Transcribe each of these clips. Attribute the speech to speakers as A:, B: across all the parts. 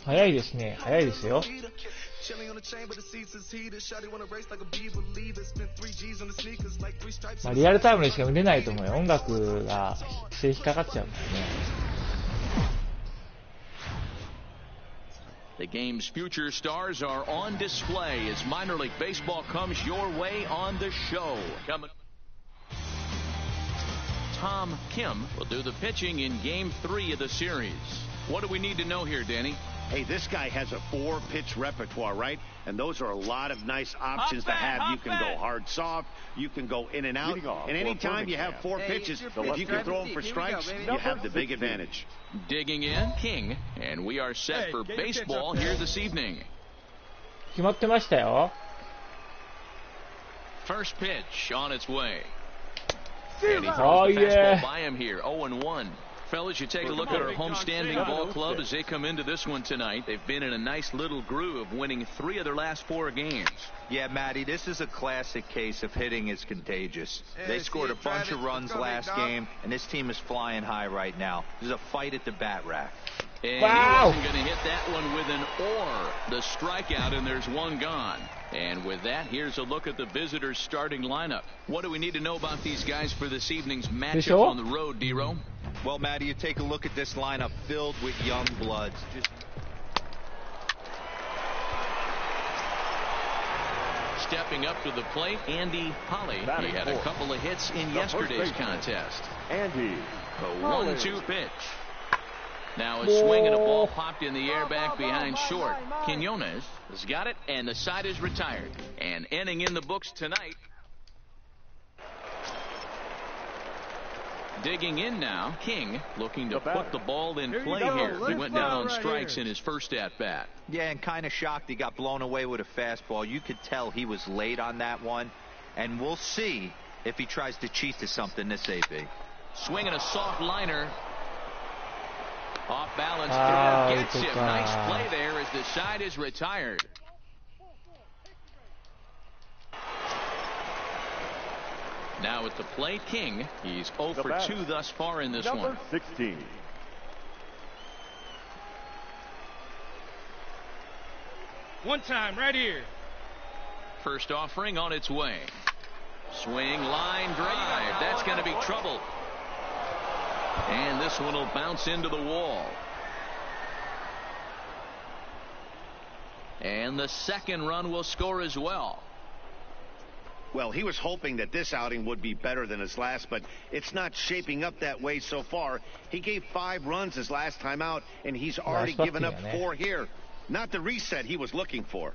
A: 早いですね。早いですよ。まあ、リアルタイムでしか見れないと思うよ。音楽が規制引っかかっちゃうんだよね。
B: The game's future stars are on display as minor league baseball comes your way on the show. Tom Kim will do the pitching in Game 3 of the series. What do we need to know here, Danny?
C: Hey, this guy has a 4-pitch repertoire, right? And those are a lot of nice options to have. You can go hard, soft. You can go in and out. And anytime you have 4 pitches, if you can throw them for strikes, you have the big advantage.
B: Digging in, King. And we are set for baseball here this evening.
A: 決まってましたよ。
B: First pitch on its way. And he
A: Oh,
B: throws the
A: yeah.
B: fastball by him here, 0-1. Fellas, you take a look at our homestanding ball club as they come into this one tonight. They've been in a nice little groove, winning 3 of their last 4 games.
D: Yeah, Matty, this is a classic case of hitting is contagious. They scored a bunch of runs last game, and this team is flying high right now. There's a fight at the bat rack.
B: And
A: Wow.
B: he wasn't going to hit that one with an or. The strikeout, and there's one gone. And with that, here's a look at the visitors' starting lineup. What do we need to know about these guys for this evening's matchup on the road, D-Row?
D: Well, Matty, you take a look at this lineup filled with young bloods.
B: Stepping up to the plate, Andy Holly. He had a couple of hits in yesterday's contest.
E: Andy.
B: A 1-2 pitch. Now a swing and a ball popped in the air back behind short. Quinones has got it, and the side is retired. And inning in the books tonight. Digging in now, King looking to put the ball in play here. He went down on strikes in his first at-bat.
D: Yeah, and kind of shocked he got blown away with a fastball. You could tell he was late on that one. And we'll see if he tries to cheat to something this AB.
B: Swinging a soft liner. Off balance, gets him. Nice play there as the side is retired. Now at the plate, King. He's 0 for 2 thus far in this one.
E: Number 16.
F: One time, right here.
B: First offering on its way. Swing, line drive. That's going to be trouble. And this one will bounce into the wall. And the second run will score as well.
C: Well, he was hoping that this outing would be better than his last, but it's not shaping up that way so far. He gave 5 runs his last time out, and he's already given up 4 here. Not the reset he was looking for.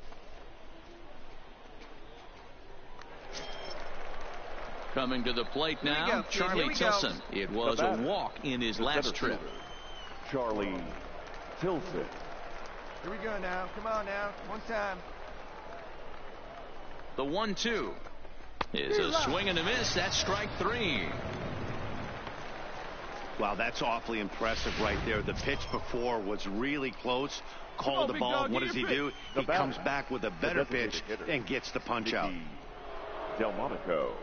B: Coming to the plate now, Charlie Tilson. It was a walk in his last trip.
E: Charlie Tilson.
F: Here we go now. Come on now. One time.
B: The 1-2 is a swing and a miss. That's strike 3.
C: Wow, that's awfully impressive right there. The pitch before was really close. Called the ball. What does he do? He comes back with a better pitch and gets the punch out.
E: Delmonico.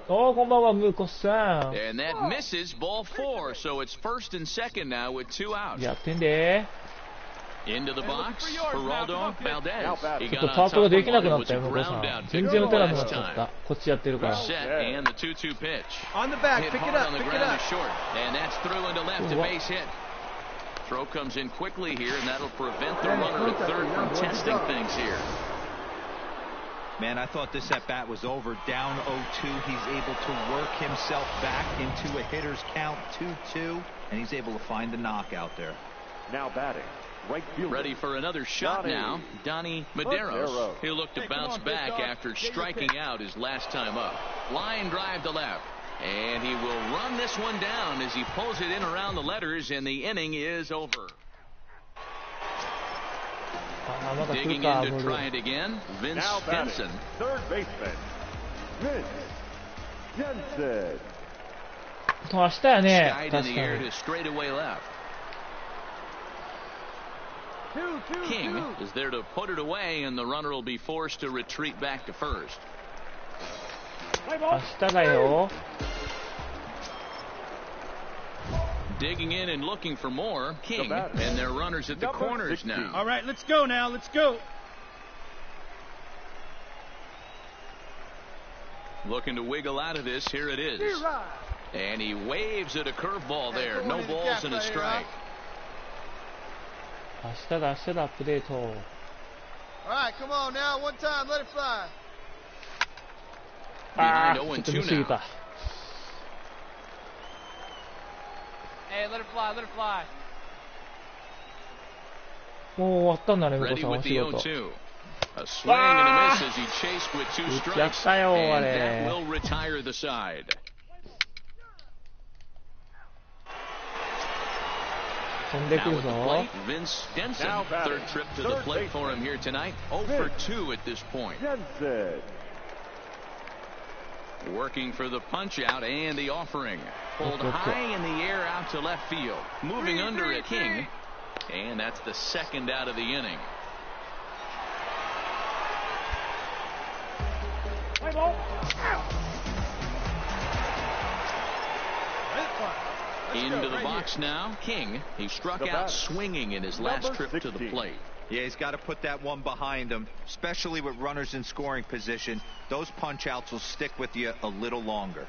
B: And that misses, ball 4. So it's first and second now with 2 outs.
A: やってんで
B: Into the box, Geraldo Valdez. He
A: ちょっと
B: got
A: パ
B: on
A: ートが
B: top
A: で
B: of
A: きな
B: one.
A: く
B: It
A: なっ
B: was
A: た
B: a
A: よ、向こうさ
B: ground
A: ん。
B: out
A: 全然打てなくなっ
B: last
A: ちゃっ
B: time.
A: た。こっちやってるから。
B: Set and the 2-2 pitch.
F: On the back,
B: Hit
F: pick it
B: hard
F: up,
B: on the
F: pick it
B: ground
F: up.
B: to short, and that's through into left, a base hit. Throw comes in quickly here, and that'll prevent the runner at third from testing things here.
D: Man, I thought this at-bat was over. Down 0-2. He's able to work himself back into a hitter's count, 2-2, and he's able to find the knockout there.
E: Now batting. Right fielder.
B: Ready for another shot now, Donnie Medeiros. He'll look to bounce back after striking out his last time up. Line drive to left. And he will run this one down as he pulls it in around the letters, and the inning is over. Digging in to try it again, Vince Stinson.
E: Third baseman, Vince Jensen.
A: 飛ばしたよね、
B: Skied
A: 確
B: in
A: か
B: the air
A: に。
B: to straightaway left. King is there to put it away, and the runner will be forced to retreat back to first.
A: 明日だよ。
B: Digging in and looking for more. King and their runners at the corners now.
G: All right, let's go now. Let's go.
B: Looking to wiggle out of this. Here it is. And he waves at a curveball there. No balls and a strike.
A: 明日だ、明日だ、アップデート。
F: All right, come on now. One time, let it fly.
A: ああ、
B: Behind
A: ちょっ
B: 0-2
A: と見すぎた。
F: Hey, let it fly, let it fly.
A: もう終わったんだね、向こう
B: Ready
A: さん、お
B: with the
A: 仕事。
B: 0-2. A swing and a miss as he chased with two
A: やっ
B: strikes.
A: たよ、
B: And
A: あ
B: that
A: れ。
B: will retire the side.
A: 飛んでく
B: Now
A: る
B: at the
A: ぞ。
B: plate, Vince Stenson. Third trip to the plate for him here tonight. 0 for 2 at this point.
E: Jensen.
B: Working for the punch out and the offering. Pulled high in the air out to left field. Moving under at King. And that's the second out of the inning. Into the box now. King. He struck out swinging in his last trip to the plate.
D: Yeah, he's got to put that one behind him, especially with runners in scoring position. Those punch outs will stick with you a little longer.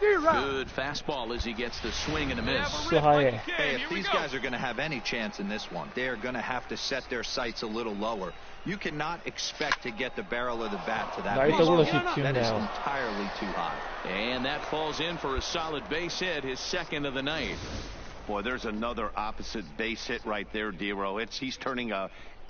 B: Good fastball as he gets the swing and a miss.
A: 早い。
D: Hey, if these guys are going to have any chance in this one, they're going to have to set their sights a little lower. You cannot expect to get the barrel of the bat to that
A: ライト殺し
D: baseball.
A: って言うん
D: That
A: だ
D: is
A: よ。
D: entirely too high.
B: And that falls in for a solid base hit, his second of the night.
C: Boy, there's another opposite base hit right there, Dero. He's turning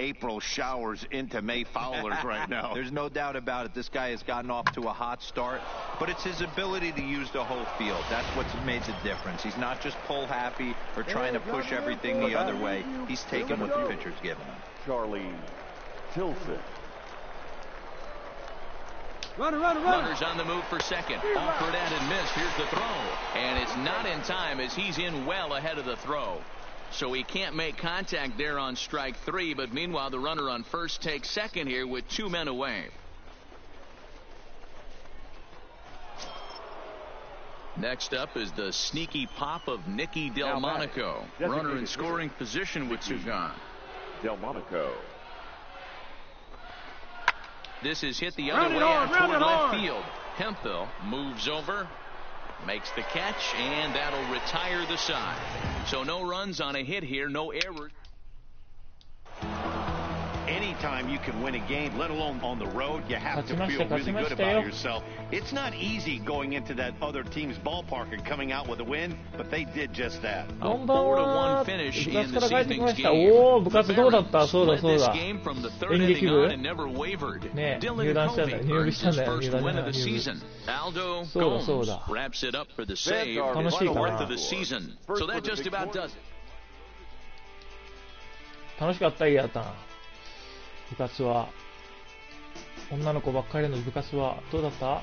C: April showers into May foulers right now.
D: There's no doubt about it. This guy has gotten off to a hot start, but it's his ability to use the whole field. That's what's made the difference. He's not just pull happy or trying to push everything the other way. He's taking what the pitcher's giving him.
E: Charlie Tilson.
B: Runners on the move for second. Offered at and missed. Here's the throw. And it's not in time as he's in well ahead of the throw. So he can't make contact there on strike 3, but meanwhile the runner on first takes second here with 2 men away. Next up is the sneaky pop of Nicky Delmonico. Runner in scoring position with 2 gone.
E: Delmonico.
B: This is hit the other way out toward left field. Hemphill moves over, makes the catch, and that'll retire the side. So no runs on a hit here, no errors.
C: Anytime you can win a game, let alone on the road, you have to
A: 勝ちました、
C: feel really good about
A: 勝ちましたよ。
C: yourself. It's not easy going into that other team's ballpark and coming out with a win, but they did just that.
A: こ
B: A
A: んばんは。
B: 4-1
A: 部
B: finish
A: 活
B: in
A: から
B: this
A: 帰ってきま
B: evening's
A: した。
B: game.
A: おお、部活どうだった？
B: The
A: そうだ
B: Barons
A: そう
B: led
A: だ。
B: this game from the third
A: 演劇
B: inning
A: 部
B: on and never wavered.
A: ね、
B: Dylan
A: 入団したんだ。
B: Covey
A: 入部
B: earns
A: したん
B: his
A: だよ。
B: first
A: 入団
B: win of the
A: 入部。
B: season. Aldo
A: そうだそう
B: Gomes
A: だ。
B: wraps it up for the save.
A: 楽しいかな。
B: Fourth of the season. So that just about does it.
A: 楽しかった、いいやったん。部活は。女の子ばっかりの部活はどうだった？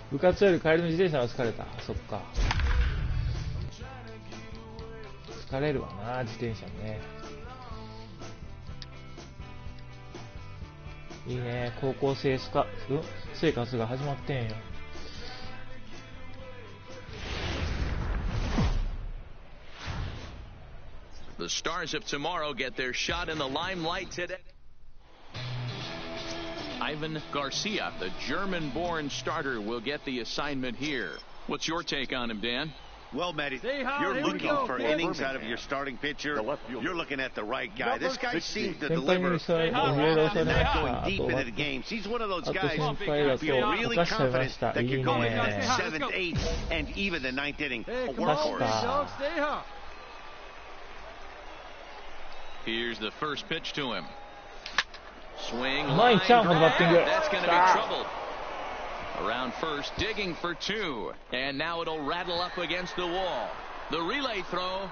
A: 部活より帰りの自転車が疲れた。そっか。疲れるわな、自転車ね。いいね、高校生生活が始まってんよ。
B: The stars of tomorrow get their shot in the limelight today. Ivan Garcia, the German-born starter, will get the assignment here. What's your take on him, Dan?
C: Well, Matty,
F: high,
C: you're
F: here we
C: looking
F: go,
C: for
F: kid.
C: innings out of your starting pitcher.
E: The left fielder.
C: You're looking at the right guy.
E: Number
C: This guy
E: 16.
C: seems to
A: 先輩
C: deliver
A: にそういろいろ教えられ
C: not
A: ま
C: going
A: した。
C: deep
A: あと
C: into the games. He's one of those
A: あと
C: guys
A: 先輩だ
C: who
A: と
C: feel
A: 溶
C: really
A: かしちゃいま
C: confident
A: した。
C: that
A: いい
C: could go into
A: ね
C: the 7th, 8th, and even the 9th inning. A
A: 溶かし
C: workhorse.
A: た。
F: Stay hot.
B: Here's the first pitch to him. Swing,
A: うまい
B: line
A: ちゃん、このバッティング。
B: drive. That's going to be
A: さあ
B: trouble. Around first, digging for 2. And now it'll rattle up against the wall. The relay throw.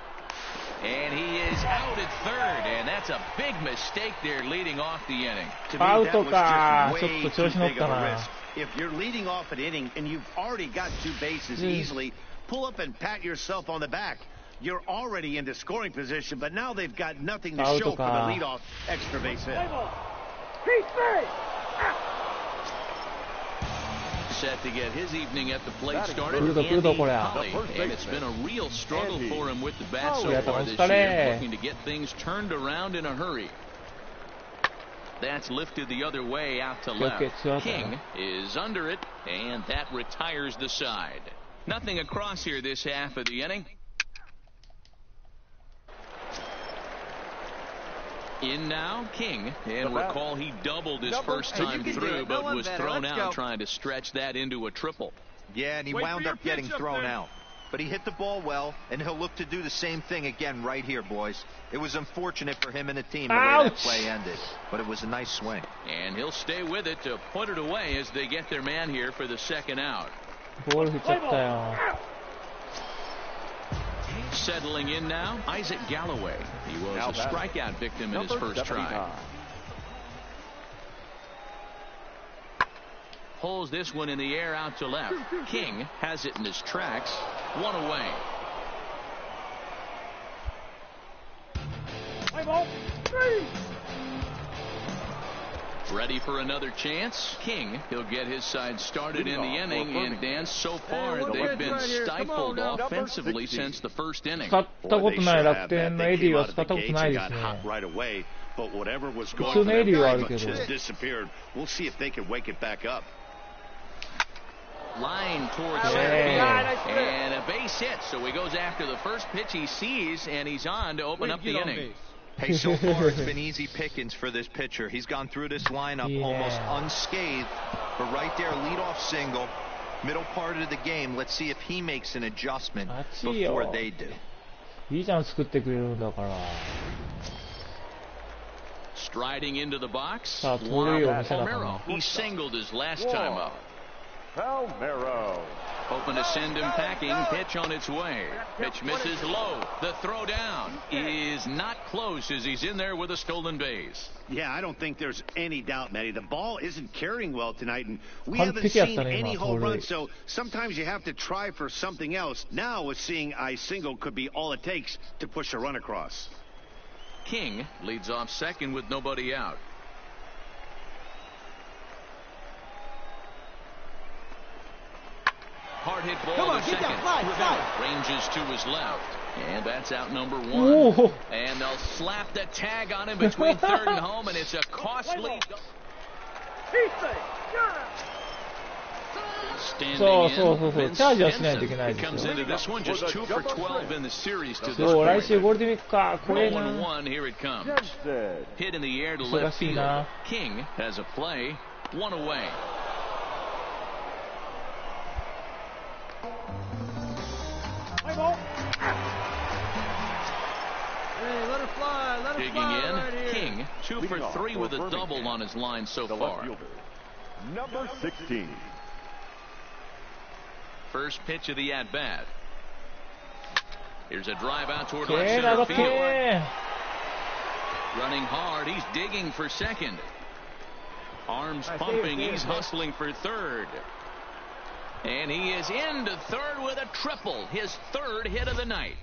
B: And he is out at third, and that's a big mistake there leading off the inning.
C: To me, that was just way too big of a risk. If you're leading off an inning and you've already got two bases easily, pull up and pat yourself on the back. You're already into scoring position, but now they've got nothing to show for the leadoff extra base hit.
B: Set to get his evening at the plate started, Andy Holly, and it's been a real struggle for him with the bat so far this year, looking to get things turned around in a hurry. That's lifted the other way out to left. King is under it, and that retires the side. Nothing across here this half of the inning. In now, King, and recall he doubled his first time through, but was thrown out trying to stretch that into a triple.
D: Yeah, and he wound up getting thrown out. But he hit the ball well, and he'll look to do the same thing again right here, boys. It was unfortunate for him and the team the way that play ended, but it was a nice swing.
B: And he'll stay with it to put it away as they get their man here for the second out. Settling in now, Isaac Galloway. He was a strikeout victim in his first try. Pulls this one in the air out to left. King has it in his tracks. One away. Ready for another chance. King, he'll get his side started in the inning, and Dan, so far they've been stifled offensively since the first inning.
C: Right away, but whatever was going on just disappeared. We'll see if they can wake it back up.
B: Line towards center field, and a base hit. So he goes after the first pitch he sees, and he's on to open up the inning.
D: Hey, so far it's been easy pickings for this pitcher. He's gone through this lineup almost unscathed. But right there, leadoff single, middle part of the game. Let's see if he makes an adjustment before they do.
B: Striding into the box, Palmeiro. He singled his last time up.
E: Palmeiro.
B: Hoping to send him packing. Pitch on its way. Pitch misses low. The throw down is not close as he's in there with a stolen base.
C: Yeah, I don't think there's any doubt, Matty. The ball isn't carrying well tonight, and we haven't seen any home runs, so sometimes you have to try for something else. Now, with seeing I single could be all it takes to push a run across.
B: King leads off second with nobody out. Hard hit ball to second. Ranges to his left. And that's out number one. Ooh. And they'll slap the tag on him between third and home, and it's a costly. Standing in, Vince comes into this one just 2 for 12 in the series to this point. 1-1, here it comes. Hit in the air to left field. King has a play, one away. Digging in, King 2 for 3 with a double on his line so far.
E: Number 16.
B: First pitch of the at-bat. Here's a drive out toward left center field. Running hard, he's digging for second. Arms pumping, he's hustling for third. And he is into third with a triple, his third hit of the night.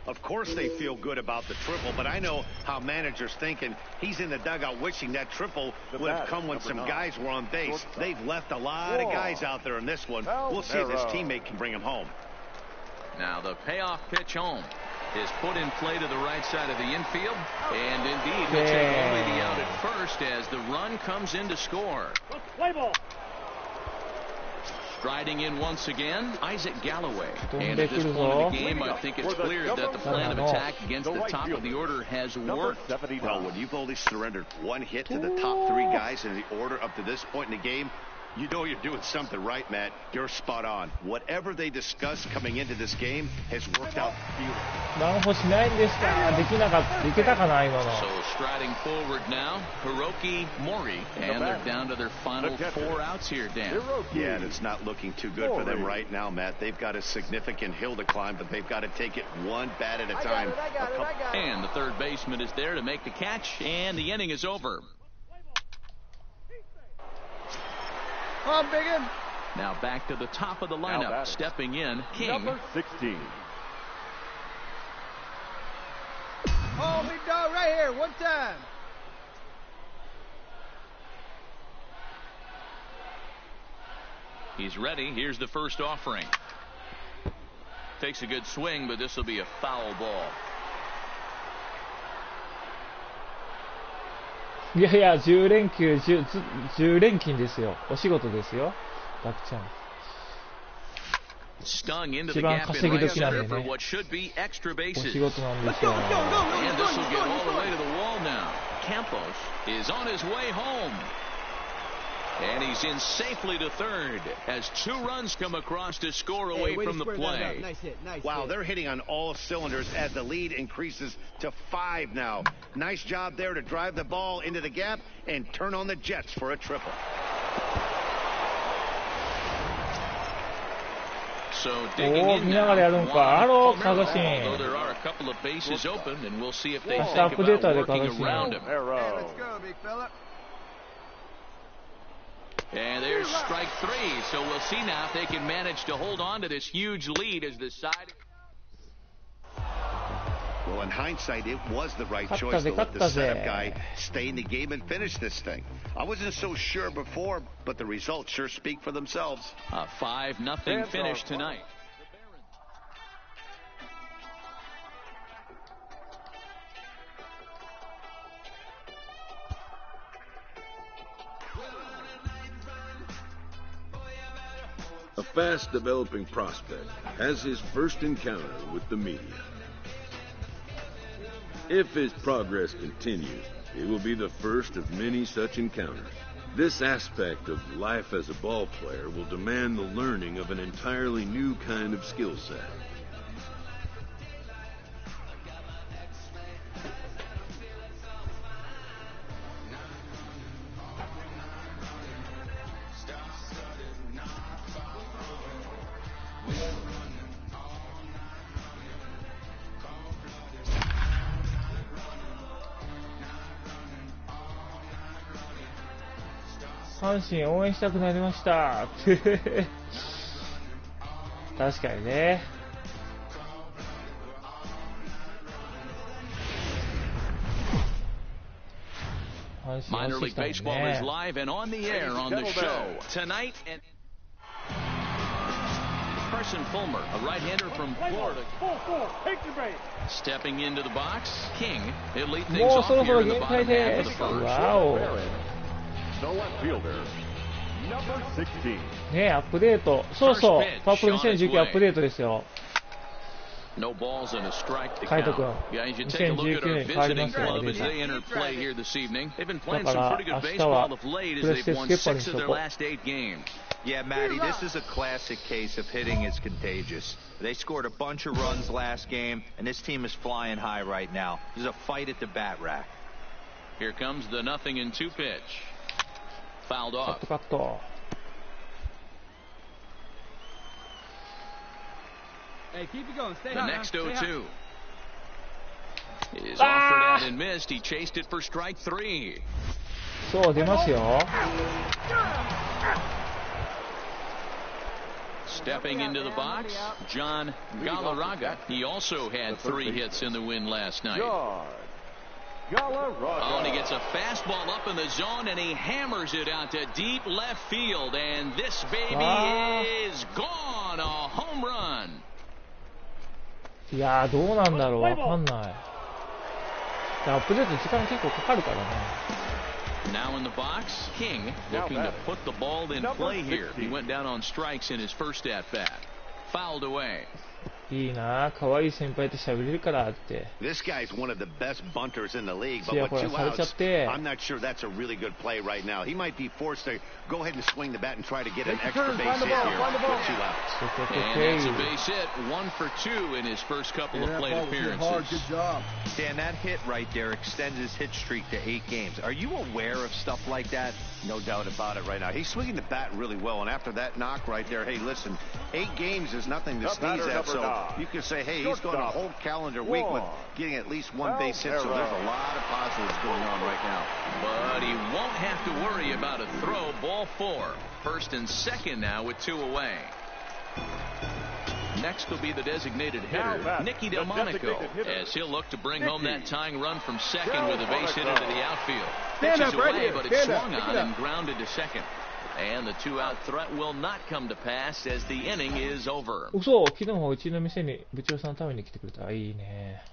C: Of course they feel good about the triple, but I know how managers think, and he's in the dugout wishing that triple would have come when some guys were on base. They've left a lot of guys out there in this one. We'll see if his teammate can bring him home.
B: Now the payoff pitch home is put in play to the right side of the infield, and indeed he'll take only the out at first as the run comes in to score. Play ball. Striding in once again, Isaac Galloway. And at this point in the game, I think it's clear that the plan of attack against the top of the order has worked.
C: Well, when you've only surrendered one hit to the top 3 guys in the order up to this point in the game, You know you're doing something right, Matt. You're spot on. Whatever they discussed coming into this game has worked out beautiful.
A: 何歩しないんですか。できなかった。いけたかな今の。
B: So striding forward now, Hiroki Mori, and they're down to their final 4 outs here, Dan.
C: Yeah, and it's not looking too good for them right now, Matt. They've got a significant hill to climb, but they've got to take it one bat at a time.
B: And the third baseman is there to make the catch, and the inning is over.
F: Come on, Biggin.
B: Now back to the top of the lineup, stepping in, King.
E: Number 16.
F: Oh, big dog right here, one time.
B: He's ready. Here's the first offering. Takes a good swing, but this will be a foul ball.
A: いやいや、10連休、10連勤ですよ。お仕事ですよ。バクちゃん。
B: Stung into the gap in right center for what should be extra bases. And this will get all the way to the wall now. Campos is on his way home. And he's in safely to third as 2 runs come across to score away from the play.
F: Nice hit, nice
C: Wow,
F: hit.
C: they're hitting on all cylinders as the lead increases to 5 now. Nice job there to drive the ball into the gap and turn on the Jets for a triple.
B: So digging in now, although there are a couple of bases open, and we'll see if they think about working around him.
F: Hey, let's go, big fella.
B: And there's strike 3, so we'll see now if they can manage to hold on to this huge lead as the side.
C: Well, in hindsight, it was the right choice to let the setup guy stay in the game and finish this thing. I wasn't so sure before, but the results sure speak for themselves.
B: A 5-0 finish tonight.
H: A fast-developing prospect has his first encounter with the media. If his progress continues, it will be the first of many such encounters. This aspect of life as a ball player will demand the learning of an entirely new kind of skill set.
A: 阪神応援したくなりました確かにね。
B: Minor League Baseball is live and on the air on the show tonight. And Carson Fulmer, a right-hander from Florida, stepping into the box. King, he'll lead things off here in the bottom half of the first.
A: Wow.
E: The left fielder, number 16.
A: ね、アップデート。そうそう。パワープロ2019アップデートですよ。
B: No balls and a strike to
A: カイト
B: count.
A: 君。
B: Yeah, you should take a look at our
A: 2019年変わりま
B: visiting
A: すよ、
B: club
A: デ
B: as
A: ータ。
B: they enter play here this evening. They've been
A: だ
B: playing
A: か
B: some
A: ら
B: pretty
A: 明
B: good
A: 日は
B: baseball of late
A: プ
B: as
A: レステ
B: they've
A: ス
B: won
A: ケッパーに
B: 6
A: し
B: of
A: と
B: their
A: こう。
B: last 8 games.
D: Yeah, Matty, this is a classic case of hitting is contagious. They scored a bunch of runs last game, and this team is flying high right now. There's a fight at the bat rack.
B: Here comes the 0-2 pitch. Fouled
A: カ
B: off.
A: ットカット。
F: Hey, keep it going. Stay
B: The
F: hot.
B: next
F: Stay hot.
B: 0-2 is offered out and missed. He chased it for strike 3.
A: そう出ますよ。
B: Stepping into the box, John Galarraga. He also had 3 hits in the win last night. Oh, and he gets a fastball up in the zone, and he hammers it out to deep left field. And this baby is gone. A home run.
A: いやー、どうなんだろう。わかんない。アップデート時間結構かかるからね。
B: Now in the box, King looking to put the ball in play here. He went down on strikes in his first at bat. Fouled away.
A: いいな、可愛い先輩と喋れるからって。
C: This guy's one of the best bunters in the league, but with 2 outs, I'm not sure that's a really good play right now. He might be forced to go ahead and swing the bat and try to get an extra base hit here with 2 outs.
B: And that's a base hit, 1 for 2 in his first couple of plate appearances.
F: Good job.
D: Dan, that hit right there extends his hit streak to 8 games. Are you aware of stuff like that?
C: No doubt about it right now. He's swinging the bat really well, and after that knock right there, hey, listen, 8 games is nothing to sneeze at, so you can say, hey, he's going a whole calendar week with getting at least 1 base hit, so there's a lot of positives going on right now.
B: But he won't have to worry about a throw. Ball 4. First and second now with 2 away. Next will be the designated hitter, Nicky Delmonico, as he'll look to bring home that tying run from second with a base hit into the outfield. Pitches away, but it's swung on and grounded to second. And the 2-out threat will not come to pass as the inning is over.
A: 嘘、昨日はうちの店に部長さんのために来てくれた。いいね。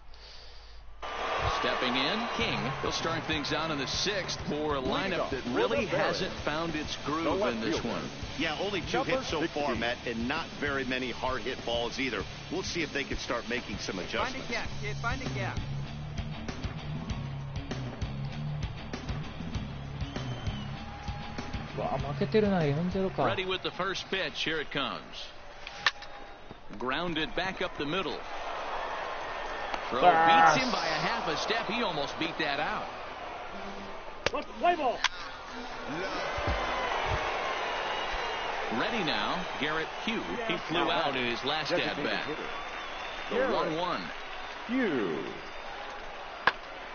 B: Stepping in, King. He'll start things out in the 6th for a lineup that really hasn't found its groove in this one.
C: Yeah, only 2 hits so far, Matt, and not very many hard hit balls either. We'll see if they can start making some adjustments.
F: Find a gap, kid. Find a gap.
B: Ready with the first pitch. Here it comes. Grounded back up the middle. Throw beats him by a half a step. He almost beat that out.
G: Play ball.
B: Ready now, Garrett Hugh. He flew out in his last at-bat. The 1-1.
E: Hugh.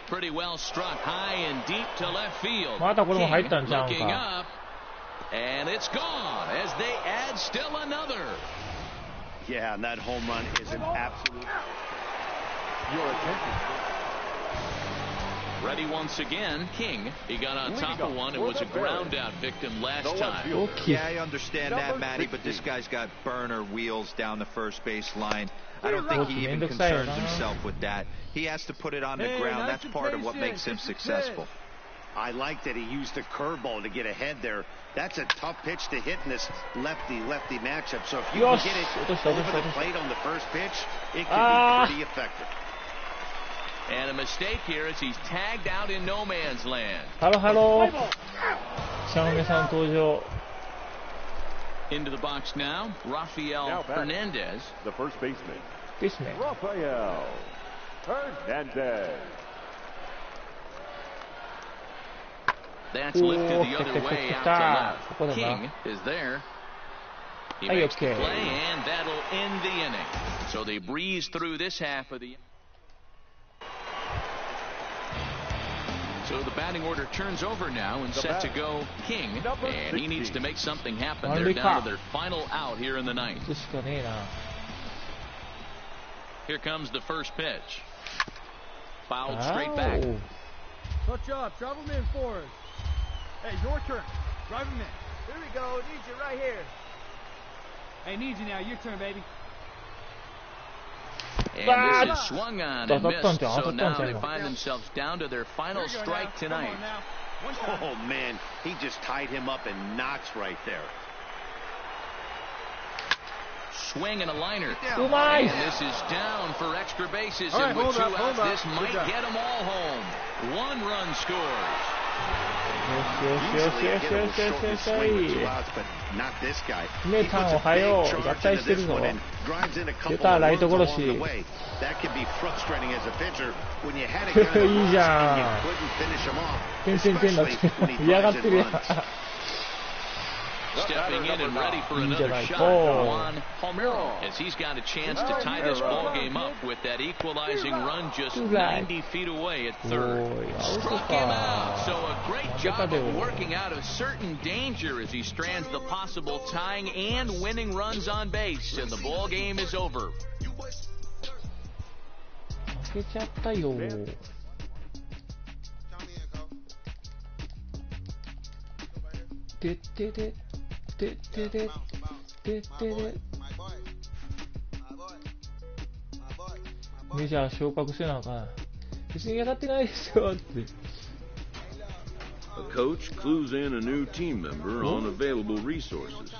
B: Pretty well struck high and deep to left field.
A: King
B: looking up, and it's gone as they add still another.
C: Yeah, and that home run is an absolute...
E: Your attention.
B: Ready once again, King. He got on top of one and was a ground-out victim last time.
D: Yeah, I understand that, Matty, but this guy's got burner wheels down the first base line. I don't think he even concerns himself with that. He has to put it on the ground. That's part of what makes him successful.
C: I like that he used the curveball to get ahead there. That's a tough pitch to hit in this lefty-lefty matchup. So if you can get it over the plate on the first pitch, it can be pretty effective.
B: And a mistake here as he's tagged out in no man's land. Into the box now, Rafael Hernandez.
E: The first baseman. Rafael Hernandez.
B: That's lifted the other way out to left. King is there. He makes the play, and that'll end the inning. So they breeze through this half of the... So the batting order turns over now and set to go King, and he needs to make something happen. They're down to their final out here in the 9th. Here comes the first pitch. Fouled straight back.
F: Good job. Drive him in for us. Hey, your turn. Drive him in. Here we go. Need you right here. Hey, need you now. Your turn, baby.
B: And this is swung on and missed, so now they find themselves down to their final strike tonight.
C: Oh, man, he just tied him up in knots right there.
B: Swing and a liner. And this is down for extra bases, and with 2 outs, this might get them all home. 1 run scores.
C: Not this guy.
A: 姉さんおはよう。合体してるぞ。出た、ライト殺し。いいじゃん。点々点だって。嫌がってるやん。
B: Stepping in and ready for another shot, Juan Palmero, as he's got a chance to tie this ball game up with that equalizing run just 90 feet away at third. Struck him out, so a great job of working out of certain danger as he strands the possible tying and winning runs on base, and the ball game is over.
A: 負けちゃったよ。ででで。メジャー昇格してなあかん。別に嫌がってないですよって。
H: A coach clues in a new team member on available resources.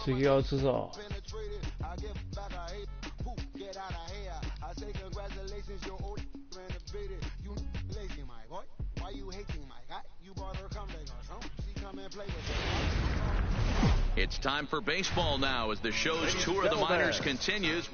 A: 次は打つぞ。
B: It's time for baseball now as the show's tour of the minors continues.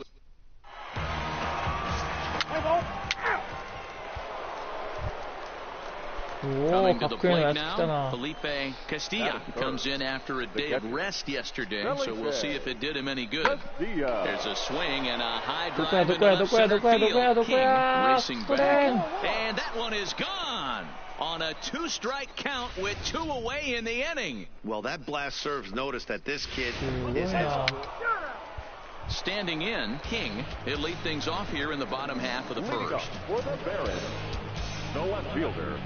B: Coming to the plate now, Felipe Castilla comes in after a day of rest yesterday, so we'll see if it did him any good. There's a swing and a high drive into left center field. King racing back, and that one is gone on a 2-strike count with 2 away in the inning.
C: Well, that blast serves notice that this kid is
B: standing in. King, he'll lead things off here in the bottom half of the first.
E: For the Barons, the left fielder,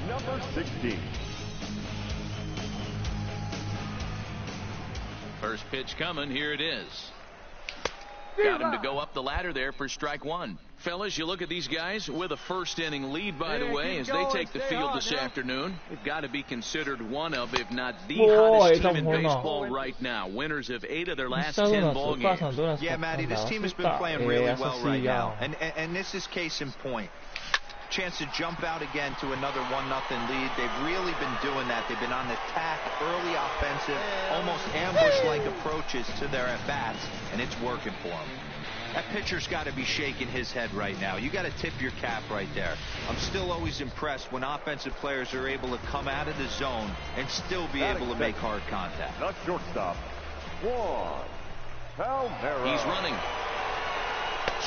E: number 16.
B: First pitch coming. Here it is. Got him to go up the ladder there for strike 1. Fellas, you look at these guys with a first inning lead, by the way, as they take the field this afternoon. They've got to be considered one of, if not the hottest team in baseball right now. Winners of 8 of their last 10 ball games.
D: Yeah, Matty, this team has been playing really well right now. And this is case in point. Chance to jump out again to another 1-0 lead. They've really been doing that. They've been on the attack, early offensive, almost ambush-like approaches to their at-bats, and it's working for them. That pitcher's got to be shaking his head right now. You got to tip your cap right there. I'm still always impressed when offensive players are able to come out of the zone and still be able to make hard contact.
E: The shortstop, Juan Palmero.
B: He's running.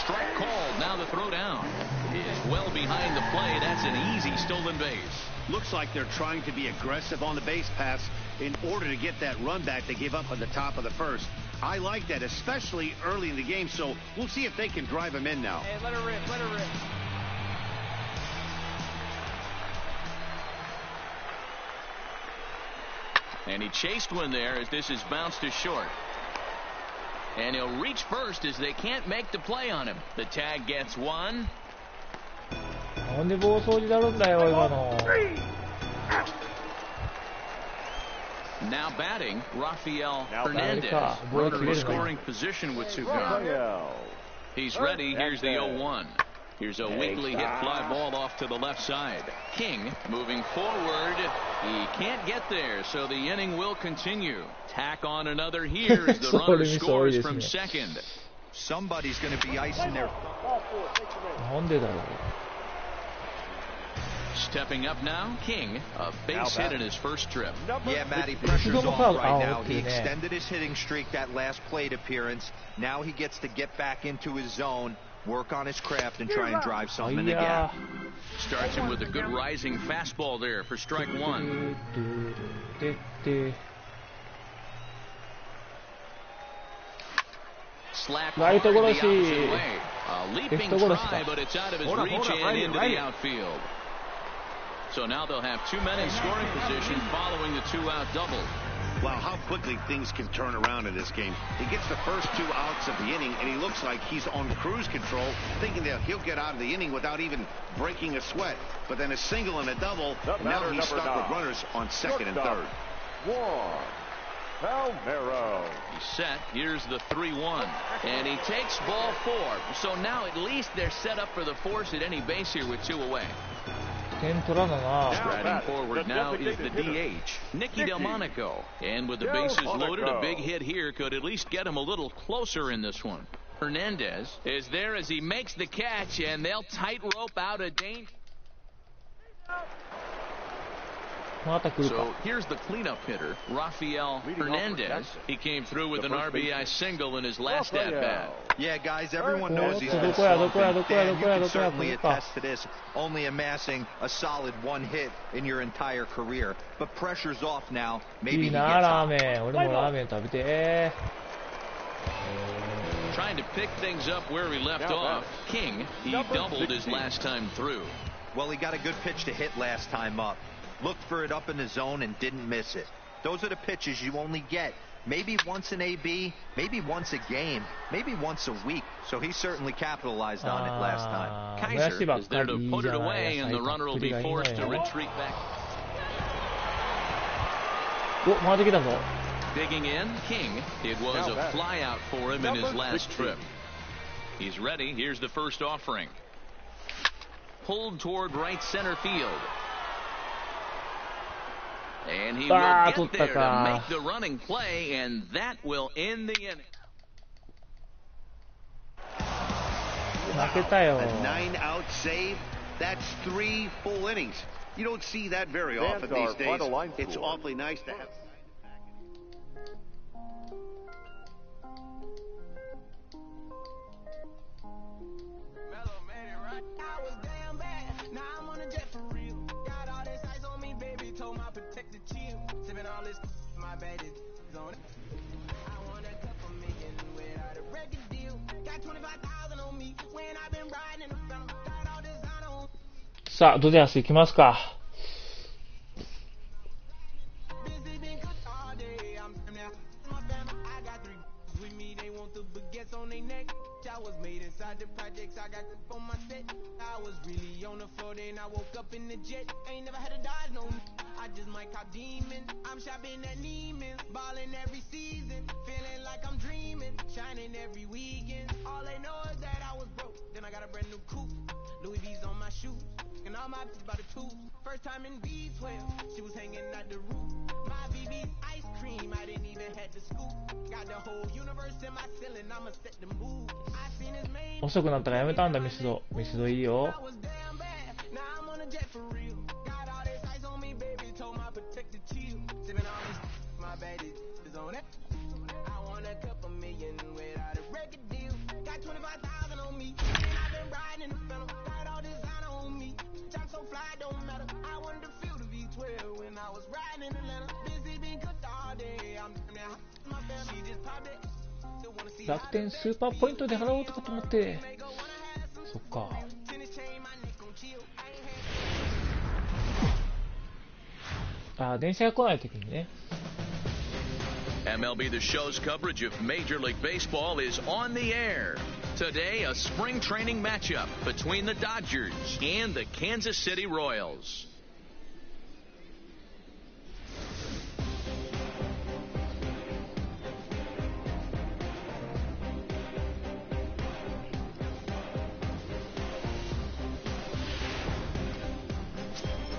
B: Strike called. Now the throw down is well behind the play. That's an easy stolen base.
C: Looks like they're trying to be aggressive on the base pass in order to get that run back they gave up on the top of the first. I like that, especially early in the game, so we'll see if they can drive him in now.
F: Hey, let her rip, let her rip.
B: And he chased one there as this is bounced to short. And he'll reach first as they can't make the play on him. The tag gets 1.
A: なんで暴走になるんだよ今の。
B: Now batting, Rafael Hernandez. Runner in scoring position with 2 gone. He's ready. Here's the 0-1. Here's a weakly hit fly ball off to the left side. King moving forward. He can't get there, so the inning will continue. Tack on another here as the runner scores from second.
D: Somebody's going to be icing their...
A: なんでだろう。
B: Stepping up now, King, a base hit in his first trip.
D: Yeah, Matty, pressure's off right now. He extended his hitting streak that last plate appearance. Now he gets to get back into his zone, work on his craft, and try and drive something again.
B: Starts him with a good rising fastball there for strike 1. Slap hard the opposite way. A leaping try, but it's out of his reach and into the outfield. So now they'll have 2 men in scoring position following the 2-out double.
C: Wow, how quickly things can turn around in this game. He gets the first 2 outs of the inning, and he looks like he's on cruise control, thinking that he'll get out of the inning without even breaking a sweat. But then a single and a double, and now he's stuck with runners on second and third.
E: Juan Palmero.
B: He's set. Here's the 3-1. And he takes ball 4. So now at least they're set up for the force at any base here with 2 away. Striding forward now is the DH, Nicky Delmonico. And with the bases loaded, a big hit here could at least get him a little closer in this one. Hernandez is there as he makes the catch, and they'll tightrope out of danger. So here's the cleanup hitter, Rafael Hernandez. He came through with an RBI single in his last at-bat.
D: Yeah, guys, everyone knows he's been slumping. Dan, you can certainly attest to this, only amassing a solid 1 hit in your entire career. But pressure's off now. Maybe he gets hot.
B: Trying to pick things up where he left off. King, he doubled his last time through.
D: Well, he got a good pitch to hit last time up. Looked for it up in the zone and didn't miss it. Those are the pitches you only get maybe once an AB, maybe once a game, maybe once a week. So he certainly capitalized on it last time.
B: Kaiser is there to put it away, and the runner will be forced to retreat back. Digging in, King. It was a flyout for him in his last trip. He's ready. Here's the first offering. Pulled toward right center field. And he will get there to make the running play, and that will end the inning.
C: A 9-out save. That's 3 full innings. You don't see that very often these days. It's awfully nice to have.
A: さあ、ドジャース行きますか。
I: First time in B12, she was hanging at the roof. My BB's ice cream, I didn't even have to scoop. Got the whole universe in my ceiling, I'ma set the mood. I seen his main.
A: 遅くなったらやめたんだ、ミスド。ミスドいいよ。楽天スーパーポイントで払おうとかと思って。そっか。あ、電車が来ないときにね。
B: MLB The Show's coverage of Major League Baseball is on the air. Today, a spring training matchup between the Dodgers and the Kansas City Royals.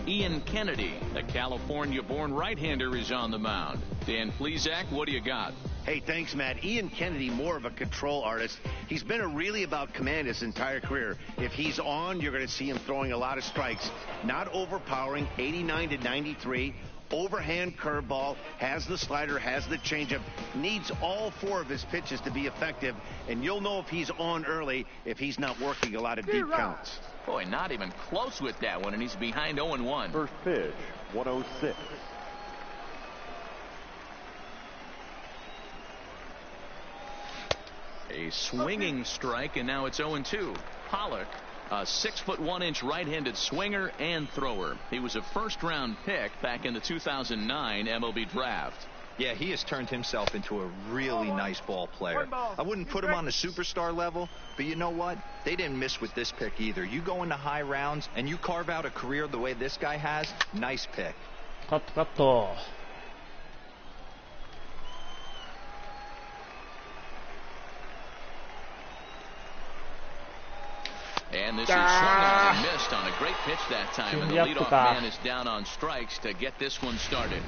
B: Ian Kennedy, the California-born right-hander, is on the mound. Dan Plesac, what do you got?
C: Hey, thanks, Matt. Ian Kennedy, more of a control artist. He's been really about command his entire career. If he's on, you're going to see him throwing a lot of strikes. Not overpowering, 89 to 93. Overhand curveball, has the slider, has the changeup, needs all 4 of his pitches to be effective, and you'll know if he's on early if he's not working a lot of deep counts.
B: Boy, not even close with that one, and he's behind 0-1.
E: First pitch, 106.
B: A swinging strike, and now it's 0-2. Pollock, a 6'1" right-handed swinger and thrower. He was a first-round pick back in the 2009 MLB draft.
D: Yeah, he has turned himself into a really nice ball player. I wouldn't put him on the superstar level, but you know what? They didn't miss with this pick either. You go into high rounds and you carve out a career the way this guy has, nice pick.
A: カットカット。
B: And this is swung on and missed on a great pitch that time. And the leadoff man is down on strikes to get this one started.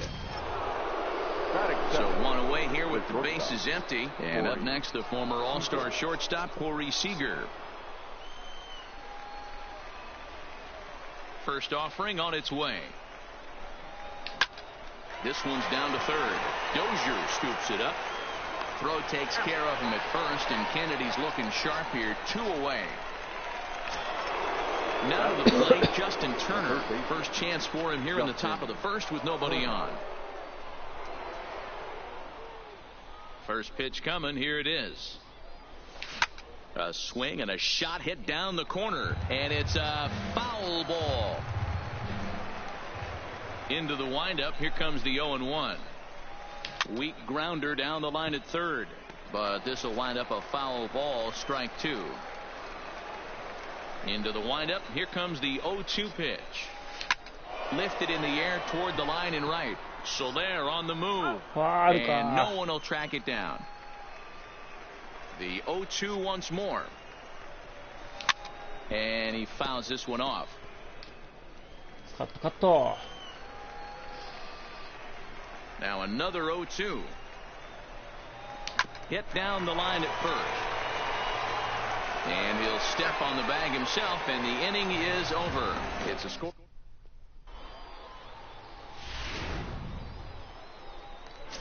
B: So 1 away here with the bases empty. And up next, the former All-Star shortstop, Corey Seager. First offering on its way. This one's down to third. Dozier scoops it up. Throw takes care of him at first, and Kennedy's looking sharp here. 2 away. Now to the plate, Justin Turner. First chance for him here in the top of the first with nobody on. First pitch coming. Here it is. A swing and a shot hit down the corner, and it's a foul ball. Into the windup. Here comes the 0-1. Weak grounder down the line at third, but this will wind up a foul ball. Strike 2. Into the windup. Here comes the 0-2 pitch. Lifted in the air toward the line and right. Soler on the move.
A: ファール
B: And
A: か。
B: no one will track it down. The 0-2 once more. And he fouls this one off.
A: カットカット。
B: Now another 0-2. Hit down the line at first. And he'll step on the bag himself, and the inning is over. It's a score.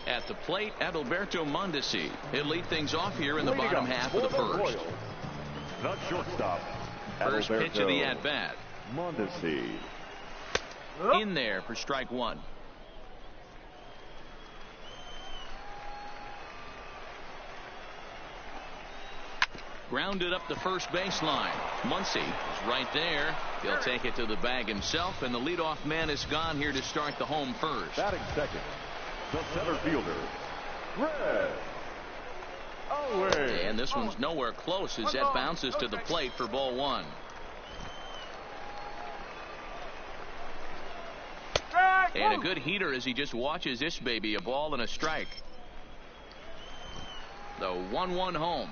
B: At the plate, Adalberto Mondesi. He'll lead things off here in the bottom half of the first.
E: The shortstop.
B: First pitch of the at-bat.
E: Mondesi.
B: In there for strike one. Grounded up the first baseline. Muncy is right there. He'll take it to the bag himself, and the leadoff man is gone here to start the home first.
E: Batting second, the center fielder, Red. Away.
B: And this one's nowhere close as that bounces to the plate for ball one. And a good heater as he just watches this baby, a ball and a strike. The 1-1 home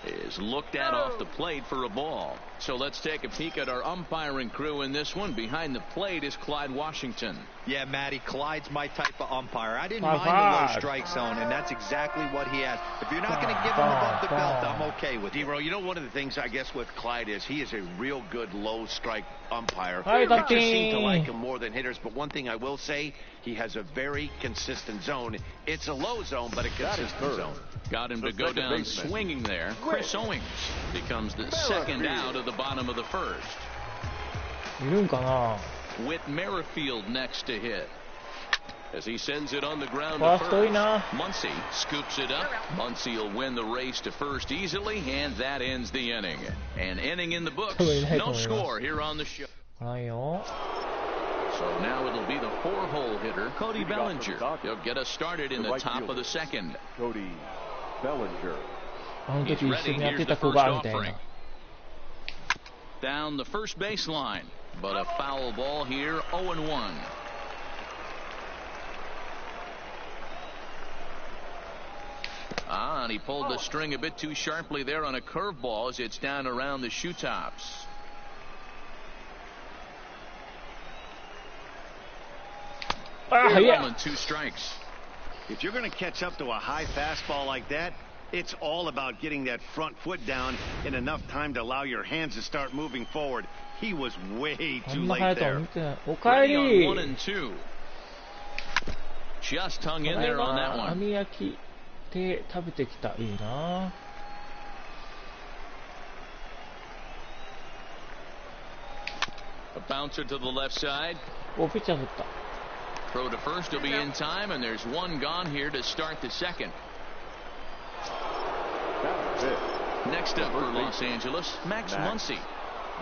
B: is looked at off the plate for a ball. So let's take a peek at our umpiring crew in this one. Behind the plate is Clyde Washington.
D: Yeah, Matty, Clyde's my type of umpire. I didn't mind the low strike zone, and that's exactly what he has. If you're not going to give him above the belt, I'm okay with it.
C: D-Row, you know, one of the things I guess with Clyde is he is a real good low strike umpire.
A: Hi,
C: Pitchers seem to
A: Ducky.
C: like him more than hitters, but one thing I will say, he has a very consistent zone. It's a low zone, but a consistent zone.
B: Got him to go down swinging there. Chris Owings becomes the second out of the bottom of the first.
A: いるんかな。
B: With Merrifield next to hit. As he sends it on the ground to
A: ファーストいい
B: first.
A: な。
B: Muncy scoops it up. Muncy will win the race to first easily, and that ends the inning. An inning in the books. No score here on the show.
A: ないよ。
B: So now it'll be the 4-hole hitter, Cody Bellinger. He'll get us started in the top of the second.
E: Cody Bellinger.
A: あの
B: He's
A: 時一緒
B: ready.
A: にやっ
B: Here's
A: て
B: the
A: た子
B: first
A: がみたい
B: offering.
A: な。
B: Down the first baseline, but a foul ball here, 0-1. And he pulled the string a bit too sharply there on a curveball as it's down around the shoe tops.
A: Ah, yeah.
B: 2 strikes.
C: If you're going to catch up to a high fastball like that, it's all about getting that front foot down in enough time to allow your hands to start moving forward. He was way
A: あ
C: too
A: んな速
C: late
A: いとは
C: there.
A: 見てない。おかえ
B: Ready on
A: り。
B: 1 and 2. Just hung
A: こ
B: in
A: れ
B: there on that
A: は
B: one.
A: 網焼きで食べてきた。いいな。
B: A bouncer to the left side.
A: お、ピッチャー振った。
B: Throw to first will be in time, and there's one gone here to start the second.
E: That's it.
B: Next up for Los Angeles, Max Muncy.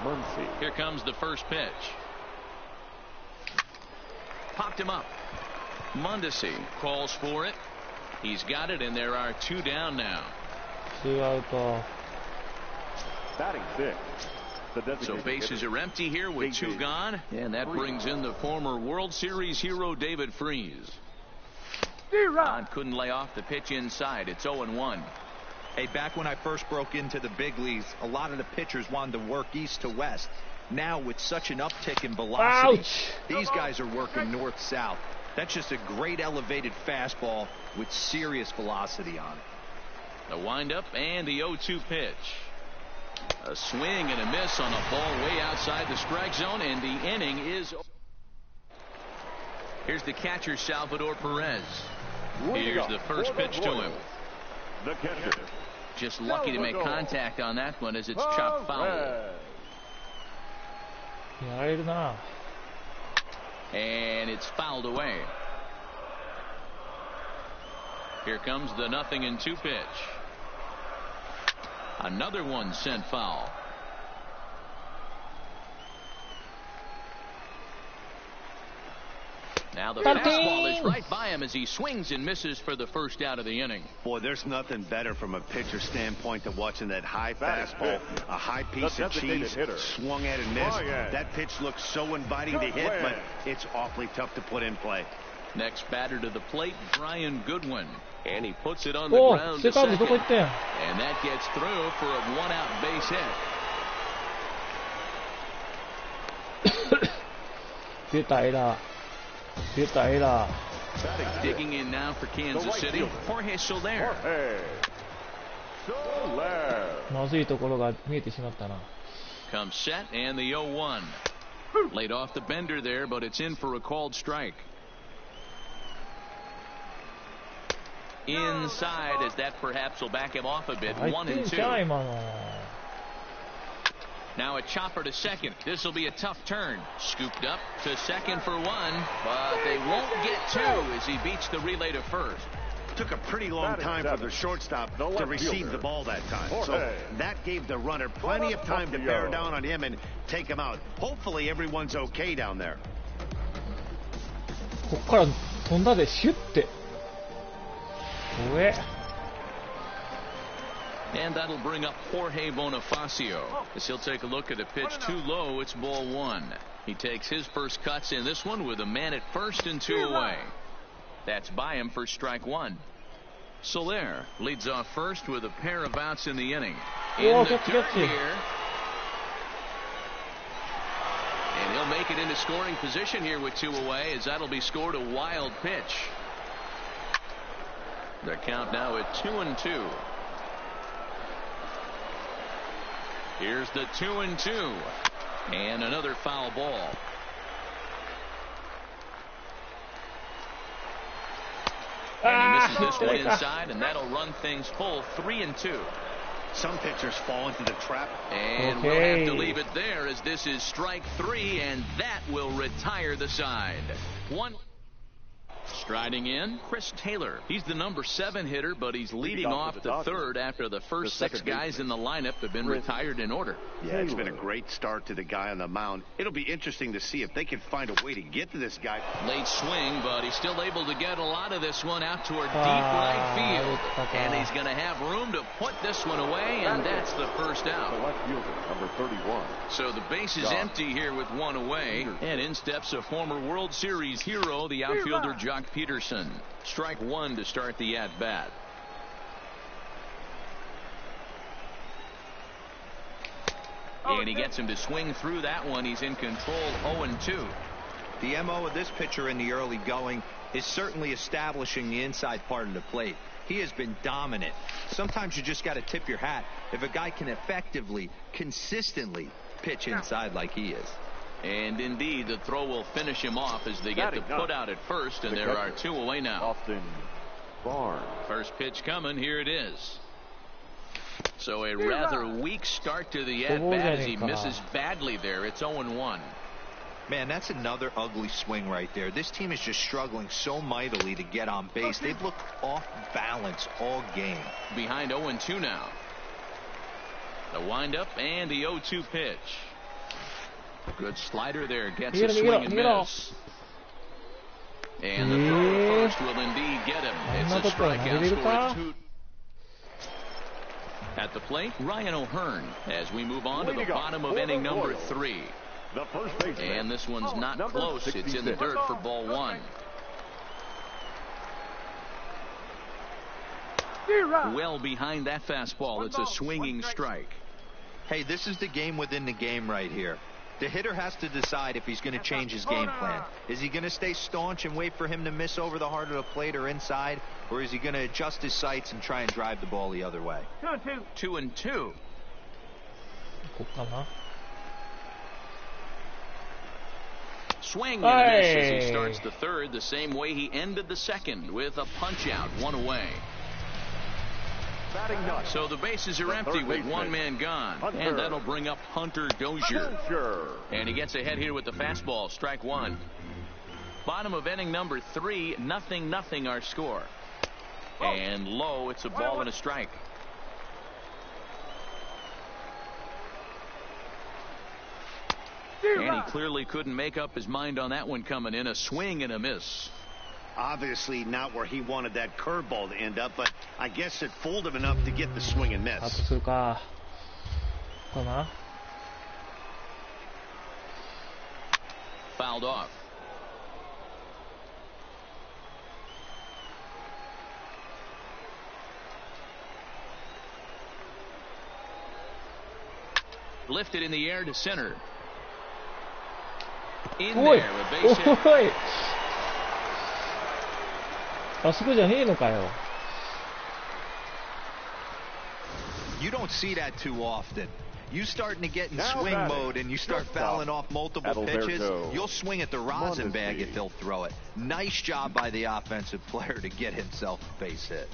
E: Muncy.
B: Here comes the first pitch. Popped him up. Mondesi calls for it. He's got it, and there are 2 down now.
A: 2アウト。
E: Batting six. The
B: So
E: designated
B: bases
E: hitter.
B: are empty here with 2 gone, and that brings in the former World Series hero David Freese. Ron couldn't lay off the pitch inside. It's 0-1.
D: Hey, back when I first broke into the big leagues, a lot of the pitchers wanted to work east to west. Now, with such an uptick in velocity,
A: Ouch.
D: these guys are working north-south. That's just a great elevated fastball with serious velocity on it.
B: The windup and the 0-2 pitch. A swing and a miss on a ball way outside the strike zone, and the inning is. Here's the catcher, Salvador Perez. Here's the first pitch to him.
E: The catcher.
B: Just lucky to make contact on that one as it's chopped foul.
A: やられるな。
B: And it's fouled away. Here comes the 0-2 pitch. Another one sent foul. Now the fastball is right by him as he swings and misses for the first out of the inning.
C: Boy, there's nothing better from a pitcher standpoint than watching that high fastball, a high piece of cheese, swung at and missed. That pitch looks so inviting to hit, but it's awfully tough to put in play.
B: Next batter to the plate, Brian Goodwin. And he puts it on the ground to second. And that gets through for a one-out base hit.
A: 出たエラー。
B: Digging in now for Kansas City, Jorge Soler.
A: まずいところが見えてしまったな。
B: Comes set and the 0-1. Laid off the bender there, but it's in for a called strike. Inside, as that perhaps will back him off a bit. 1-2. Now a chopper to second. This will be a tough turn. Scooped up to second for one, but they won't get two as he beats the relay to first.
C: Took a pretty long time for the shortstop to receive the ball that time. So that gave the runner plenty of time to bear down on him and take him out. Hopefully everyone's okay down there.
A: こっから飛んだでシュッて。
B: And that'll bring up Jorge Bonifacio as he'll take a look at a pitch too low. It's ball one. He takes his first cuts in this one with a man at first and two away. That's by him for strike one. Soler leads off first with a pair of outs in the inning. In the dirt here. And he'll make it into scoring position here with two away as that'll be scored a wild pitch. The count now at 2-2. Here's the 2-2. And another foul ball. And he misses this one inside, and that'll run things full 3-2.
C: Some pitchers fall into the trap.
B: And we'll have to leave it there as this is strike three, and that will retire the side. One. Striding in, Chris Taylor. He's the number 7 hitter, but he's leading off the third after the first 6 guys in the lineup have been retired in order.
C: Yeah, it's been a great start to the guy on the mound. It'll be interesting to see if they can find a way to get to this guy.
B: Late swing, but he's still able to get a lot of this one out toward deep right field. And he's going to have room to put this one away, and that's the first out.
E: Number 31.
B: So the base is empty here with one away. And in steps a former World Series hero, the outfielder Jock Peterson. Strike one to start the at-bat. And he gets him to swing through that one. He's in control 0-2.
D: The MO of this pitcher in the early going is certainly establishing the inside part of the plate. He has been dominant. Sometimes you just got to tip your hat if a guy can effectively, consistently pitch inside like he is.
B: And indeed, the throw will finish him off as they get the put out at first, and there are two away now.
E: Austin Barnes.
B: First pitch coming. Here it is. So a rather weak start to the at-bat as he misses badly there. It's 0-1.
D: Man, that's another ugly swing right there. This team is just struggling so mightily to get on base. They've looked off balance all game.
B: Behind 0-2 now. The windup and the 0-2 pitch. Good slider there. Gets a swing and miss. And the throw to first will indeed get him. It's a strikeout score. 2. At the plate, Ryan O'Hearn as we move on to the bottom of inning number 3. And this one's not close. It's in the dirt for ball one. Well behind that fastball. It's a swinging strike.
D: Hey, this is the game within the game right here. The hitter has to decide if he's going to change his game plan. Is he going to stay staunch and wait for him to miss over the heart of the plate or inside? Or is he going to adjust his sights and try and drive the ball the other way?
B: 2-2. Swing and a miss as he starts the third the same way he ended the second with a punch out, one away. So the bases are empty with one man gone. And that'll bring up Hunter Dozier. And he gets ahead here with the fastball. Strike one. Bottom of inning number 3. 0-0 our score. And low. It's a ball and a strike. And he clearly couldn't make up his mind on that one coming in. A swing and a miss.
C: Obviously not where he wanted that curveball to end up, but I guess it fooled him enough to get the swing and
A: カット
C: miss.
A: するか。かな。
B: Fouled off. Lifted in the air to center. In
A: おい
B: there, a base hit.
A: おいあそこじゃねえのかよ。
D: You don't see that too often. You starting to get in
E: Now
D: swing
E: batting.
D: mode and you start
E: Shortstop.
D: fouling off multiple
E: Adalberto
D: pitches, you'll swing at the rosin bag
E: Mondesi.
D: if he'll throw it. Nice job by the offensive player to get himself a base hit.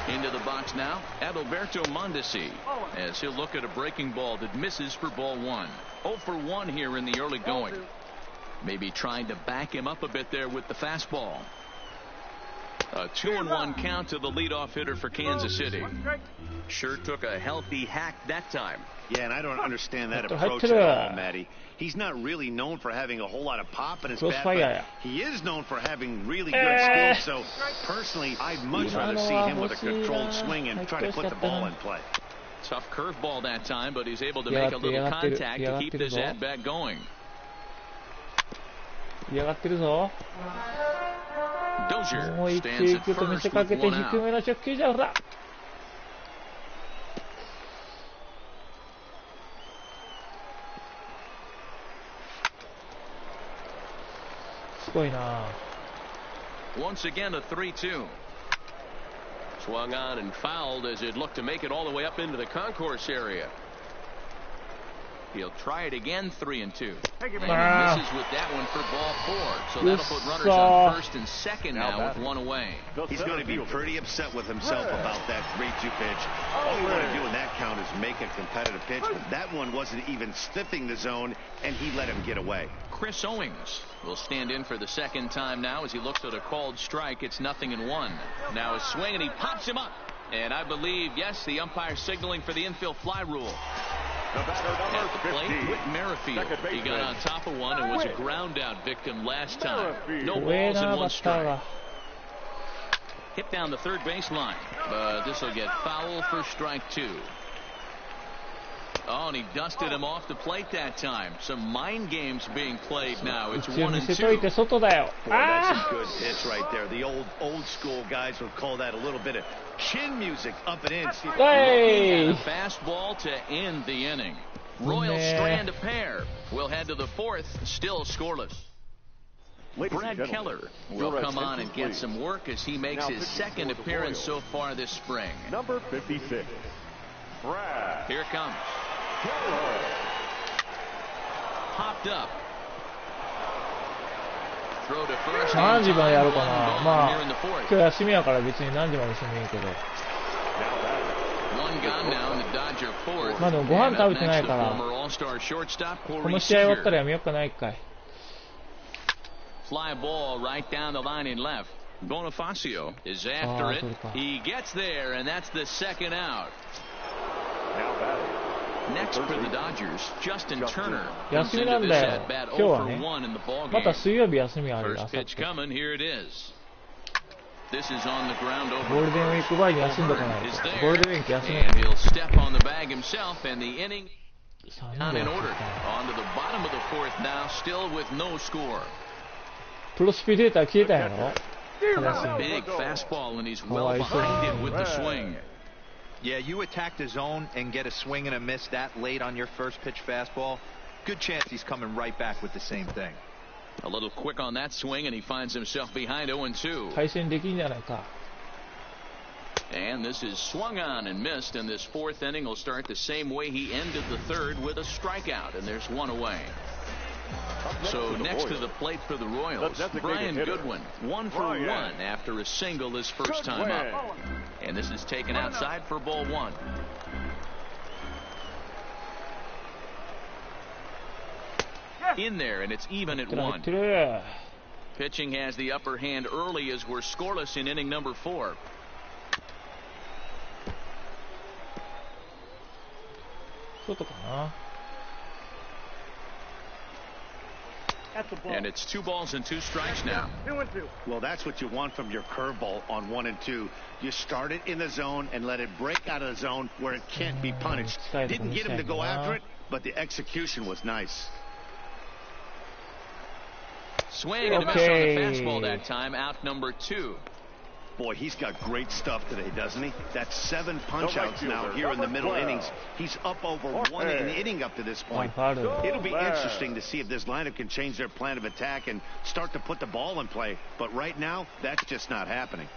B: Into the box now, Adalberto Mondesi, as he'll look at a breaking ball that misses for ball one. 0 for 1 here in the early going. Maybe trying to back him up a bit there with the fastball. A 2-1 count to the leadoff hitter for Kansas City. Sure took a healthy hack that time.
C: Yeah, and I don't understand that
A: What the
C: approach
A: heck
C: at
A: to
C: all,
A: the-
C: Matty. He's not really known for having a whole lot of pop in his
A: Crossfire.
C: bat, but he is known for having really good skills. So, personally, I'd much rather see him with a controlled swing and try to put the ball in play.
B: Tough curveball that time, but he's able to make a little contact to keep this at-bat going.
A: 嫌がってるぞ。
B: Dozier
A: もう一球
B: stands
A: い
B: at
A: くと見
B: first
A: せか
B: with
A: けて
B: one
A: 低
B: out.
A: めの直球じゃほら。すごいな。
B: Once again, a 3-2. Swung on and fouled as it looked to make it all the way up into the concourse area. He'll try it again, 3-2. And he misses with that one for ball 4. So that'll put runners on first and second now with one away.
C: He's going to be pretty upset with himself about that 3-2 pitch. All you want to do in that count is make a competitive pitch, but that one wasn't even sniffing the zone, and he let him get away.
B: Chris Owings will stand in for the second time now as he looks at a called strike. It's 0-1. Now a swing, and he pops him up. And I believe, yes, the umpire signaling for the infield fly rule.
E: The batter,
B: At
E: number
B: the plate
E: 15.
B: with Merrifield. He got on top of one and was a ground out victim last time. No
A: 怖え
B: balls
A: な
B: and
A: バ
B: one
A: ッター
B: strike.
A: が。
B: Hit down the third baseline, but this will get foul for strike 2. Oh, and he dusted him off the plate that time. Some mind games being played now. It's
A: 一応
B: 1
A: 見
B: and
A: せといて
B: 2.
A: 外だよ。
C: Boy, that's
A: あ
C: a good pitch right there. The old school guys would call that a little bit of chin music up and in. See,
A: あ。はい
B: A fastball to end the inning. Royal
A: Yeah.
B: strand a pair. We'll head to the fourth, still scoreless.
E: Ladies and
B: Brad
E: gentlemen,
B: Keller will
E: your
B: come on
E: attention,
B: and get
E: please.
B: some work as he makes
E: Now
B: his
E: pitching
B: second
E: for the
B: appearance so
E: Royals.
B: far this spring.
E: Number 56, Brad
B: Here comes.
E: Keller.
B: Popped up. Throw to first.
A: 何時までやるかな。
B: One
A: ま
B: gone
A: あ
B: here in the fourth.
A: 今日休みやから別に何時までしてもいいけど。
E: Now batting.
B: One gone now in the Dodger fourth.
A: まあでもご飯食べてないから
B: And up next, the former All-Star shortstop
A: こ
B: Corey
A: の試合終わったら
B: Seager.
A: やめようかな一回。
B: Fly ball right down the line in left. Bonifacio is after it. He gets there, and that's the second out.
E: Now batting.
B: Next for the Dodgers, Justin Turner.
A: 休
B: Comes
A: みな
B: into
A: ん
B: this
A: だよ。
B: at bat
A: 今日
B: 0
A: は
B: for
A: ね。
B: 1 in the ball
A: また
B: game.
A: 水曜日休みある。
B: First
A: あさっ
B: pitch
A: て。
B: coming. Here it is. This is on the ground
A: ゴー
B: over
A: ルデンウィーク前に休んどかない
B: is
A: と。
B: there.
A: ゴールデンウィーク休め
B: And he'll step on the bag himself, and the inning
A: ない。
B: not in order. On to the bottom of the fourth now, still with no score.
A: プロスピデータ消えたやろ。
B: Big fastball, and he's well behind it with the swing.
D: Yeah, you attack the zone and get a swing and a miss that late on your first pitch fastball. Good chance he's coming right back with the same thing.
B: A little quick on that swing, and he finds himself behind 0-2.
A: 対戦できんじゃないか。
B: And this is swung on and missed, and this fourth inning will start the same way he ended the third with a strikeout, and there's one away. So next to the plate for the Royals, Brian Goodwin, 1 for 1 after a single his first time up. And this is taken outside for ball 1. In there, and it's even at
A: 入
B: 1.
A: ってる。
B: Pitching has the upper hand early as we're scoreless in inning number 4.
A: ことかな。
B: And it's 2 balls and 2 strikes now.
G: 2 and 2.
C: Well, that's what you want from your curveball on 1 and 2. You start it in the zone and let it break out of the zone where it can't be punished. Didn't get him to go after it, but the execution was nice.
B: Swing and a miss on the fastball that time. Out number 2.
C: Boy, he's got great stuff today, doesn't he? That's 7 punch-outs now here in the middle innings. He's up over 1 inning up to this point. It'll be interesting to see if this lineup can change their plan of attack and start to put the ball in play. But right now, that's just not happening.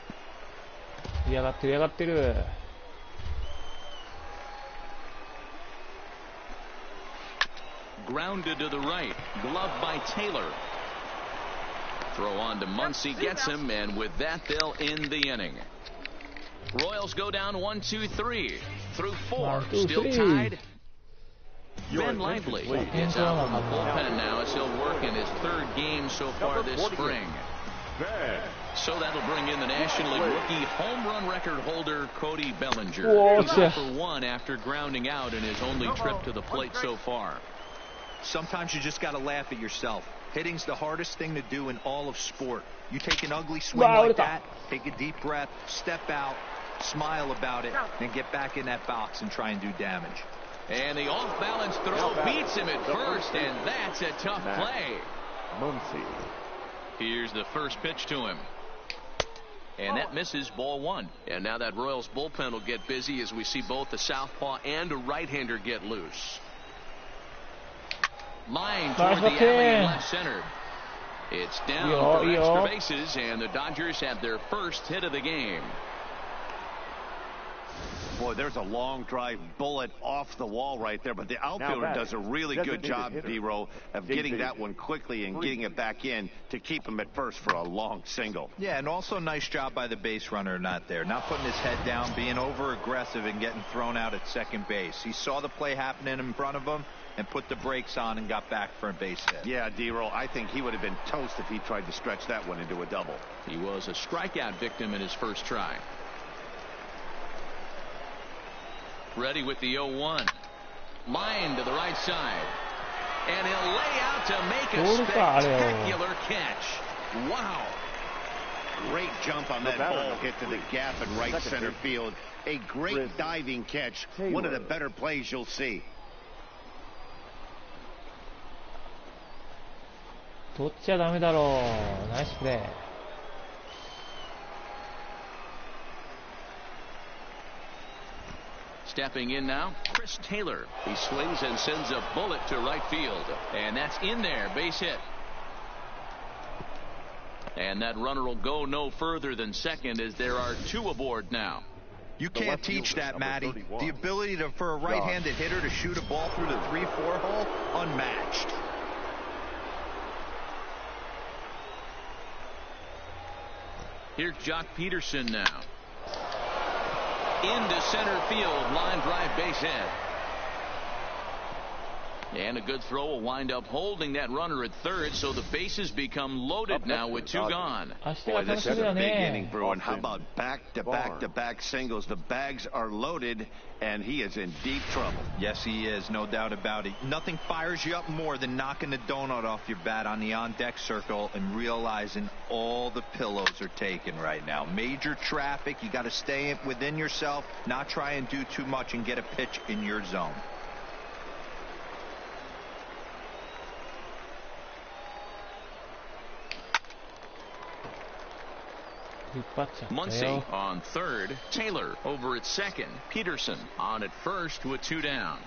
A: 嫌がってる嫌がってる。
B: Grounded to the right. Gloved by Taylor. Throw on to Muncy, gets him, and with that, they'll end the inning. Royals go down 1, 2, 3 through 4. Still tied. Ben Lively is out from the bullpen now as he'll work in his 3rd game so far this spring. So that'll bring in the National League rookie home run record holder Cody Bellinger. He's 0 for 1 after grounding out in his only trip to the plate so far.
D: Sometimes you just got to laugh at yourself. Hitting's the hardest thing to do in all of sport. You take an ugly swing like that, take a deep breath, step out, smile about it, and get back in that box and try and do damage.
B: And the off-balance throw beats him at first, and that's a tough play.
E: Muncy.
B: Here's the first pitch to him. And that misses, ball 1. And now that Royals bullpen will get busy as we see both the southpaw and a right-hander get loose. Line toward the alley in left center. It's down for extra bases, and the Dodgers have their first hit of the game.
C: Boy, there's a long drive bullet off the wall right there, but the outfielder does a really good job, D-Row, of getting that one quickly and getting it back in to keep him at first for a long single.
D: Yeah, and also nice job by the base runner not putting his head down, being over aggressive and getting thrown out at second base. He saw the play happening in front of him and put the brakes on and got back for a base hit.
C: Yeah, D-Row, I think he would have been toast if he tried to stretch that one into a double.
B: He was a strikeout victim in his first try. Ready with the 0-1. Line to the right side. And he'll lay out to make a spectacular catch. Wow.
C: Great jump on that ball hit to the gap in right center field. A great diving catch. One of the better plays you'll see.
A: 取っちゃダメだろう。ナイスプレー。
B: Stepping in now, Chris Taylor. He swings and sends a bullet to right field. And that's in there, base hit. And that runner will go no further than second as there are 2 aboard now.
D: You can't teach that, Matty. The ability for a right-handed hitter to shoot a ball through the 3-4 hole, unmatched.
B: Here's Jock Peterson now. Into center field, line drive, base hit. And a good throw will wind up holding that runner at third, so the bases become loaded now with 2 gone.
C: Boy, this is a big inning, Bruin. How about back-to-back-to-back singles? The bags are loaded, and he is in deep trouble.
D: Yes, he is, no doubt about it. Nothing fires you up more than knocking the donut off your bat on the on-deck circle and realizing all the pillows are taken right now. Major traffic. You got to stay within yourself, not try and do too much and get a pitch in your zone.
B: Muncy on third. Taylor over at second. Peterson on at first with 2 down.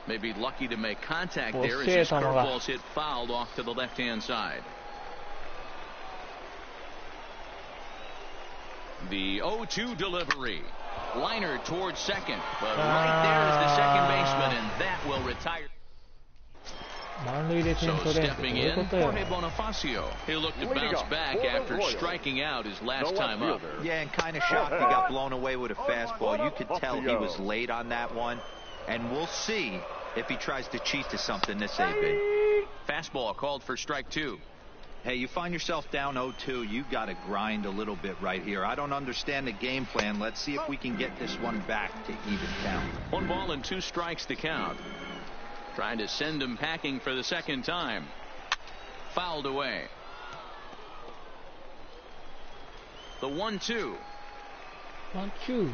B: Maybe lucky to make contact there as his curveball's hit fouled off to the left-hand side. The 0-2 delivery. Liner towards second. But right there is the second baseman, and that will retire. So stepping in, Jorge Bonifacio. He'll look to bounce back after striking out his last time up.
D: Yeah, and kind of shocked he got blown away with a fastball. You could tell he was late on that one. And we'll see if he tries to cheat to something this AB.
B: Fastball called for strike 2.
D: Hey, you find yourself down 0-2, you got to grind a little bit right here. I don't understand the game plan. Let's see if we can get this one back to even count.
B: 1 ball and 2 strikes to count. Trying to send him packing for the second time. Fouled away. The 1-2.
A: 1-2.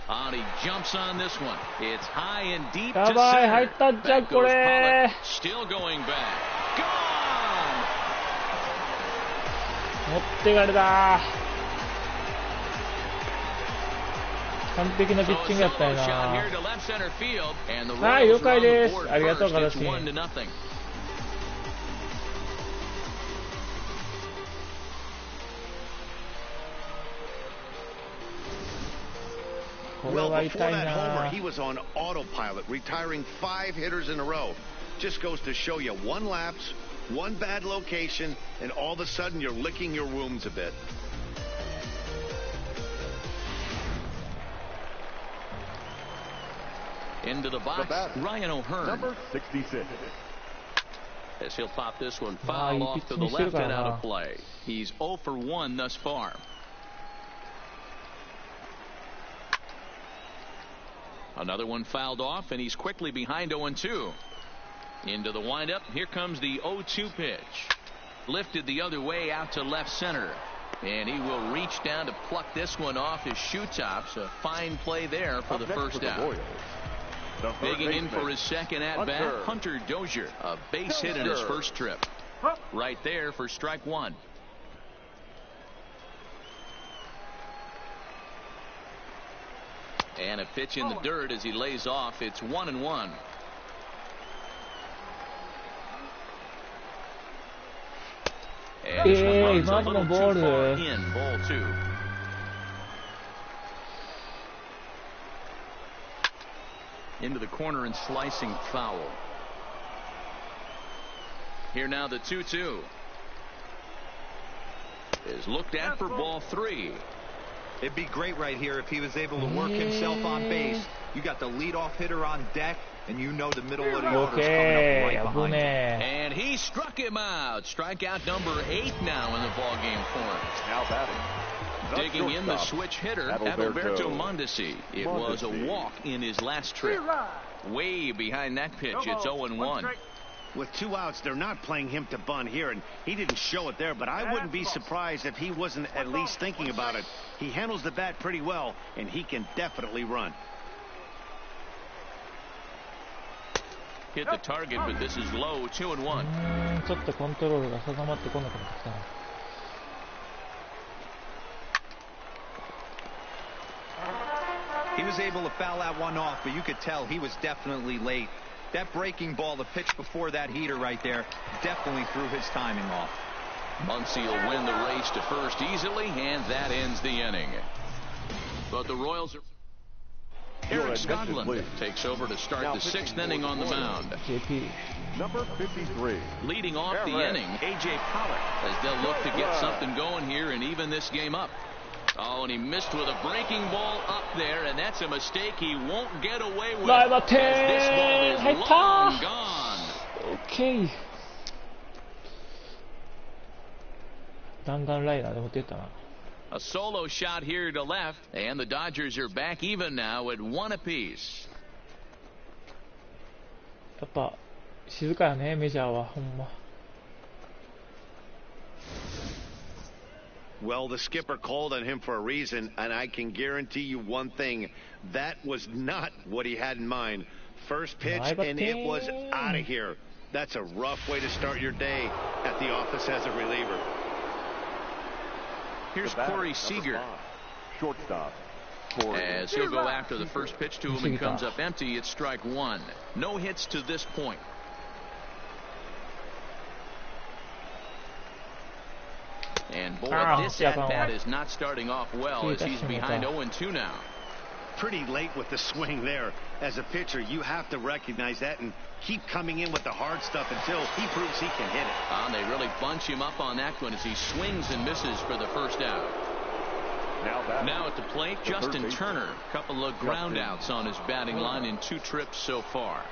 B: And he jumps on this one. It's high and deep
A: Ya
B: to
A: ばい、
B: center.
A: 入ったんじゃん、
B: Back
A: こ
B: goes
A: れ。
B: Pollock. Still going back. Gone!
A: 持ってかれた。完璧なピッチングやったよな。はい、了解です。ありがとう、ガラシン。
C: Well, before that homer, he was on autopilot, retiring 5 hitters in a row. Just goes to show you, 1 lapse, 1 bad location, and all of a sudden you're licking your wounds a bit.
B: Into the box, Ryan O'Hearn.
E: Number 66.
B: As he'll pop this one foul off to the left and out of play. He's 0 for 1 thus far. Another one fouled off, and he's quickly behind 0-2. Into the windup. Here comes the 0-2 pitch. Lifted the other way out to left center. And he will reach down to pluck this one off his shoe tops. A fine play there for the first out. Digging in for his second at-bat, Hunter Dozier. A base hit in his first trip. Right there for strike 1. And a pitch in the dirt as he lays off. It's 1-1. And this one runs a little too far in. Ball 2. Into the corner and slicing foul. Here now the 2-2 is looked at for ball 3.
D: It'd be great right here if he was able to work himself on base. You got the leadoff hitter on deck, and you know the middle of the order is coming up right behind him.
B: And he struck him out. Strikeout number 8 now in the ball game for him.
E: Now batting.
B: Digging in the switch hitter, Adalberto Mondesi. It was a walk in his last trip. Way behind that pitch. It's 0-1.
C: With 2 outs, they're not playing him to bunt here, and he didn't show it there, but I wouldn't be surprised if he wasn't at least thinking about it. He handles the bat pretty well, and he can definitely run.
B: Hit the target, but this is low. 2-1.
A: ちょっとコントロールが定まってこなくなってきたな。
D: He was able to foul that one off, but you could tell he was definitely late. That breaking ball, the pitch before that heater right there, definitely threw his timing off.
B: Muncy will win the race to first easily, and that ends the inning. But the Royals are... Eric Scotland takes over to start the 6th inning on the mound.
A: JP.
E: Number 53.
B: Leading off the inning, A.J. Pollock, as they'll look to get something going here and even this game up. Oh, and he missed with a breaking ball up there, and that's a mistake he won't get away with. As this ball is long gone.
A: Okay. 弾丸ライナーで持ってったな。
B: A solo shot here to left, and the Dodgers are back even now at 1 apiece.
A: やっぱ静かやね、メジャーはほんま。
C: Well, the skipper called on him for a reason, and I can guarantee you one thing. That was not what he had in mind. First pitch, and it was out of here. That's a rough way to start your day at the office as a reliever.
B: Here's Corey Seager.
E: Shortstop.
B: As he'll go after the first pitch to him and comes up empty. It's strike 1. No hits to this point. And boy, this at-bat is not starting off well as he's behind 0-2 now.
C: Pretty late with the swing there. As a pitcher, you have to recognize that and keep coming in with the hard stuff until he proves he can hit it.
B: They really bunch him up on that one as he swings and misses for the first out. Now at the plate, Justin Turner. Couple of ground outs on his batting line in 2 trips so far.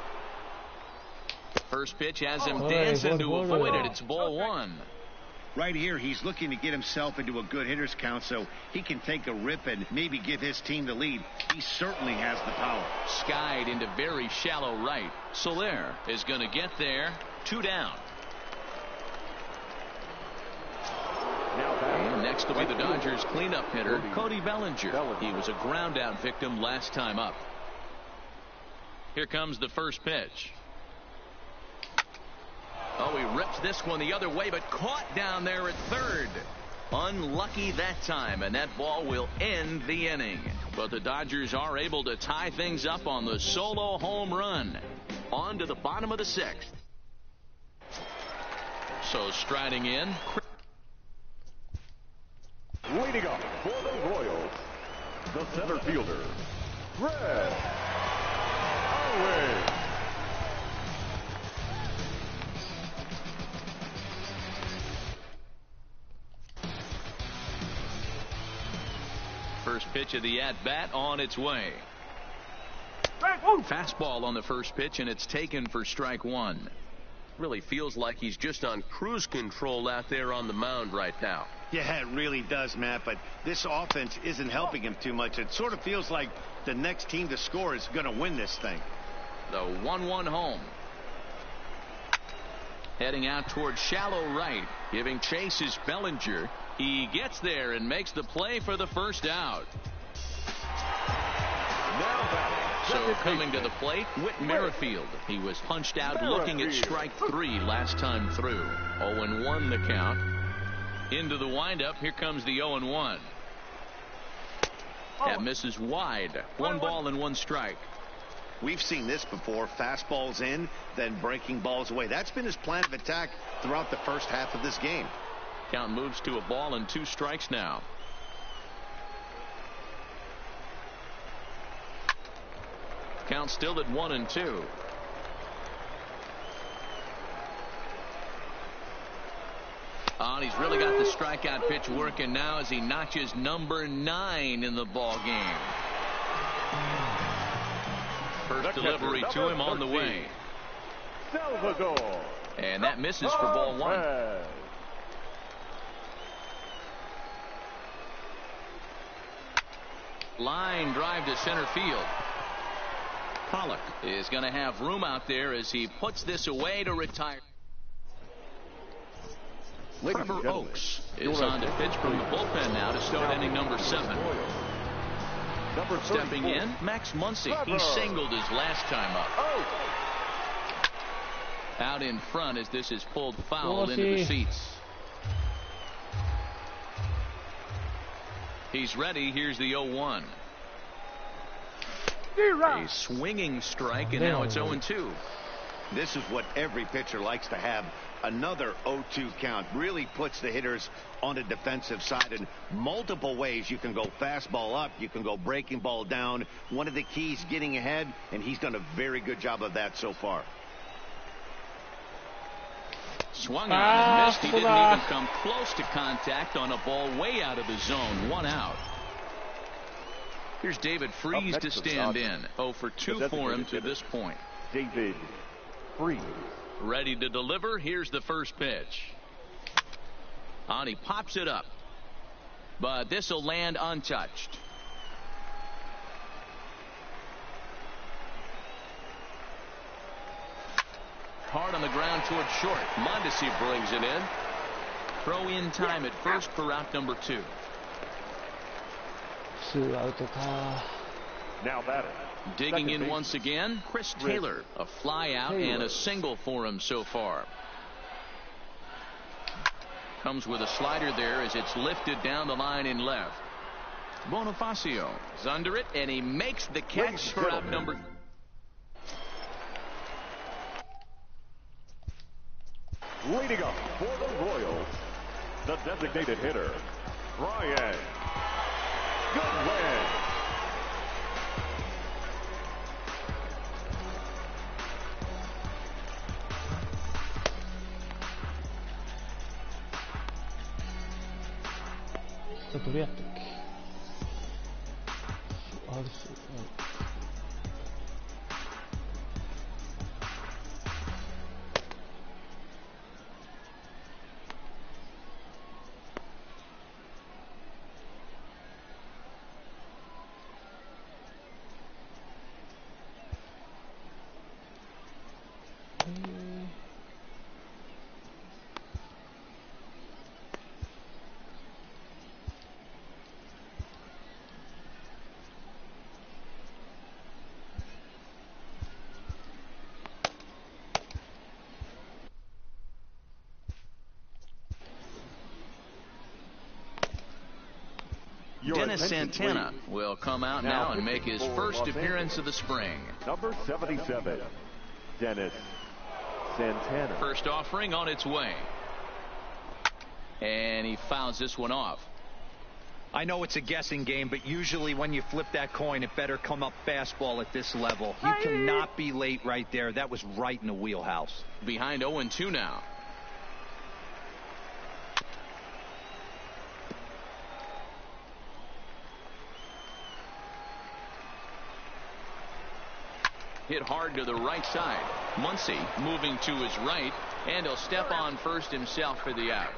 B: First pitch has him dancing to avoid it. It's ball one.
C: Right here, he's looking to get himself into a good hitter's count so he can take a rip and maybe give his team the lead. He certainly has the power.
B: Skied into very shallow right. Soler is going to get there. 2 down. And next will be the Dodgers cleanup hitter, Cody Bellinger. He was a ground out victim last time up. Here comes the first pitch. Oh, he rips this one the other way, but caught down there at third. Unlucky that time, and that ball will end the inning. But the Dodgers are able to tie things up on the solo home run. On to the bottom of the 6th. So striding in.
E: Leading up for the Royals, the center fielder, Greg Owen.
B: First pitch of the at-bat on its way. Fastball on the first pitch, and it's taken for strike one.
J: Really feels like he's just on cruise control out there on the mound right now.
C: Yeah, it really does, Matt, but this offense isn't helping him too much. It sort of feels like the next team to score is going to win this thing.
B: The 1-1 home. Heading out towards shallow right. Giving chase is Bellinger. He gets there and makes the play for the first out. So coming to the plate, Whit Merrifield. He was punched out looking at strike 3 last time through. 0-1 the count. Into the windup. Here comes the 0-1. That misses wide. 1 ball and 1 strike.
C: We've seen this before. Fastballs in, then breaking balls away. That's been his plan of attack throughout the first half of this game.
B: Count moves to a ball and 2 strikes now. Count still at 1-2. Oh, and he's really got the strikeout pitch working now as he notches number 9 in the ball game. First delivery to him on the way.
E: Salvador.
B: And that misses for ball 1. Line drive to center field. Pollock is going to have room out there as he puts this away to retire. Trevor Oaks is on to pitch from the bullpen now to start inning number 7. Stepping in, Max Muncy. He singled his last time up. Out in front as this is pulled foul into the seats. He's ready. Here's the 0-1. A swinging strike, and now it's 0-2.
C: This is what every pitcher likes to have. Another 0-2 count really puts the hitters on the defensive side in multiple ways. You can go fastball up, you can go breaking ball down. One of the keys, getting ahead, and he's done a very good job of that so far.
B: Swung on and missed. He didn't even come close to contact on a ball way out of the zone. 1 out. Here's David Freese to stand in. 0 for 2 for him to this point.
E: David Freese.
B: Ready to deliver. Here's the first pitch. And he pops it up. But this will land untouched. Hard on the ground towards short. Mondesi brings it in. Throw in time at first for out number 2.
E: Now batter.
B: Digging in once again, Chris Taylor. A fly out and a single for him so far. Comes with a slider there as it's lifted down the line in left. Bonifacio is under it, and he makes the catch for out number.
E: Leading up for the Royals, the designated hitter, Brian Goodwin.
B: Dennis Santana will come out now and make his first appearance of the spring.
E: Number 77, Dennis Santana.
B: First offering on its way. And he fouls this one off.
D: I know it's a guessing game, but usually when you flip that coin, it better come up fastball at this level. You cannot be late right there. That was right in the wheelhouse.
B: Behind 0-2 now. Hit hard to the right side. Muncy moving to his right, and he'll step on first himself for the out.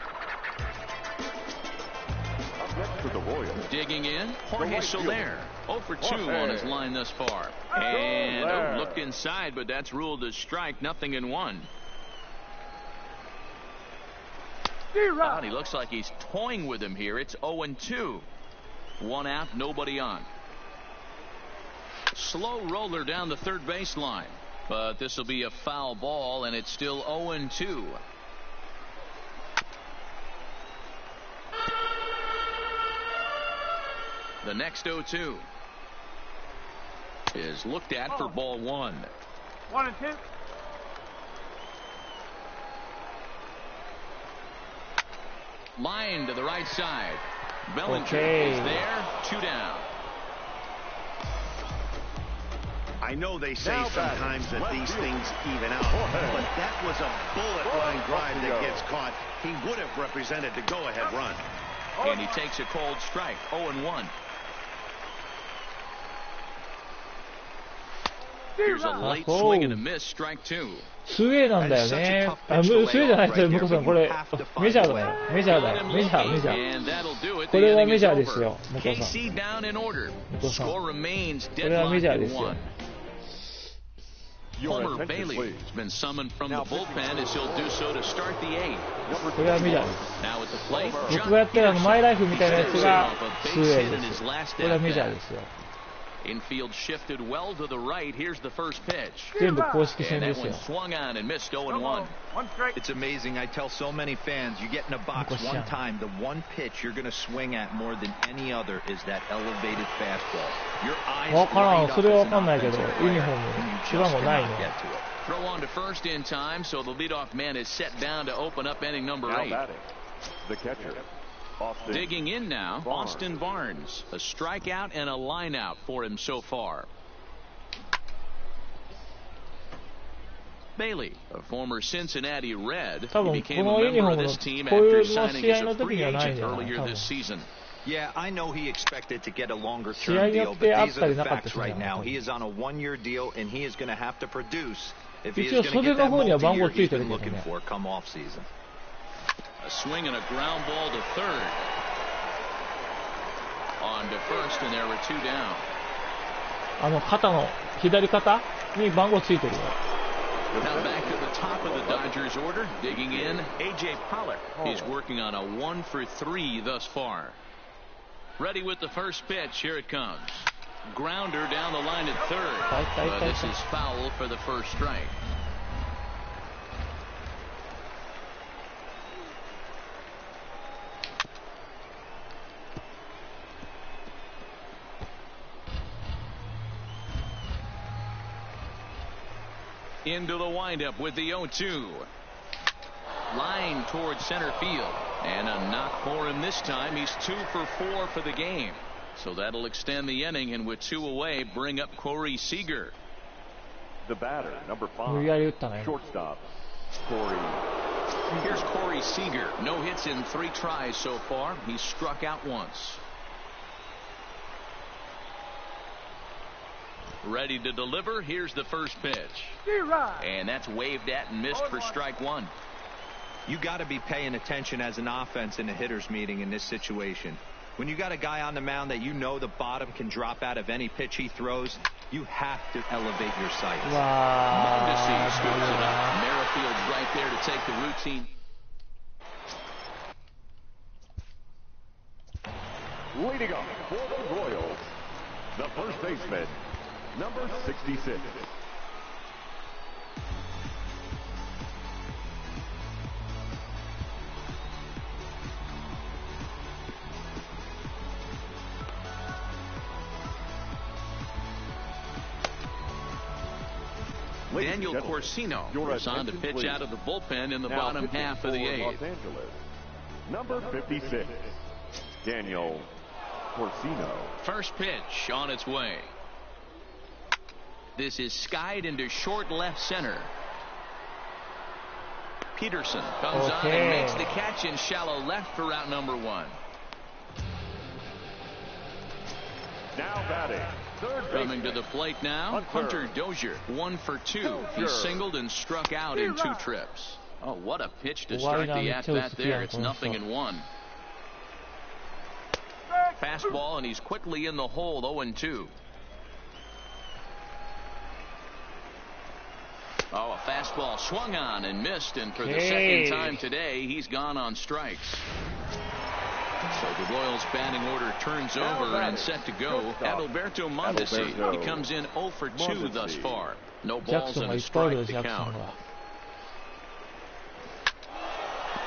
E: Up next for the Royals.
B: Digging in, Jorge Soler. 0 for 2 on his line thus far. And looked inside, but that's ruled as strike. 0-1. He looks like he's toying with him here. It's 0-2. 1 out, nobody on. Slow roller down the third baseline, but this will be a foul ball, and it's still 0-2. The next 0-2 is looked at for ball 1.
G: 1-2.
B: Line to the right side. Bellinger is there. 2 down.
C: I know they say sometimes that these things even out, but that was a bullet line drive that gets caught. He would have represented the go-ahead run.
B: And he takes a cold strike. 0-1. Here's a late swing and a miss. Strike 2.
A: スウェーなんだよね。スウェーじゃないですよ、向こうさん。これ、メジャーだよ。メジャーだよ。メジャー、メジャー。これはメジャーですよ、向こうさん。向こうさん。これはメジャーですよ。
B: Homer Bailey has been summoned from the bullpen as he'll do so to start the 8th.
A: これはメジャーです。僕がやってるマイライフみたいなやつがスウェーです。これはメジャーですよ。
B: Infield shifted well to the right. Here's the first pitch.
A: 全部公式戦
B: And
A: で
B: that
A: すよ。
B: one swung on and missed 0-1.
D: It's amazing. I tell so many fans, you get in a box one time, the one pitch you're going to swing at more than any other is that elevated fastball. Your eyes
A: わからん。
D: light
A: それは
D: up
A: わ
D: as
A: か
D: an
A: んないけど、
D: offensive
A: ユニフォ
D: player,
A: ー
D: and
A: ム
D: you
A: 芝
D: just
A: もない
D: cannot
A: の。
D: get to it.
B: Throw on to first in time, so the leadoff man is set down to open up inning number 8.
E: The catcher,
B: Digging in now, Austin Barnes. A strikeout and a line out for him so far. Bailey, a former Cincinnati Red, he became a member of this team after signing as a free agent earlier this season.
D: Yeah, I know he expected to get a longer-term deal, but these are the facts right now. He is on a one-year deal, and he is going to have to produce if he is going to get that multi-year he's been looking for come off-season.
B: A swing and a ground ball to third. On to first, and there were 2 down.
A: 肩の左肩に番号ついてるよ。
B: Now back to the top of the Dodgers order. Digging in, A.J. Pollock. He's working on a 1 for 3 thus far. Ready with the first pitch. Here it comes. Grounder down the line at third. But this is foul for the first strike. Into the windup with the 0-2. Line towards center field. And a knock for him this time. He's 2 for 4 for the game. So that'll extend the inning, and with 2 away, bring up Corey Seager.
E: The batter, number 5, shortstop, Corey.
B: Here's Corey Seager. No hits in 3 tries so far. He's struck out once. Ready to deliver. Here's the first pitch. And that's waved at and missed for strike 1.
D: You got to be paying attention as an offense in a hitter's meeting in this situation. When you got a guy on the mound that you know the bottom can drop out of any pitch he throws, you have to elevate your sights.
B: Mondesi scoops it up. Merrifield's right there to take the routine.
E: Leading up for the Royals, the first baseman, number 66.
B: Daniel Corsino is on to pitch out of the bullpen in the bottom half of the eighth.
E: Number 56, Daniel Corsino.
B: First pitch on its way. This is skied into short left center. Peterson comes on and makes the catch in shallow left for out number one.
E: Now batting, third
B: Coming to the plate now, Hunter Dozier, 1 for 2. He singled and struck out in 2 trips. Oh, what a pitch to start the at-bat there. It's 0-1. Fastball, and he's quickly in the hole, 0-2. Oh, a fastball swung on and missed, and for the second time today, he's gone on strikes. So the Royals batting order turns over and set to go. Adalberto Mondesi. He comes in 0 for 2 thus far. No balls and a strike to count.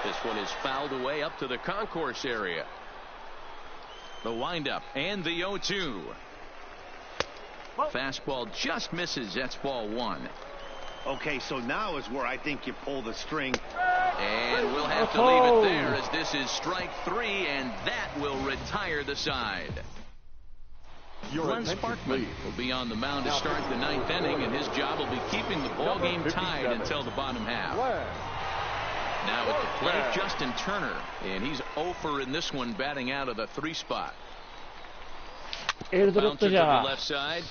B: This one is fouled away up to the concourse area. The windup and the 0-2. Fastball just misses. That's ball 1.
C: Okay, so now is where I think you pull the string.
B: And we'll have to leave it there, as this is strike 3, and that will retire the side. Glenn Sparkman will be on the mound to start the 9th inning, and his job will be keeping the ball game tied until the bottom half. Now at the plate, Justin Turner, and he's 0 for in this one, batting out of the 3 spot. Bouncer to the left side.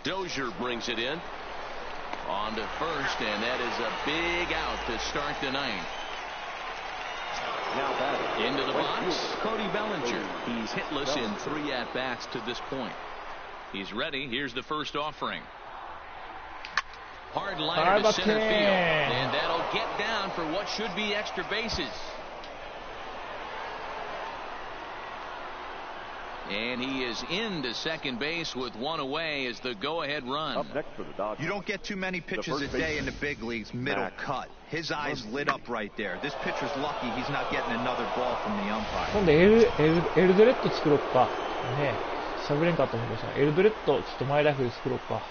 B: Dozier brings it in. On to first, and that is a big out to start the 9th. Into the box, Cody Bellinger. He's hitless in 3 at-bats to this point. He's ready. Here's the first offering. Hard liner to center field, and that'll get down for what should be extra bases. And he is into second base with 1 away as the go-ahead run.
E: Up next for the Dodgers.
D: You don't get too many pitches a day in the big leagues middle cut. His eyes lit up right there. This pitcher's lucky he's not getting another ball from the umpire.
A: 今度エルドレッド作ろうか。ね、喋れんかったもんでした。エルドレッドちょっと前ラフで作ろうか。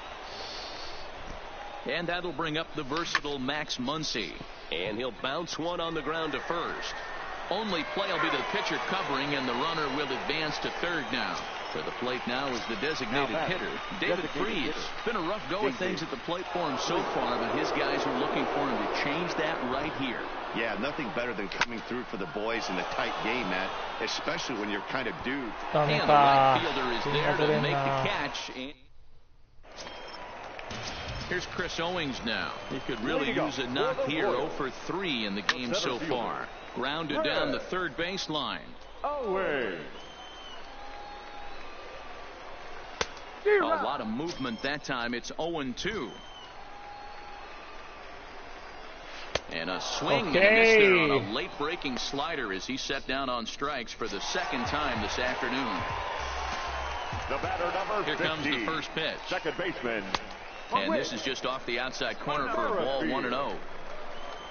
B: And that'll bring up the versatile Max Muncy.
J: And he'll bounce one on the ground to first.
B: Only play will be to the pitcher covering, and the runner will advance to third now. For the plate now is the designated hitter, David Freese. Been a rough go of things at the plate for him so far, but his guys are looking for him to change that right here.
C: Yeah, nothing better than coming through for the boys in a tight game, Matt, especially when you're kind of due.
B: And the right fielder is there to make the catch. Here's Chris Owings now. He could really use a knock here. 0 for 3 in the game so far. Grounded down the third baseline.
E: Away.
B: A lot of movement that time. It's 0-2. And a swing and a miss there on a late breaking slider as he set down on strikes for the second time this afternoon.
E: The batter number 50.
B: Here comes the first pitch.
E: Second baseman.
B: And this is just off the outside corner for a ball, 1-0.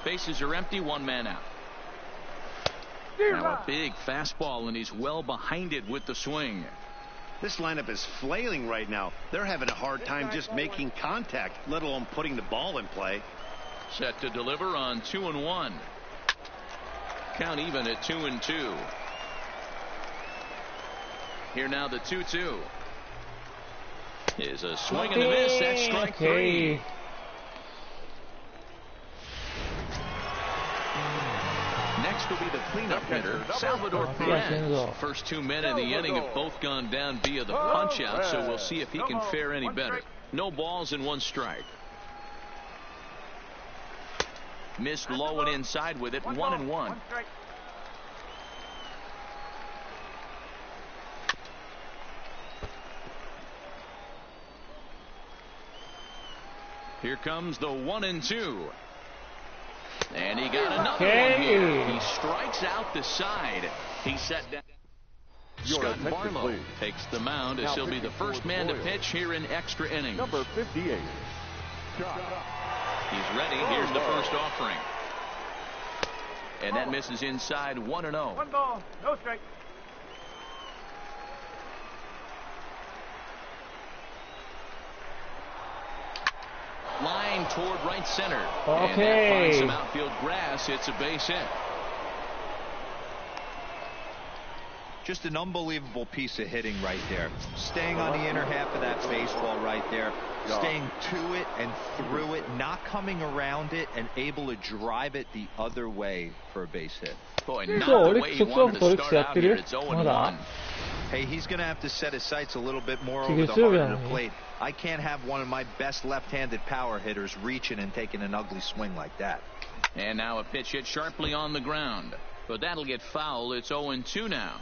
B: Bases are empty, 1 man out. Now a big fastball, and he's well behind it with the swing.
C: This lineup is flailing right now. They're having a hard time just making contact, let alone putting the ball in play.
B: Set to deliver on 2-1. Count even at 2-2. Here now the 2-2. Is a swing and a miss. That's strike 3. Next will be the cleanup hitter, Salvador Perez. First 2 men in the inning have both gone down via the punch out, so we'll see if he can fare any better. No balls and 1 strike. Missed low and inside with it, 1-1. Here comes the 1-2. And he got another one here. He strikes out the side. He set down. Scott Barlow takes the mound as he'll be the first man to pitch here in extra innings.
E: Number 58.
B: He's ready. Here's the first offering. And that misses inside, 1-0.
F: 1 ball, no strike.
B: Line toward right center.
A: Okay.
B: And that finds some outfield grass. It's a base hit.
D: Just an unbelievable piece of hitting right there. Staying on the inner half of that baseball right there. Staying to it and through it. Not coming around it and able to drive it the other way for a base hit.
B: Boy, not the way he wanted to start out here. It's 0-1.
D: Hey, he's going to have to set his sights a little bit more over the heart of the plate. I can't have one of my best left-handed power hitters reaching and taking an ugly swing like that.
B: And now a pitch hit sharply on the ground. But that'll get foul. It's 0-2 now.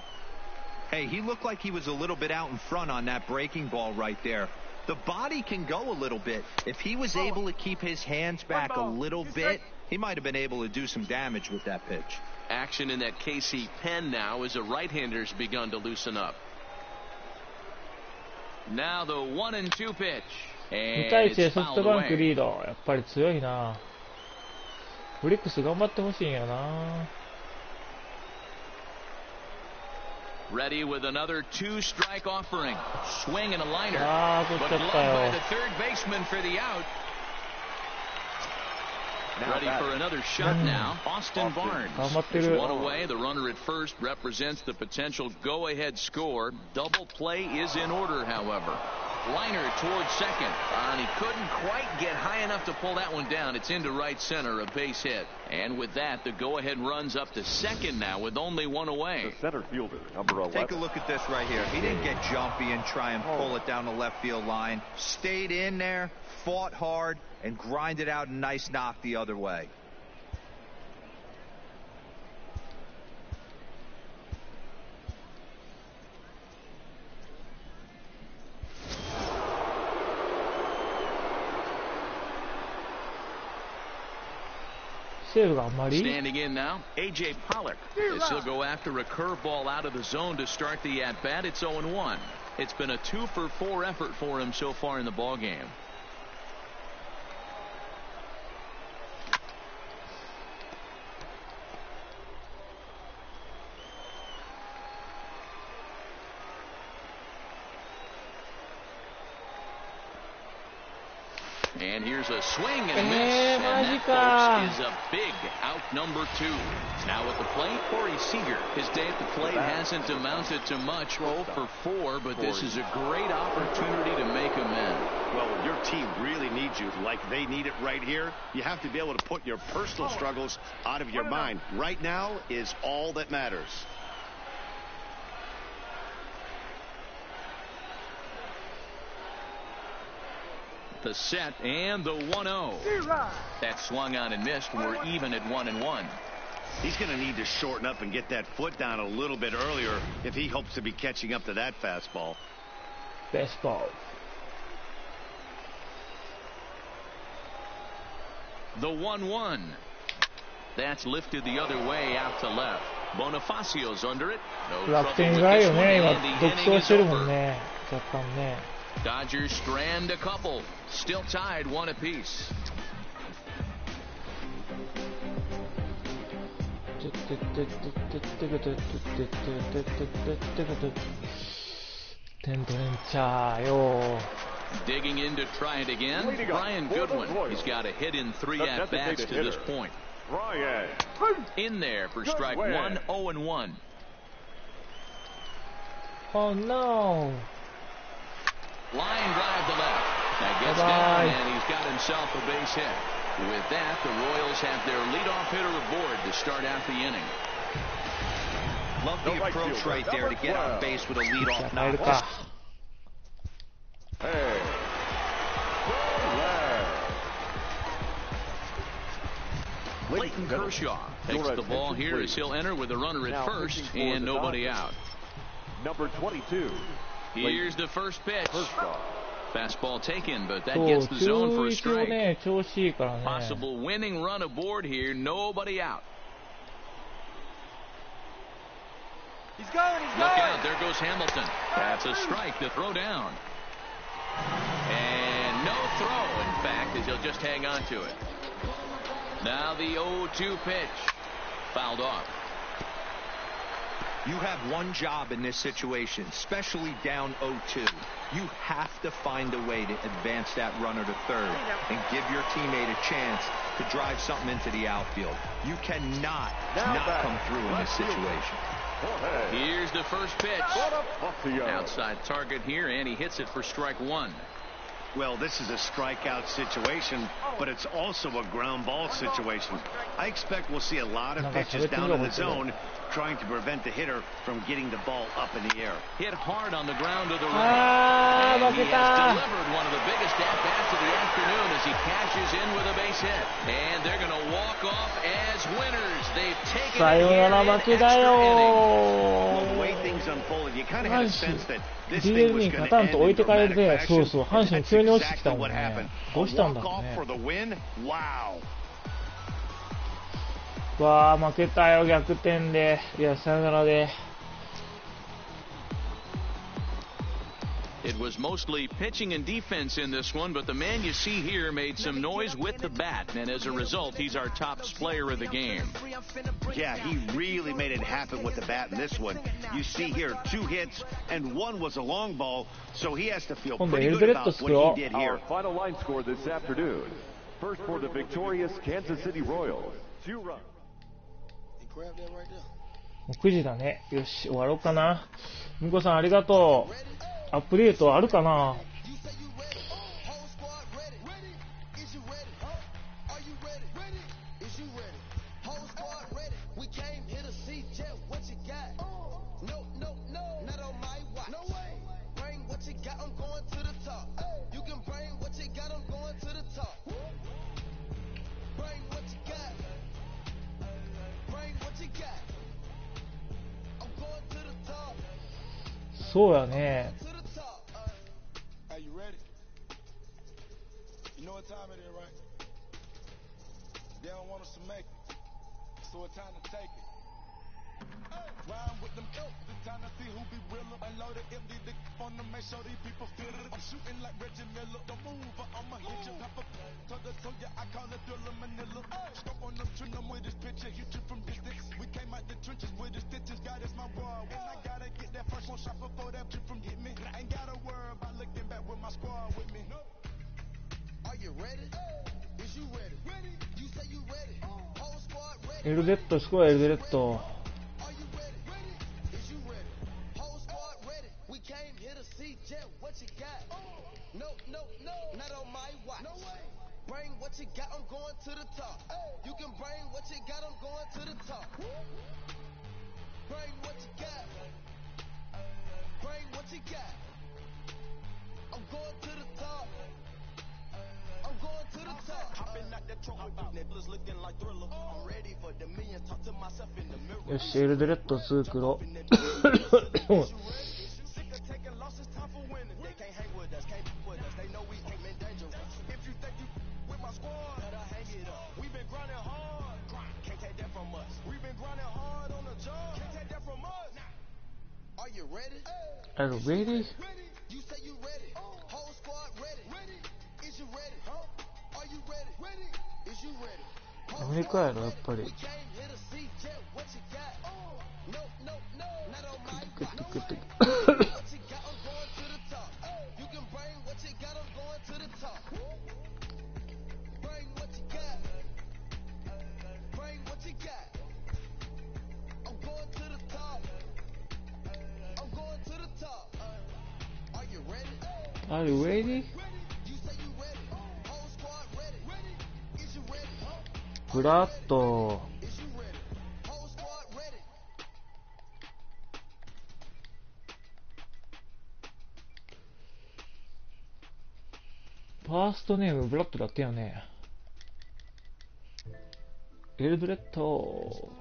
D: Hey, he looked like he was a little bit out in front on that breaking ball right there. The body can go a little bit. If he was able to keep his hands back a little bit, he might have been able to do some damage with that pitch.
B: Action in that KC pen now as a right-hander's begun to loosen up. Now the 1-2 pitch. And
A: 2-1で
B: it's
A: ソフ
B: fouled
A: トバンク
B: away.
A: リード。やっぱり強いな。ブリックス頑張ってほしいんやな。
B: Ready with another 2-strike offering. Swing and a liner.
A: But
B: gloved by the third baseman for the out. Ready for another shot now. Austin Barnes. There's one away. The runner at first represents the potential go-ahead score. Double play is in order, however. Liner towards second. And he couldn't quite get high enough to pull that one down. It's into right center, a base hit. And with that, the go-ahead runs up to second now with only one away.
E: The center fielder, number 11.
D: Take a look at this right here. He didn't get jumpy and try and pull it down the left field line. Stayed in there, fought hard, and grinded out a nice knock the other way.
B: Standing in now, A.J. Pollock. This will go after a curveball out of the zone to start the at-bat. It's 0-1. It's been a 2-for-4 effort for him so far in the ballgame. And here's a swing and miss. And that, folks, is a big out number 2. Now at the plate, Corey Seager. His day at the plate hasn't amounted to much. 0 for 4, but this is a great opportunity to make amends.
C: Well, when your team really needs you like they need it right here, you have to be able to put your personal struggles out of your mind. Right now is all that matters.
B: The set and the 1-0. That swung on and missed. We're even at 1-1.
C: He's going to need to shorten up and get that foot down a little bit earlier if he hopes to be catching up to that fastball.
A: Best ball.
B: The 1-1. That's lifted the other way out to left. Bonifacio's under it. No trouble with this one, and the inning is over. Dodgers strand a couple. Still tied 1 apiece. Digging in to try it again. Brian Goodwin. He's got a hit in 3 at-bats to this point. In there for strike 1, 0-1.
A: Oh no.
B: Line drive to left. That gets down, and he's got himself a base hit. With that, the Royals have their leadoff hitter aboard to start out the inning.
D: Love the approach right there to get on base with a leadoff knock.
B: Clayton Kershaw takes the ball here as he'll enter with a runner at first and nobody out.
E: Number 22.
B: Here's the first pitch. Fastball taken, but that gets the zone for a strike. Possible winning run aboard here. Nobody out.
F: He's going.
B: Look out. There goes Hamilton. That's a strike to throw down. And no throw, in fact, as he'll just hang on to it. Now the 0-2 pitch. Fouled off.
D: You have one job in this situation, especially down 0-2. You have to find a way to advance that runner to third and give your teammate a chance to drive something into the outfield. You cannot not come through in this situation.
B: Here's the first pitch. Outside target here, and he hits it for strike one.
C: Well, this is a strikeout situation, but it's also a ground ball situation. I expect we'll see a lot of pitches down in the zone trying to prevent the hitter from getting the ball up in the air.
B: Hit hard on the ground to the right. And he has delivered one of the biggest at-bats of the afternoon as he cashes in with a base hit. And they're going to walk off as winners. They've taken it here in extra innings.
C: Well, the way things unfolded, you kind of had a sense that this thing was going to end in dramatic fashion. That's exactly what happened. A walk-off for the win? Wow.
A: わあ、負けたよ、逆転で。いや、さよならで。
B: It was mostly pitching and defense in this one, but the man you see here made some noise with the bat, and as a result, he's our top player of the game.
C: Yeah, he really made it happen with the bat in this one. You see here, 2 hits, and 1 was a long ball, so he has to feel pretty good about what he did here.
E: Our final line score this afternoon. First for the victorious Kansas City Royals, 2 runs.
A: もう9時だね。よし、終わろうかな。みこさんありがとう。アップデートあるかな。そうやね。エルデット、すごいエルデット。よし、エルデレット2黒。Are you ready? アメリカやろ、やっぱり。Are you ready? フラット。ファーストネームブラッドだったよね。エルブレット。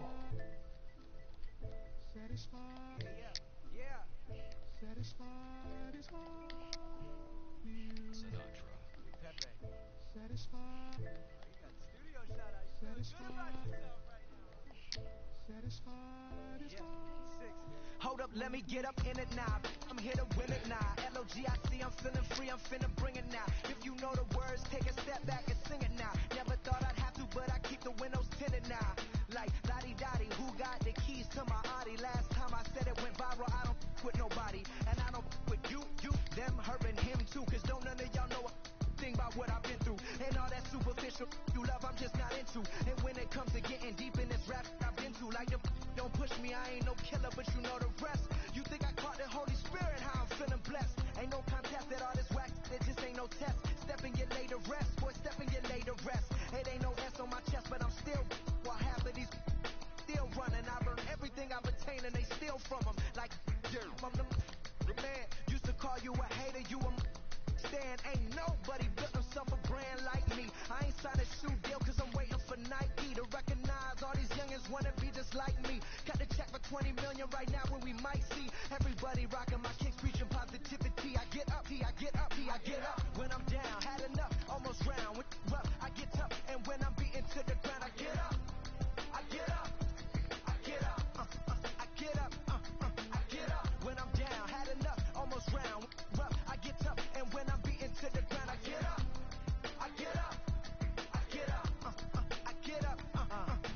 I: Hold up, let me get up in it now. I'm here to win it now. LOGIC, I'm feeling free, I'm finna bring it now. If you know the words, take a step back and sing it now. Never thought I'd have to, but I keep the windows tinted now. Like, lottie-dottie, who got the keys to my Audi? Last time I said them, hurting him too, cause don't none of y'all know a thing about what I've been through. And all that superficial you love, I'm just not into. And when it comes to getting deep in this rap I've been to, like the don't push me, I ain't no killer, but you know the rest. You think I caught the Holy Spirit, how I'm feeling blessed. Ain't no contest at all this wax, it just ain't no test. Step and get laid to rest, boy, step and get laid to rest. It ain't no S on my chest, but I'm still, while half of these still running. I learned everything I've attained and they steal from them. Like, I'm the man, used to call you a hater, you a stand. Ain't nobody built himself a brand like me. I ain't signed a shoe deal cause I'm waiting for Nike to recognize all these youngins wanna be just like me. Got the check for 20 million right now when we might see everybody rocking my kicks, preaching positivity. I get up, I get up, I get up. When I'm down, had enough, almost round. With rough, I get tough, and when I'm beaten to the ground, I get up, I get up, I get up, I get up, I get up. When I'm down, had enough, almost round. With rough, I get tough, and when I'm beaten to the ground, I get up, I get up, I get up, I get up,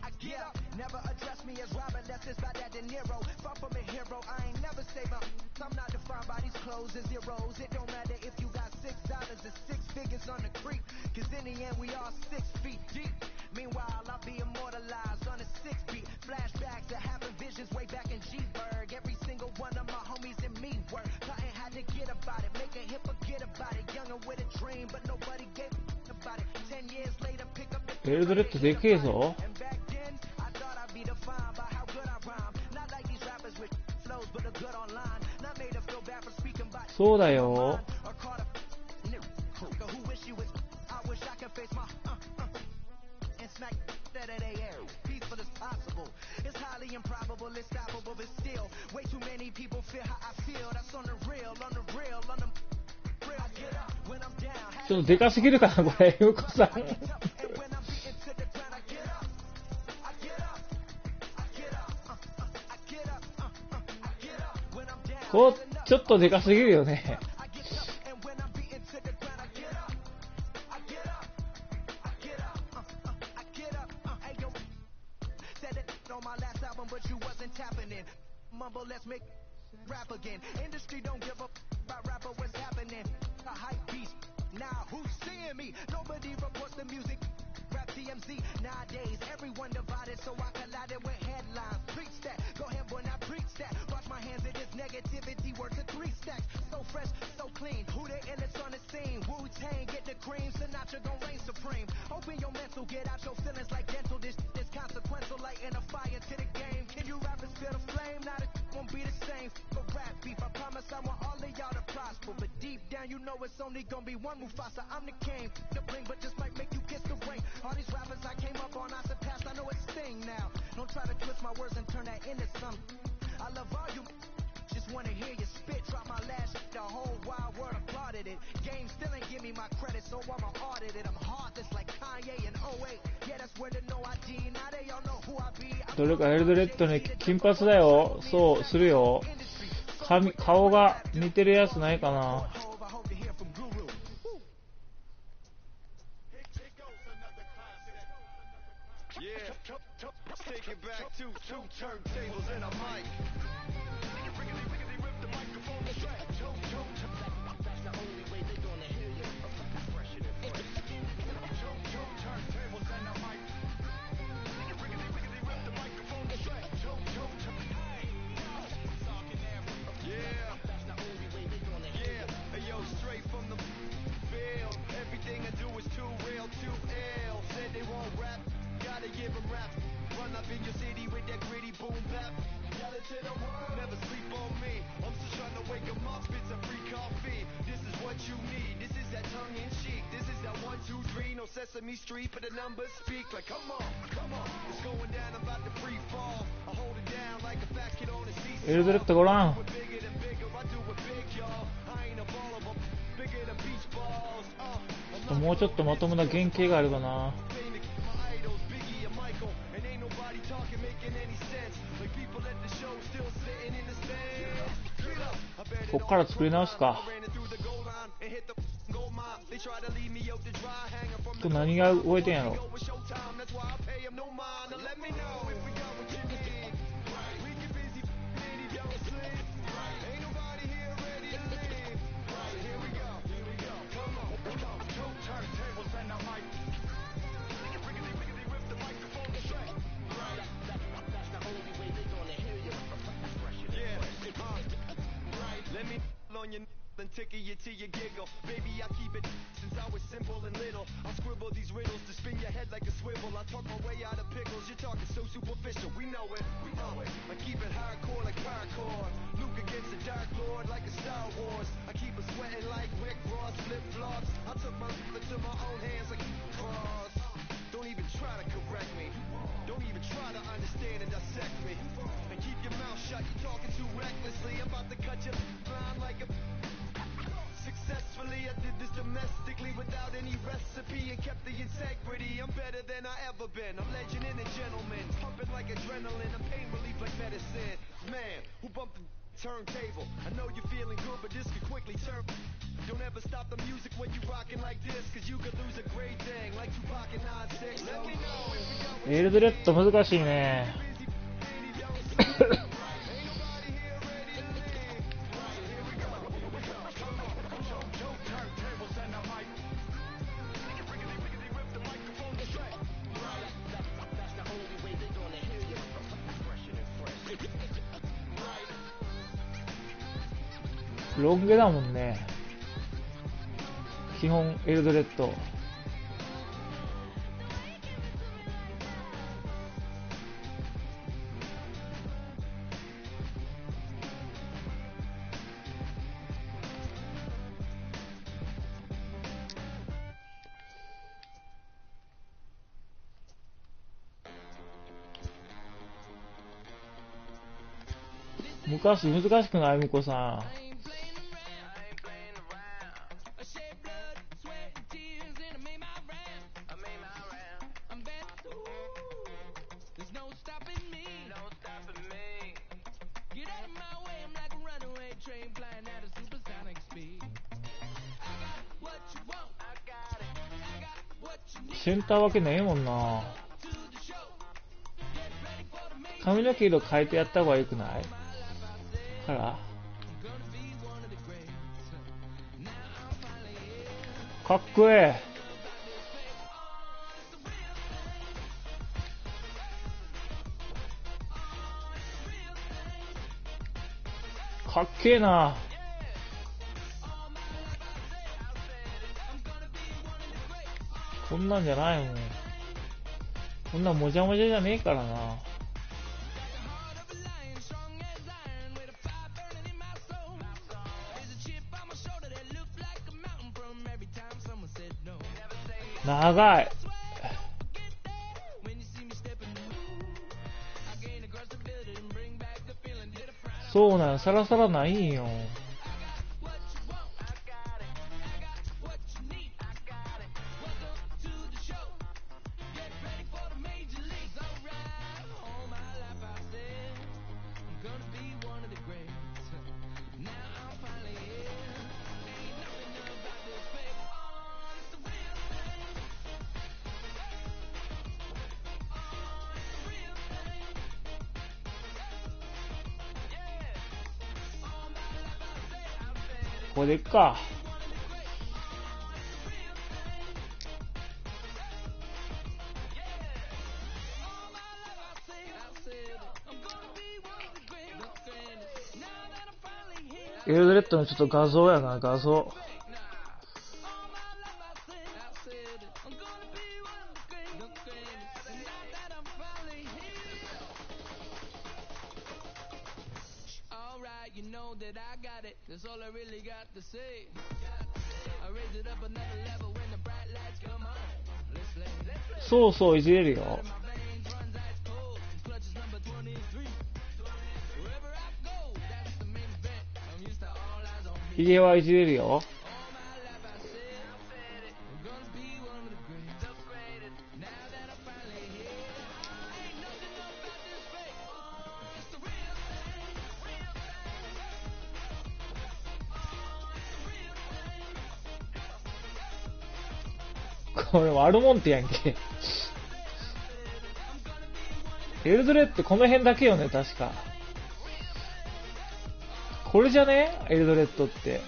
I: I get up. Never address me as Robert, that's just by that De Niro. Far from a hero, I ain't never say my. I'm not defined by these clothes and zeros. It don't matter if you got $6 or 6 figures on the creek, cause in the end we all 6 feet deep. Meanwhile, I'll be immortalized on a 6 beat. Flashbacks to having visions way back in G-Berg. Every single one of my homies and me work. Plotting how to get about it, make a hit, forget about it. Younger with a dream, but nobody gave about it. 10 years later, pick up the
A: エルドレッドでけえぞ。
I: and back then, I thought I'd be defined by how good I rhyme. Not like these rappers with flows, but a good online. Not made to feel bad for speaking by
A: そうだよ。
I: or caught up who wish you was. I wish I could face my and smack that at air. Peaceful as possible. It's highly improbable, it's stoppable, but still way too many people feel how I feel. That's on the real, on the real, on the real. I get up when I'm down.
A: ちょっとでかすぎるかな、これ、ゆうこさん。
I: And when I'm beaten to the ground, I get up. I get up. I get up. I get up. I get up. When I'm down.
A: こう、ちょっとでかすぎるよね。
I: I get up. And when I'm beaten to the ground, I get up. I get up. I get up. I get up. Hey, yo. Said it on my last album, but you wasn't tapping in. Mumble, let's make rap again. Industry don't give up about rapper, what's happening. A hype beast. Now who's seeing me? Nobody reports the music. Rap TMZ. Nowadays, everyone divided, so I collided with headlines. Preach that. Go ahead, boy, now preach that. Wash my hands of this negativity. Words of 3 stacks. So fresh, so clean. Who the illest on the scene? Wu-Tang, get the cream. Sinatra gon' reign supreme. Open your mental, get out your feelings like dental. This is consequential, lighting a fire to the game. Can you rappers feel the flame? Now the won't be the same. For rap beef, I promise I want all of y'all to prosper. But deep down, you know it's only gonna be one Mufasa. I'm the king. The bling, but just might make you kiss the ring. All these rappers I came up on, I surpassed. I know it's sting now. Don't try to twist my words and turn that into something. I love all you. Just wanna hear you spit. Drop my last shit. The whole wide world applauded it. Game still ain't give me my credit, so I'ma audit it. I'm heartless like Kanye in 08. Yeah, that's where the no ID. Now they all know who I be.
A: どれかエルドレッドね、金髪だよ。そう、するよ。顔が似てるやつないかな。
C: Take it back to 2 turntables and a mic. Rip the microphone and track. That's the only way they gonna hear you. Fresher than fresh. 2 turntables and a mic. Rip the microphone and track. Yeah. That's the only way they gonna hear you. Hey yo, straight from the field. Everything I do is too real, too ill. Said they won't rap. Gotta give them rap. Run up in your city with that gritty boom bap. Yell it to the world. Never sleep on me. I'm still trying to wake them up. It's a free coffee. This is what you need. This is that tongue in cheek. This is that 1, 2, 3. No Sesame Street, but the numbers speak. Like, come on, come on. It's going down. I'm about to free fall. I hold it down like a fat kid on a seesaw.
A: エルドレッドごらん。
C: Bigger than bigger. I do it big, y'all. I ain't a ball of them. Bigger than beach balls.
A: もうちょっとまともな原型があればな。 こっから作り直すか。何が動いてんやろ。
I: something tickle you till you giggle. Baby, I keep it since I was simple and little. I'll scribble these riddles to spin your head like a swivel. I talk my way out of pickles. You're talking so superficial. We know it. I keep it hardcore like parkour. Luke against the Dark Lord like a Star Wars. I keep it sweating like Rick Ross flip flops. I took my life into my own hands like cross. Don't even try to correct me. Don't even try to understand and dissect me. And keep your mouth shut, you're talking too recklessly. I'm about to cut you blind like a... Successfully, I did this domestically without any recipe and kept the integrity. I'm better than I ever been. I'm legend and a gentleman, pumping like adrenaline. I'm pain relief like medicine. Man, who bumped the turntable? I know you're feeling good, but this could quickly turn... Don't ever stop the music when you rockin' like this, cause you could lose a great thing like Tupac and 9-6. Let me know if we go.
A: エルドレッド難しいね。ロン毛だもんね。基本エルドレッド。昔難しくない？向こうさん。センター分けねえもんな。髪の毛色変えてやった方がよくない？から。かっこええ。かっけえな。こんなんじゃないもん。こんなもじゃもじゃじゃねえからな。長い。そうなん、サラサラないんよ。これか。エルドレッドのちょっと画像やな、画像。そうそう、いじれるよ。ヒゲはいじれるよ。これ悪もんてやんけ。エルドレってこの辺だけよね、確か。これじゃね？エルドレッドって。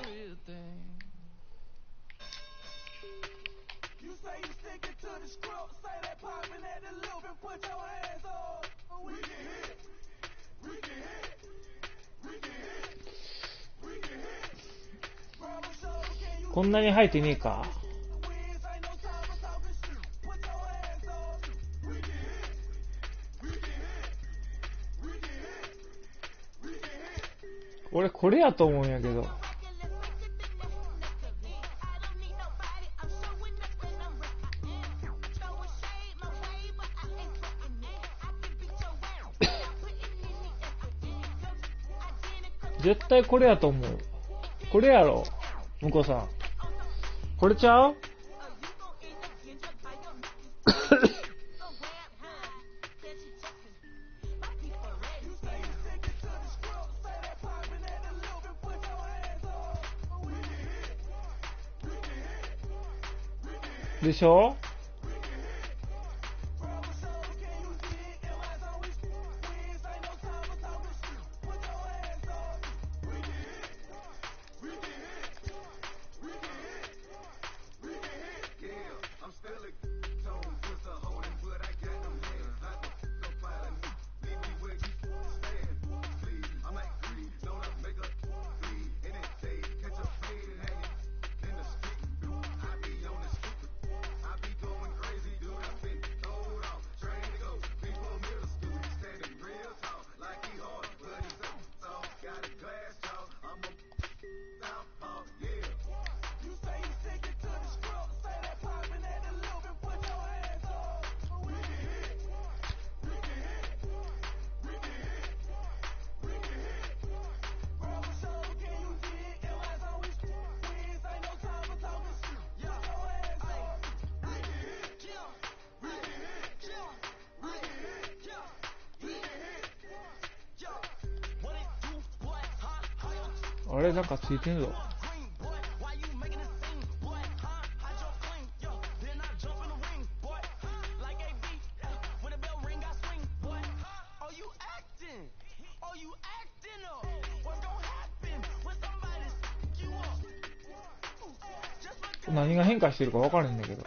A: こんなに生えてねえか。俺これやと思うんやけど。絶対これやと思う。これやろ、向こうさん。これちゃう？でしょ？あれなんかついてんぞ。何が変化してるか分からへんだけど。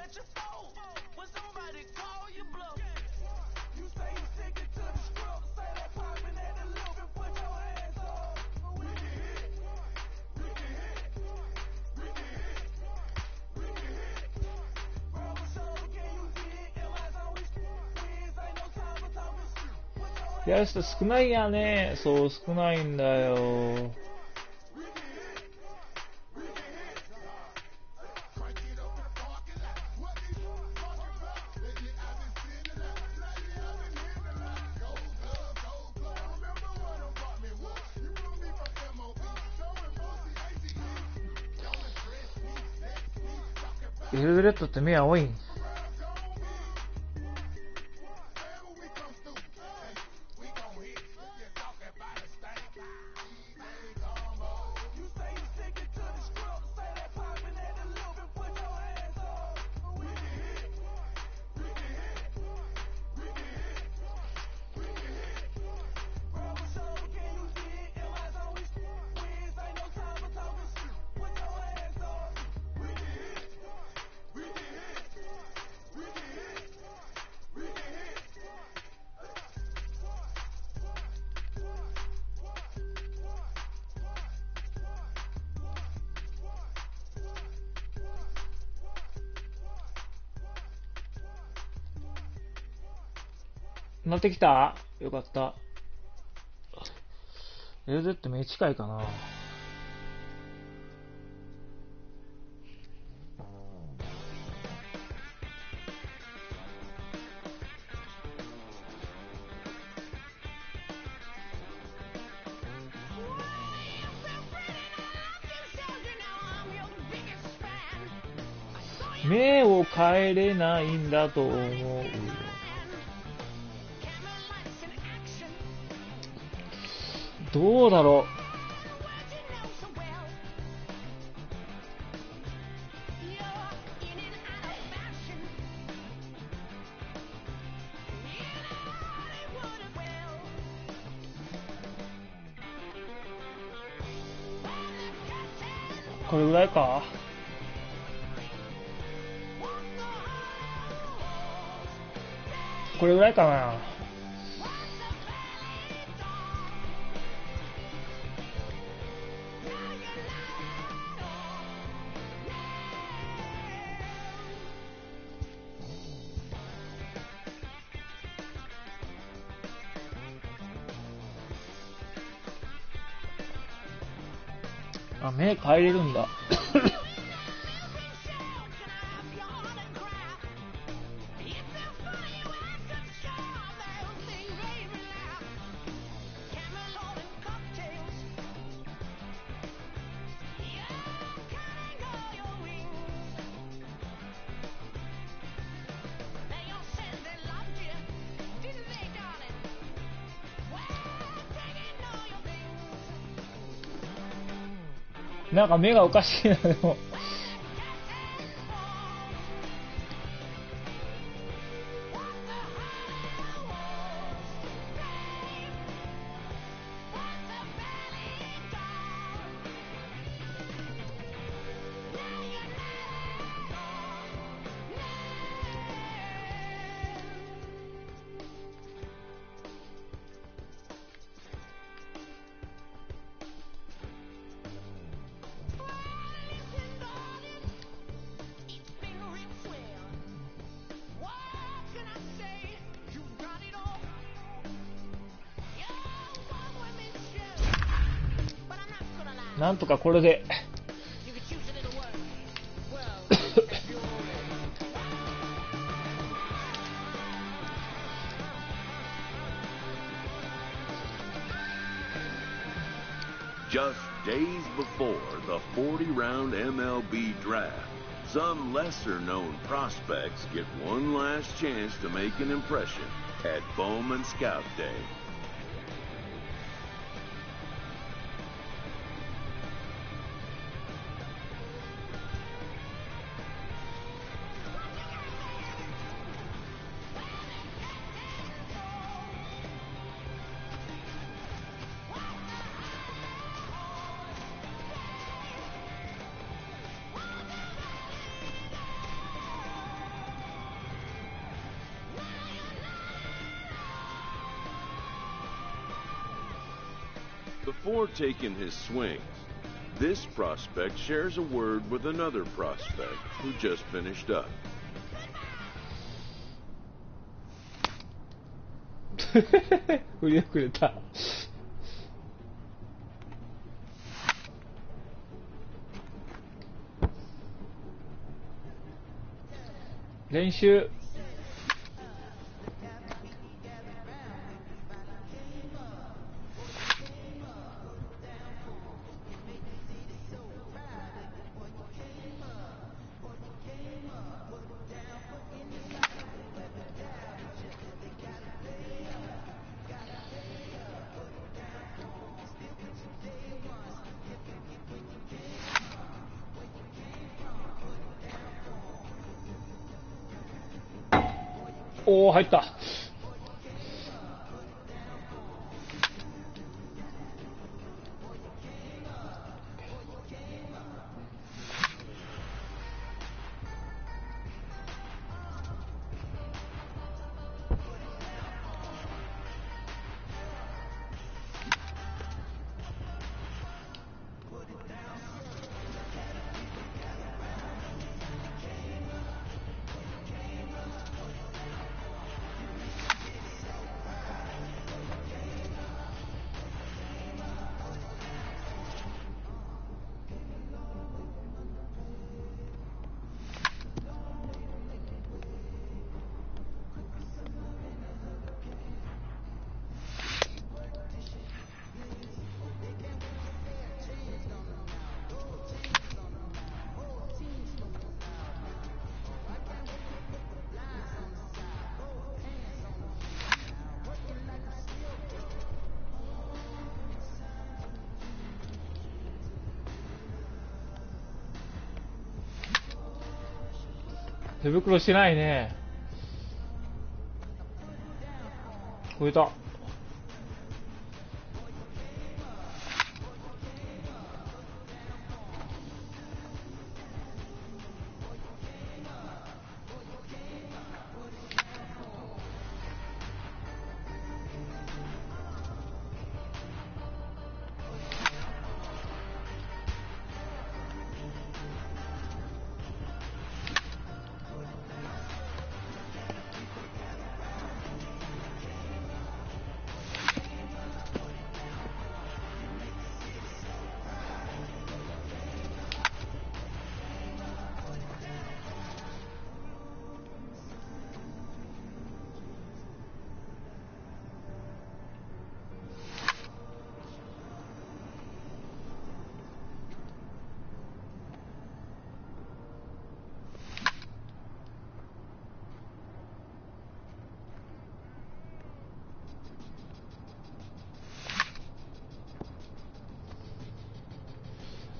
A: やる人少ないやね。そう、少ないんだよ。エルドレッドって目青いん？なってきた？よかった。LZ って目近いかな。目を変えれないんだと思うよ。どうだろう。これぐらいか。これぐらいかな。あ、目変えれるんだ。なんか目がおかしいな、でも。なんとかこれで
H: Just days before the 40-round MLB draft, some lesser-known prospects get one last chance to make an impression at Bowman Scout Day. Before taking his swings, this prospect shares a word with another prospect who just finished up.
A: 振り遅れた。練習。おー、入った。手袋してないね。超えた。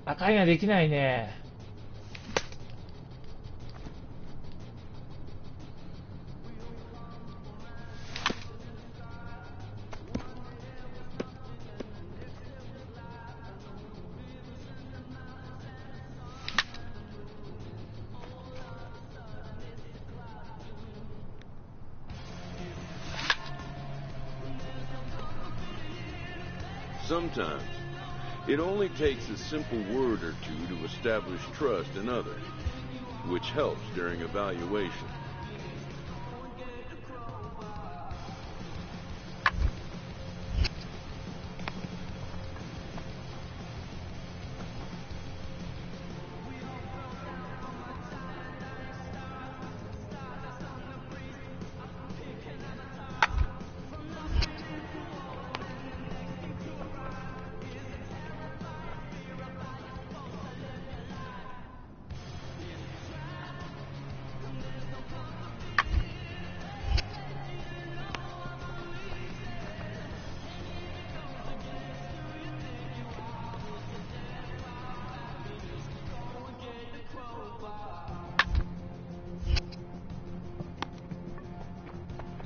A: 赤いにはできないね。
H: Sometimes, it only takes a simple word or two to establish trust in others, which helps during evaluation.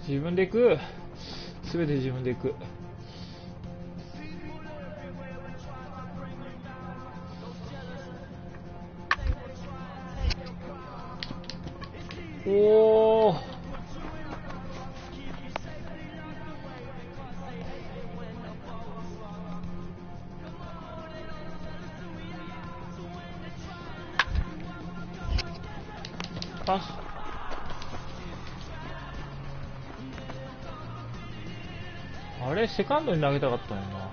A: 自分で行く。すべて自分で行く。おー。あれセカンドに投げたかったよな。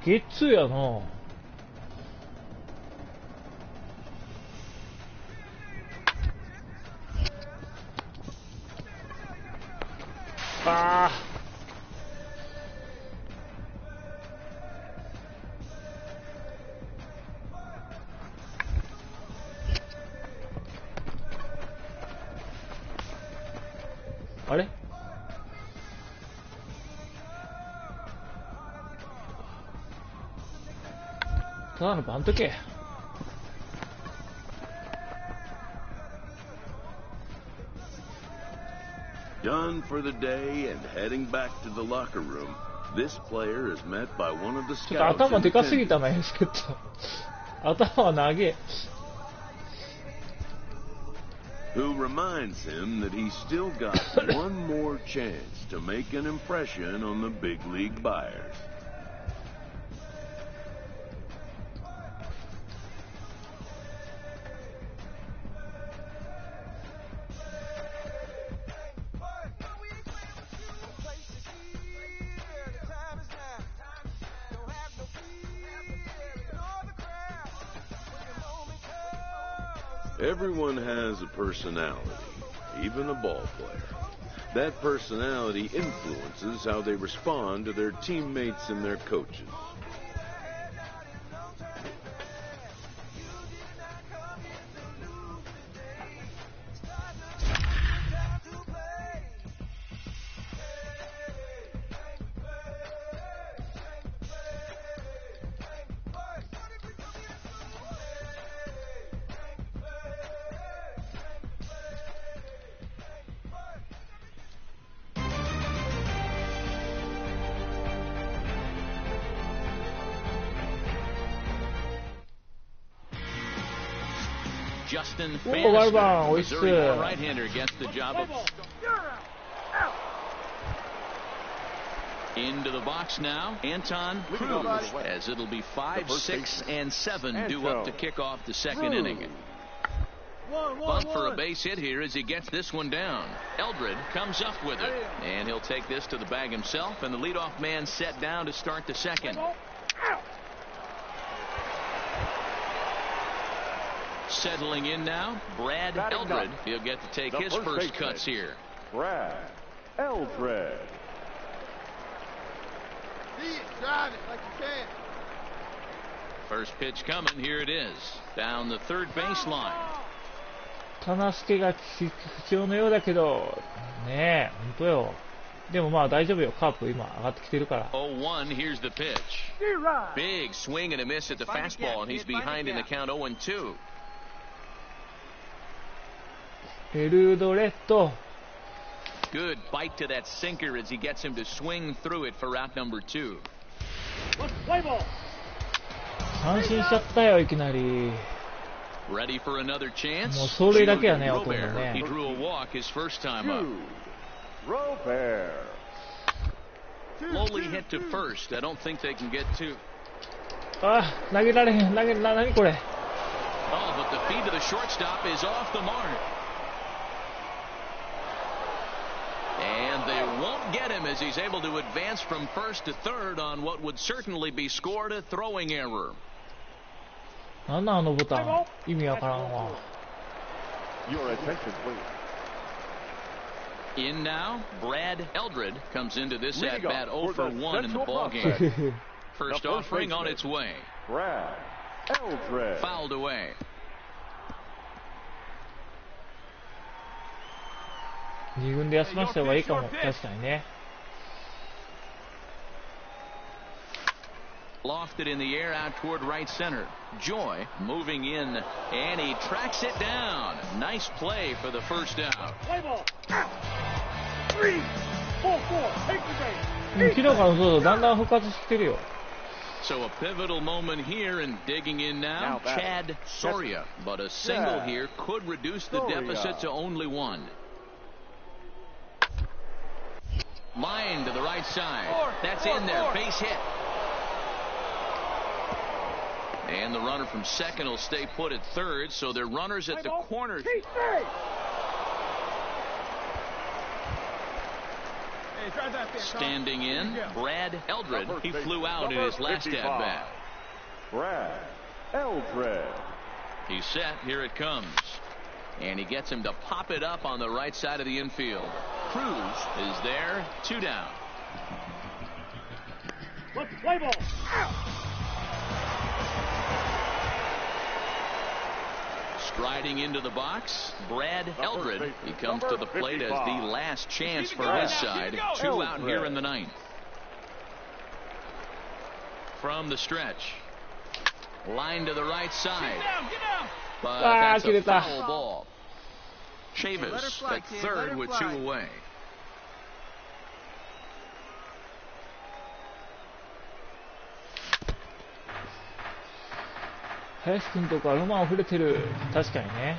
A: ゲッツーやな。あー。あれただのバント系。
H: Done for the day and heading back to the locker room, this player is met by one of the
A: ちょっと
H: scouts
A: 頭でかすぎたな、エスケット。頭は長え。
H: who reminds him that he's still got one more chance to make an impression on the big league buyers. Everyone has a personality, even a ball player. That personality influences how they respond to their teammates and their coaches.
B: Justin
A: Bannister,
B: Missouri right-hander gets the job of... Into the box now, Anton Cruz, as it'll be 5, 6, and 7 due up to kick off the second inning. Bunt for a base hit here as he gets this one down. Eldred comes up with it, and he'll take this to the bag himself, and the leadoff man set down to start the second. Settling in now, Brad Eldred. He'll get to take his first cuts here.
E: Brad Eldred.
F: Drive it like you can.
B: First pitch coming. Here it is. Down the third baseline.
A: 忠介が不調のようだけど、ねえ、本当よ。でもまあ大丈夫よ。カープ今上がってきてるから。
B: 0-1, here's the pitch. Big swing and a miss at the fastball, and he's behind in the count 0-2.
A: エルドレッド。
B: Good bite to that sinker as he gets him to swing through it for out number 2.
A: 三振しちゃったよ、いきなり。
B: Ready for another chance?
A: もう走塁だけやね、ほとんどね。
B: He drew a walk his first time up. Lowly hit to first. I don't think they can get two.
A: あ、投げられへん。何これ。
B: Oh, but the feed to the shortstop is off the mark. And they won't get him as he's able to advance from first to third on what would certainly be scored a throwing error.
A: なんなんあのボタン。意味わからんわ。
B: In now, Brad Eldred comes into this at-bat 0 for 1 in the ballgame. First offering on its way.
E: Brad Eldred.
B: Fouled away.
A: 二軍で休ませた方がいいかも。確かにね。
B: Lofted in the air out toward right center. Joy moving in, and he tracks it down. Nice play for the first out.
A: 昨日からそうだんだん復活してるよ。
B: So a pivotal moment here, and digging in now, Chad Soria. But a single here could reduce the deficit to only one. Line to the right side. That's in there. Base hit. And the runner from second will stay put at third, so they're runners at the corner. Standing in, Brad Eldred. He flew out in his last at-bat.
E: Brad Eldred.
B: He's set. Here it comes. And he gets him to pop it up on the right side of the infield. Cruz is there. 2 down.
G: Let's play ball.
B: Striding into the box, Brad Eldred. He comes to the plate as the last chance for his side. 2 out here in the 9th. From the stretch. Line to the right side. But that's a foul ball. Chavis at third with 2 away.
A: 林君とかロマン溢れてる。確かにね。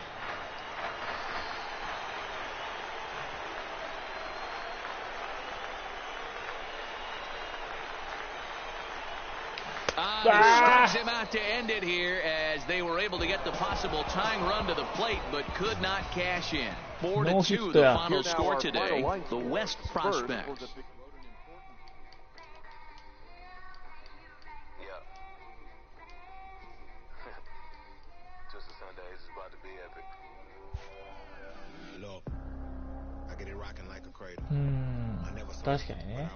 B: Strikes him out to end it here as they were able to get the possible tying run to the plate but could not cash in. 4-2 the final score today. The West Prospects.
K: Look, I get it rocking like a cradle.
A: 確かにね。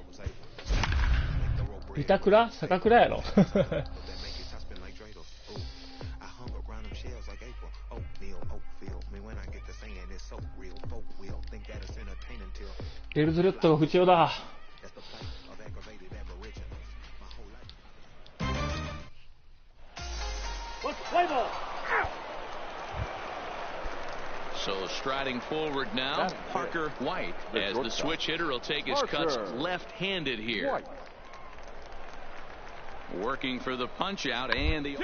A: 板倉坂倉やろ。エルズレッドが不調だ。
B: So striding forward now, Parker White, as the switch hitter will take his cuts left-handed here. Working for the punch out, and the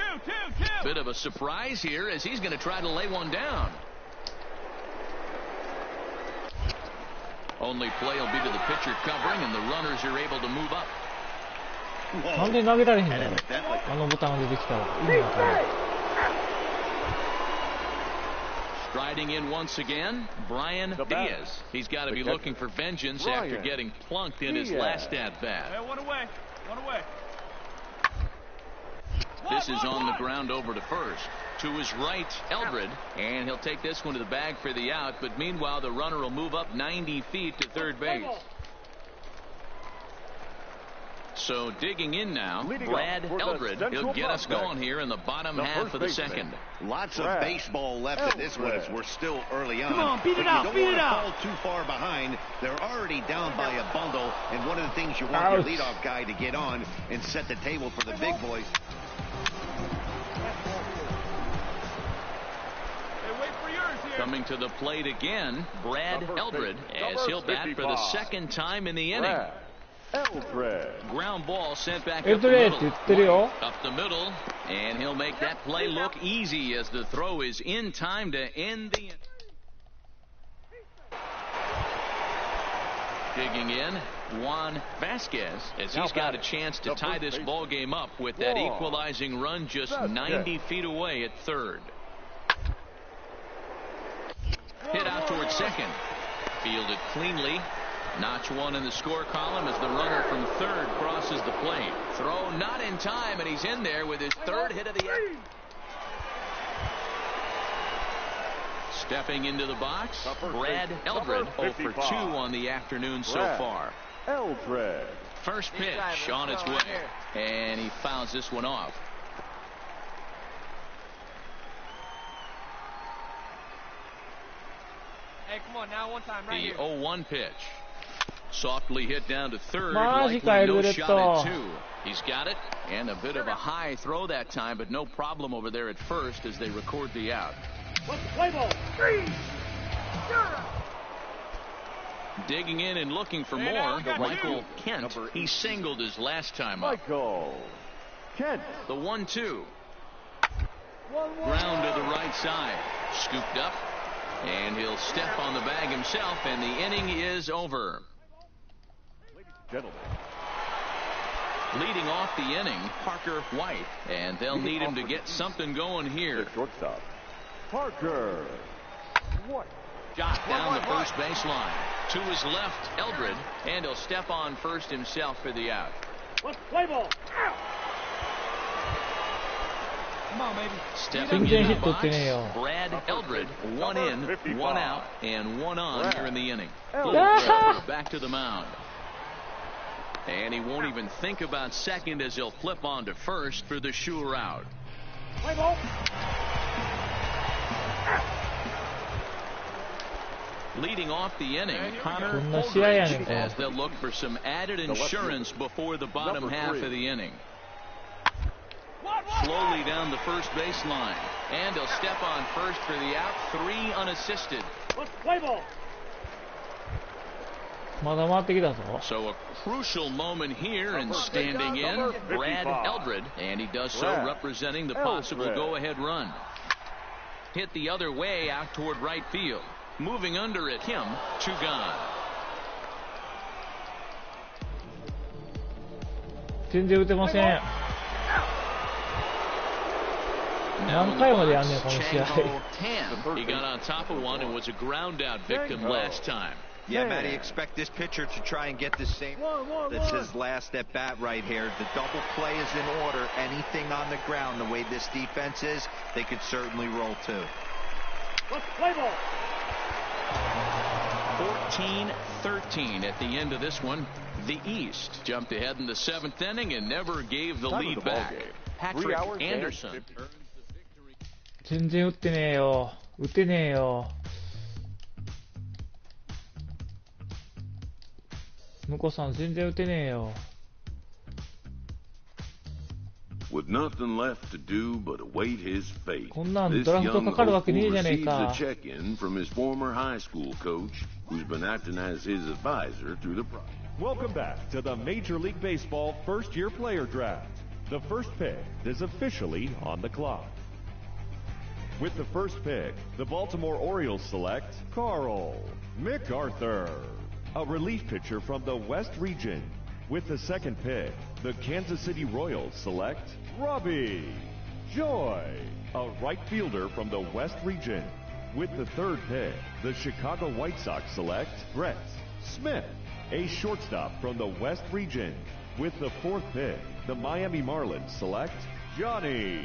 B: bit of a surprise here as he's going to try to lay one down. Only play will be to the pitcher covering, and the runners are able to move up.
A: なんで投げられへんの？あのボタンが出てきたら意味わからない。
B: Striding in once again, Brian Diaz. He's got to be looking for vengeance after getting plunked in his last at-bat.
F: One away.
B: This is on the ground over to first. To his right, Eldred, and he'll take this one to the bag for the out, but meanwhile the runner will move up 90 feet to third base. So digging in now, Brad Eldred. He'll get us going here in the bottom half of the second.
C: Lots of baseball left in this one as we're still early on.
F: Come on, beat it out,
C: You
F: beat
C: don't
F: it
C: want
F: out.
C: to fall too far behind. They're already down by a bundle, and one of the things you want your leadoff guy to get on and set the table for the big boys.
B: Coming to the plate again, Brad Eldred, as he'll bat for the second time in the inning. Ground ball sent back up the middle. Up the middle, and he'll make that play look easy as the throw is in time to end the inning. Digging in, Juan Vasquez, as he's got a chance to tie this ball game up with that equalizing run just 90 feet away at third. Hit out towards second. Fielded cleanly. Notch one in the score column as the runner from third crosses the plate. Throw not in time, and he's in there with his third hit of the year. Stepping into the box, Brad Eldred, 0 for 2 on the afternoon so far.
E: Eldred.
B: First pitch on its way, and he fouls this one off.
F: Hey, come on now, one time right here.
B: The 0-1 pitch. Softly hit down to third.
A: Maji ka,
B: Likely no
A: Eldred
B: shot
A: to.
B: at two. He's got it, and a bit of a high throw that time, but no problem over there at first as they record the out.
G: Play ball.
B: Digging in and looking for more, Michael Kent. He singled his last time up.
E: Michael Kent.
B: The 1-2. Ground to the right side. Scooped up. And he'll step on the bag himself, and the inning is over.
E: Gentlemen.
B: Leading off the inning, Parker White, and they'll need him to get something going here.
E: The shortstop, Parker White.
B: Shot down the first baseline. To his left, Eldred, and he'll step on first himself for the out.
G: Play ball.
F: Come on, baby.
B: Stepping in the box, Brad Eldred, 1 in, 1 out, and 1 on here in the inning. Back to the mound. And he won't even think about second as he'll flip on to first for the sure out.
G: Play ball.
B: Leading off the inning, Connor Holdridge, as they'll look for some added insurance before the bottom half of the inning. Slowly down the first baseline, and he'll step on first for the out. 3 unassisted.
G: Play ball.
B: So a crucial moment here, and standing in, Brad Eldred, and he does so representing the possible go-ahead run. Hit the other way out toward right field. Moving under it, Kim, 2 gone.
A: 全然打てません。何回までやんねんこの試合。
B: He got on top of one and was a ground out victim last time.
D: Yeah, Matty, expect this pitcher to try and get the same. That's his last at bat right here. The double play is in order. Anything on the ground, the way this defense is, they could certainly roll too.
G: Play ball.
B: 14-13 at the end of this one. The East jumped ahead in the 7th inning and never gave the lead back. Patrick Anderson.
A: 全然打ってねえよ。打てねえよ。向こうさん全然打てねえよ。
H: With nothing left to do but await his fate,
A: こんなん
H: this
A: ドラフト
H: young
A: かかるわけ
H: hopeful
A: ねえじゃねえ
H: receives
A: か。
H: a check-in from his former high school coach, who's been acting as his advisor through the process.
E: Welcome back to the Major League Baseball first-year player draft. The first pick is officially on the clock. With the first pick, the Baltimore Orioles select Carl MacArthur, a relief pitcher from the West region. With the second pick, the Kansas City Royals select Robbie Joy, a right fielder from the West region. With the third pick, the Chicago White Sox select Brett Smith, a shortstop from the West region. With the fourth pick, the Miami Marlins select Johnny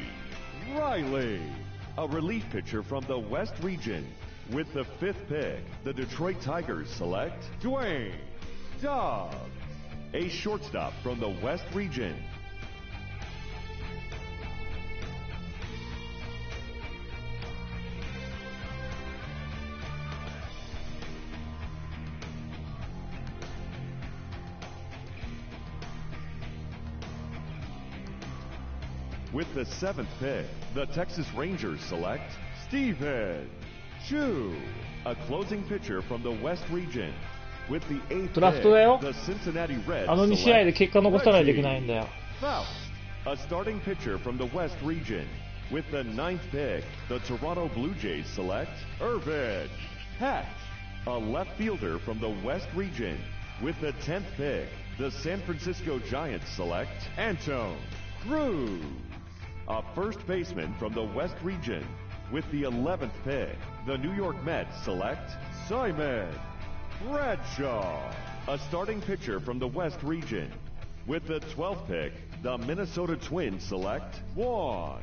E: Riley, a relief pitcher from the West region. With the fifth pick, the Detroit Tigers select Dwayne Dobbs, a shortstop from the West region. With the 7th pick, the Texas Rangers select Stephen Chu, a closing pitcher from the West region. With the 8th
A: ドラフトだよ。
E: pick, the Cincinnati Reds
A: あの2試合で
E: select
A: 結果残さないといけないんだよ。
E: Faust, a starting pitcher from the West region. With the 9th pick, the Toronto Blue Jays select Irvin Hatch, a left fielder from the West region. With the 10th pick, the San Francisco Giants select Antone Cruz, a first baseman from the West region. With the 11th pick, the New York Mets select Simon Bradshaw, a starting pitcher from the West region. With the 12th pick, the Minnesota Twins select Juan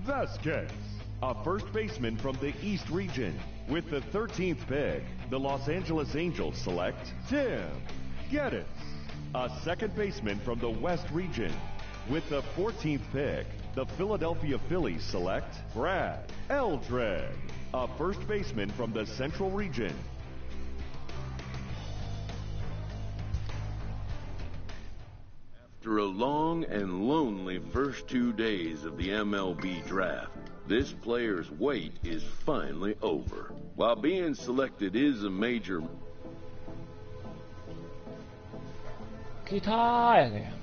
E: Vasquez, a first baseman from the East region. With the 13th pick, the Los Angeles Angels select Tim Geddes, a second baseman from the West region. With the 14th pick, the Philadelphia Phillies select Brad Eldred, a first baseman from the Central region.
H: After a long and lonely first 2 days of the MLB draft, this player's wait is finally over. While being selected is a major...
A: ギターやね。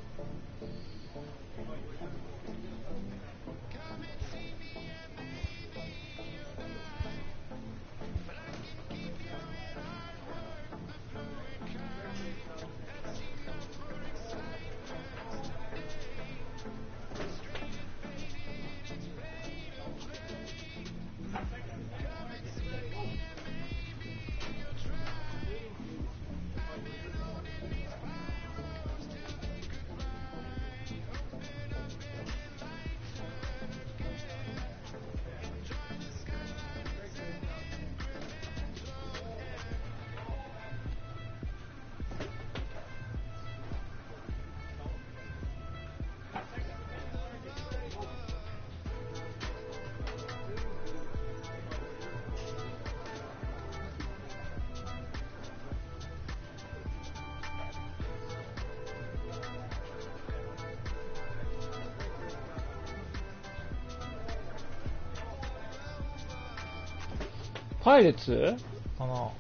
A: パイレーツかな。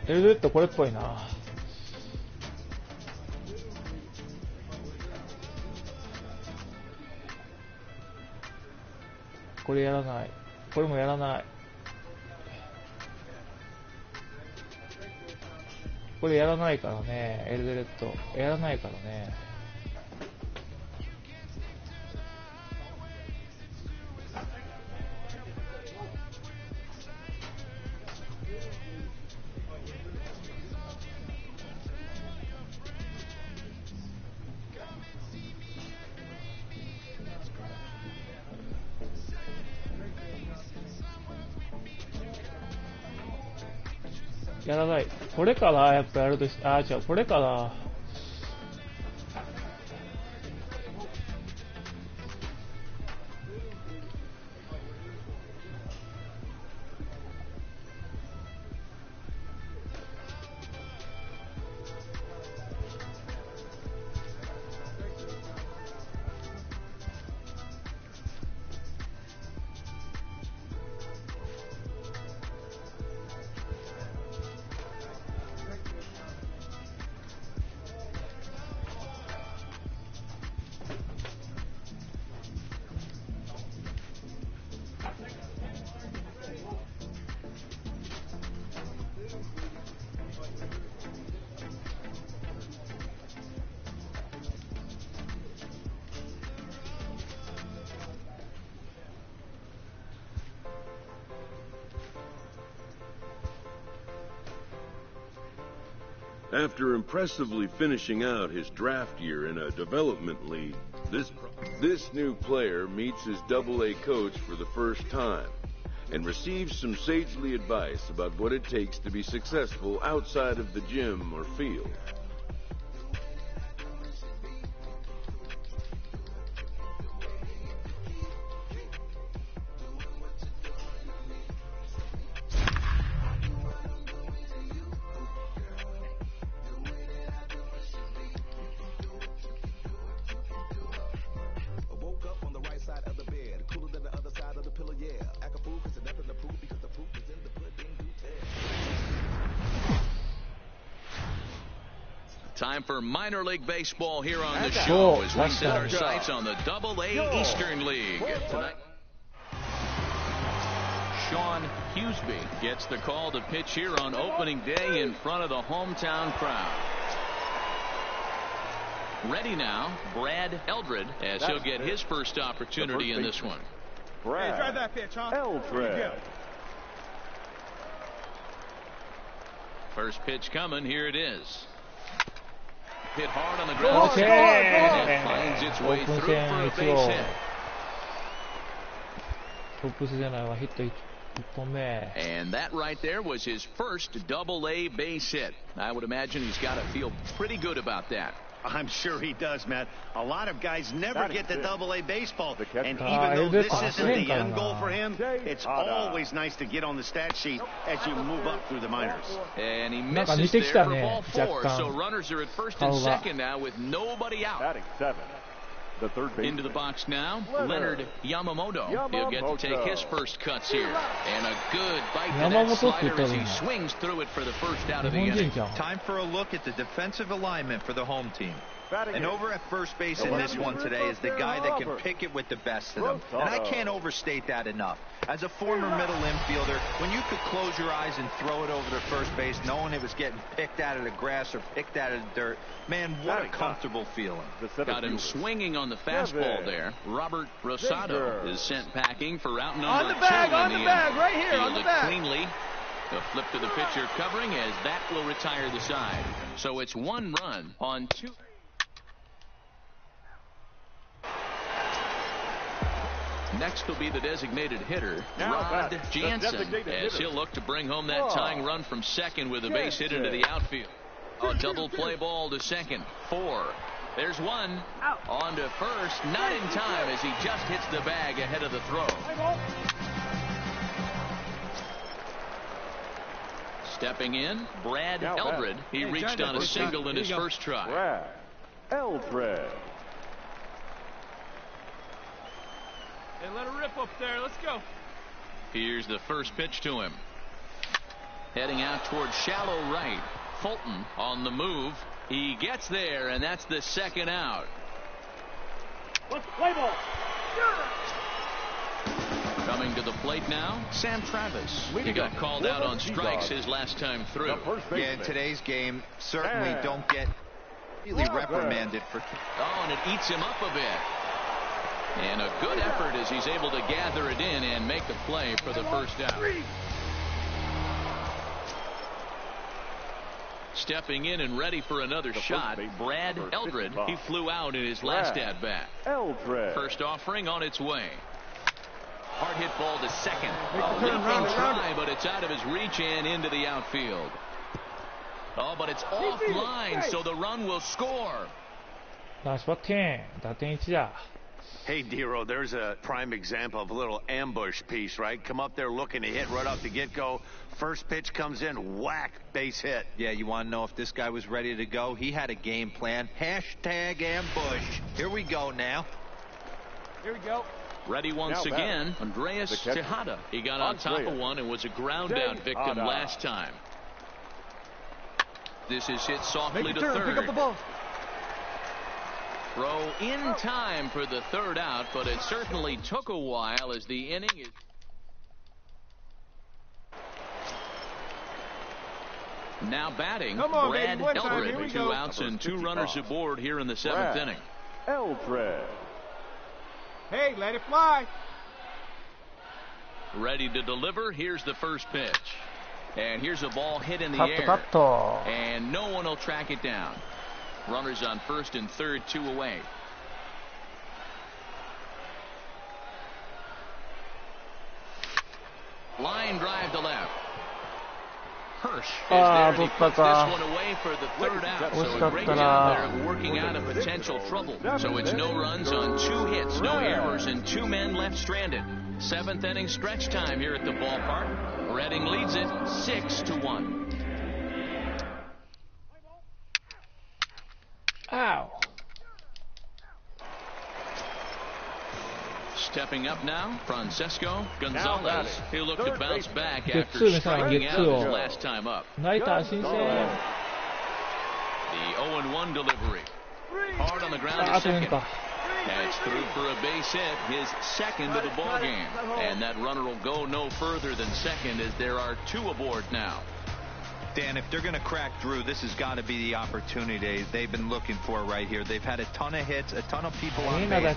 A: エルドレッドこれっぽいな。これやらない。これもやらない。これやらないからね。エルドレッドやらないからね。やらない。これかな、やっぱやるとし、あ、違う、これかな。
H: After impressively finishing out his draft year in a development league, this new player meets his Double-A coach for the first time and receives some sagely advice about what it takes to be successful outside of the gym or field.
B: Time for minor league baseball here on the show as we set our sights on the Double-A Eastern League. Tonight, Sean Huseby gets the call to pitch here on opening day in front of the hometown crowd. Ready now, Brad Eldred, as he'll get his first opportunity in this one.
F: Hey, drive that pitch, huh?
E: Eldred.
B: First pitch coming, here it is. Hit hard on the ground.
A: Okay.
B: And it finds its way through for a base hit.
A: トップスじゃないわ、ヒット1本目。
B: And that right there was his first Double-A base hit. I would imagine he's got to feel pretty good about that.
C: I'm sure he does, Matt. A lot of guys never get to Double-A baseball. And even
A: Ah,
C: though this
A: Elvis
C: isn't the
A: Hada.
C: end goal for him, it's always nice to get on the stat sheet as you move up through the minors.
B: And he
A: なんか似
B: misses
A: てき
B: there
A: た
B: for
A: ね、
B: ball 4.
A: 若
B: So
A: 干。
B: runners are at first and
A: 顔が。
B: second now with nobody out.
E: Batting 7. The third baseman.
B: Into the box now, Leonard Yamamoto. He'll get to take his first cuts here. And a good bite to that
A: Yamamotoって言っ
B: slider
A: た
B: as
A: の
B: he
A: 今。
B: swings through it for the first out
A: 日
B: of the
A: 本
B: inning.
A: 人じゃん。
D: Time for a look at the defensive alignment for the home team.
E: Batting
D: And
E: eighth.
D: over at first base in this one today is the guy that can pick it with the best of them. And I can't overstate that enough. As a former middle infielder, when you could close your eyes and throw it over to first base knowing it was getting picked out of the grass or picked out of the dirt, man, what a comfortable feeling.
B: Got him swinging on the fastball there. Robert Rosado is sent packing for out number 2
F: On the bag,
B: in
F: on the bag,
B: inning.
F: right here, on the
B: Fielded
F: bag.
B: cleanly. The flip to the pitcher covering as that will retire the side. So it's 1 run on 2. Next will be the designated hitter, Rod Jansen, as he'll look to bring home that tying run from second with a base hit into the outfield. A double play ball to second. 4. There's 1. On to first. Not in time as he just hits the bag ahead of the throw. Stepping in, Brad Eldred. He reached on a single in his first try.
E: Brad Eldred.
F: Hey, let her rip up there. Let's go.
B: Here's the first pitch to him. Heading out towards shallow right. Fulton on the move. He gets there, and that's the second out.
G: Play ball.
B: Coming to the plate now, Sam Travis. He got called out on strikes his last time through.
D: Yeah, in today's game, certainly don't get really reprimanded for...
B: Oh, and it eats him up a bit. And a good effort as he's able to gather it in and make the play for the first out. Stepping in and ready for another shot, Brad Eldred. He flew out in his last at-bat. First offering on its way. Hard hit ball to second. A leaping try, but it's out of his reach and into the outfield. Oh, but it's offline, so the run will score.
A: ナイスバッティング。打点1だ。
C: Hey, Dero, there's a prime example of a little ambush piece, right? Come up there looking to hit right off the get-go. First pitch comes in, whack, base hit.
D: Yeah, you want to know if this guy was ready to go? He had a game plan. Hashtag ambush. Here we go now.
F: Here we go.
B: Ready once again, Andreas Tejada. He got on top of one and was a ground-out victim last time. This is hit softly to third.
F: Pick up the ball.
B: Throw in time for the third out, but it certainly took a while as the inning is... Now batting,
F: Come on,
B: Brad
F: baby, one time,
B: Eldred.
F: here we
B: 2
F: go.
B: outs and 2 runners aboard here in the 7th inning.
E: Eldred.
F: Hey, let it fly.
B: Ready to deliver. Here's the first pitch. And here's a ball hit in the
A: カットカ
B: air.
A: ット。
B: And no one will track it down. Runners on first and third, 2 away. Line drive to left. Hirsch is there, and he puts this one away for the third out. So a great job there of working out of potential trouble. So it's no runs on 2 hits, no errors, and 2 men left stranded. 7th inning stretch time here at the ballpark. Reading leads it 6-1.
A: Ow.
B: Stepping up now, Francesco Gonzalez. He looked to bounce back after
A: ゲッツー、
B: striking out
A: ゲッツー。
B: his last time up.
A: ナイター新鮮。
B: The 0-1 delivery. Hard on the ground
A: あ
B: to
A: と4
B: second.
A: か。
B: That's through for a base hit, his second of the ball game. And that runner will go no further than second as there are 2 aboard now.
D: Dan, if they're going to crack Drew, this has got to be the opportunity they've been looking for right here. They've had a ton of hits, a ton of people on base.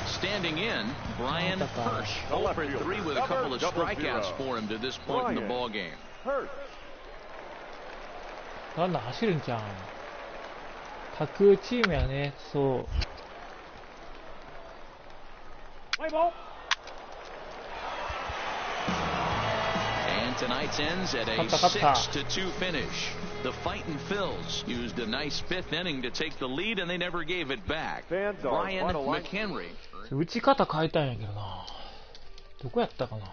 B: Standing in, Brian Hirsch. 0 for 3 with a couple of strikeouts for him to this point in the ball game.
A: なんだ、走るんじゃん。架空チームやね、そう。
G: Play ball.
B: And tonight's ends at a 6-2 finish. The Fightin' Phils used a nice 5th inning to take the lead, and they never gave it back. Brian McHenry.
A: 打ち方変えたんやけどな。どこやったかな。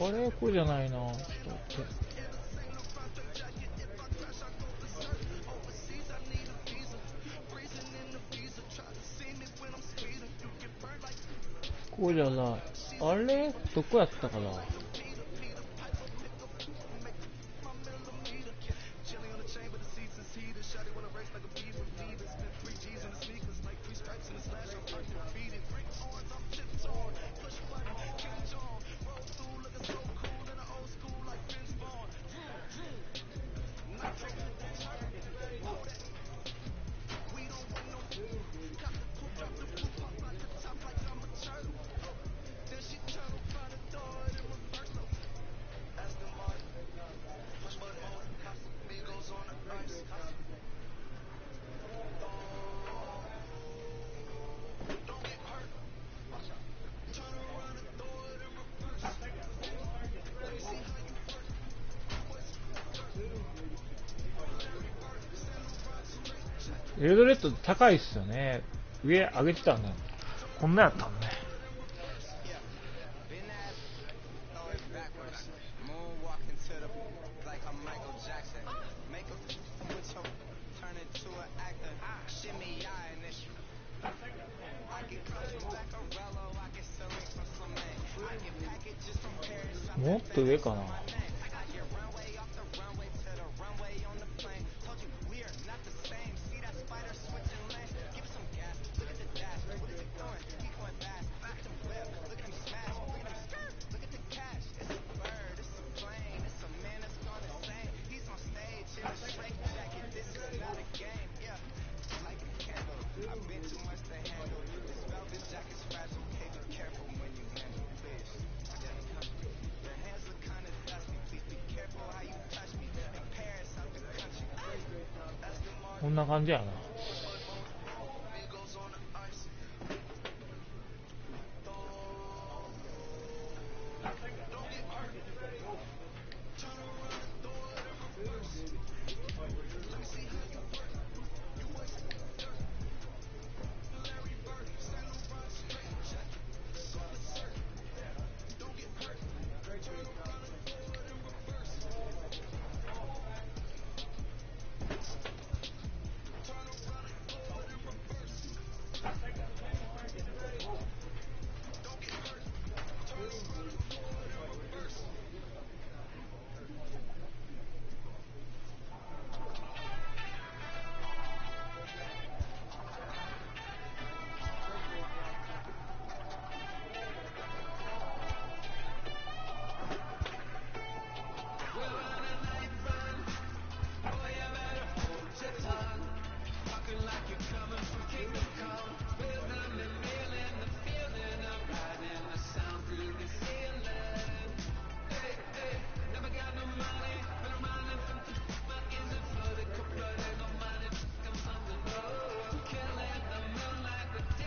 A: あれこれじゃないな。ちょっと待って。こうじゃない。あれどこやったかな。エルドレッド高いっすよね。上上げてたんだ。こんなやったんね。もっと上かな。こんな感じやな。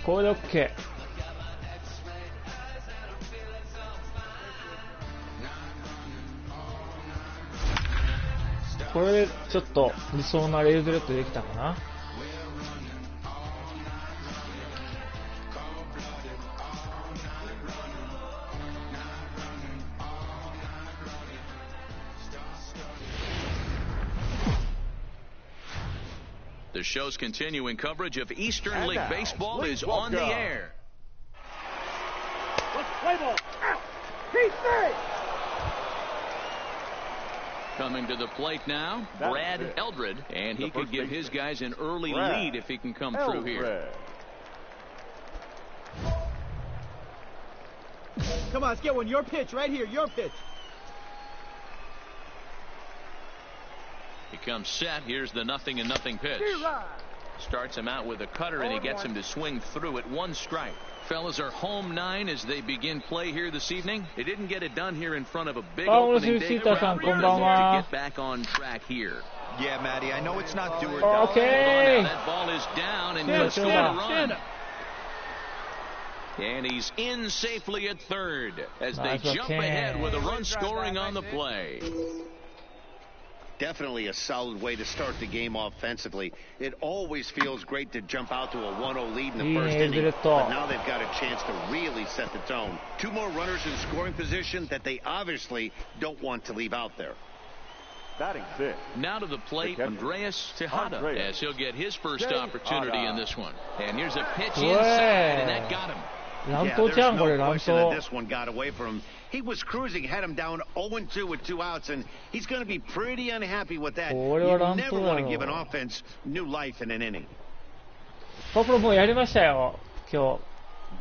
A: これで OK。これでちょっと理想なレイズレッドできたかな。
B: The show's continuing coverage of Eastern League Baseball is on the air.
G: Let's play ball. Keep three.
B: Coming to the plate now, Brad Eldred, and he could give his guys an early lead if he can come through here.
F: Come on, let's get one. Your pitch right here. Your pitch.
B: He comes set. Here's the 0-0 pitch. Starts him out with a cutter, and he gets him to swing through at 1 strike. Fellas are home 9 as they begin play here this evening. They didn't get it done here in front of a big opening day crowd. To get back on track here.
D: Yeah, Matty, I know it's not do or die.
A: Okay.
B: That ball is down, and he'll score a run. And he's in safely at third as they jump ahead with a run scoring on the play.
C: Definitely a solid way to start the game offensively. It always feels great to jump out to a 1-0 lead in the first inning, but now they've got a chance to really set the tone. 2 more runners in scoring position that they obviously don't want to leave out there.
E: Batting 6.
B: Now to the plate, Andreas Tejada, as he'll get his first opportunity in this one. And here's a pitch inside, and that got him.
C: Yeah, there's no question that this one got away from him. He was cruising, had him down 0-2 with 2 outs, and he's going to be pretty unhappy with that. You never want to give an offense new life in an inning.
A: パプロもうやりましたよ、今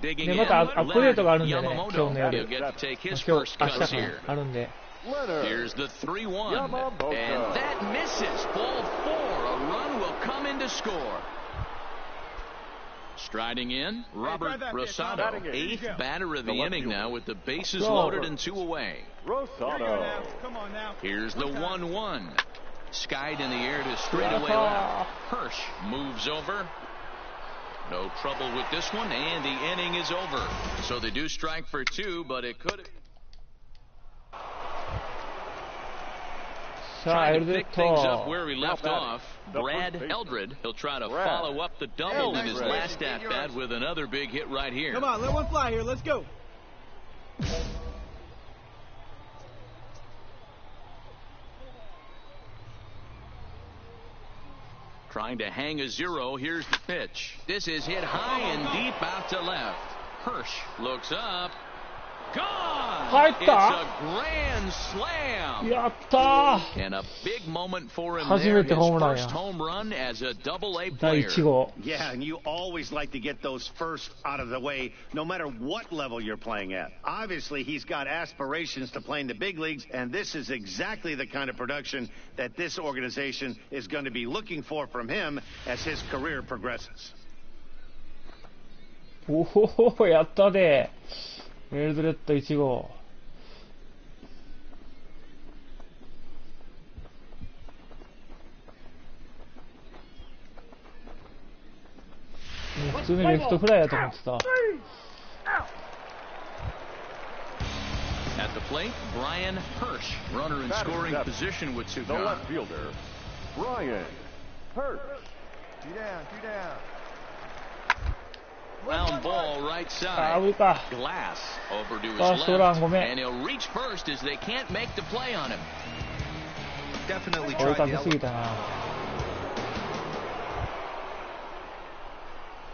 A: 日。で、またアップデートがあるんでね、今日の夜。今日、明日からあるんで。
B: Here's the 3-1, and that misses. Ball 4. A run will come in to score. Striding in, Robert Rosado, 8th batter of the inning now with the bases loaded and 2 away. Here's the 1-1. Skied in the air to straightaway left. Hirsch moves over. No trouble with this one, and the inning is over. So they do strike for 2, but it could... Trying to pick things up where we left off, Brad Eldred. He'll try to follow up the double in his last at-bat with another big hit right here.
F: Come on, let one fly here. Let's go.
B: Trying to hang a 0. Here's the pitch. This is hit high and deep out to left. Hirsch looks up. Gone! It's a grand slam! And a big moment for him there. His first home run as a Double-A player.
C: Yeah, and you always like to get those first out of the way, no matter what level you're playing at. Obviously, he's got aspirations to play in the big leagues, and this is exactly the kind of production that this organization is going to be looking for from him as his career progresses.
A: おお、やったで。エルドレッド1号。普通にレフトフライやと思ってた。
B: At the plate, Brian Hirsch, runner in scoring position with 2
E: The left fielder, Brian Hirsch.
F: 2 down, 2 down.
B: Round ball right side. Glass over to his left. And he'll reach first as they can't make the play on him.
D: Definitely tried to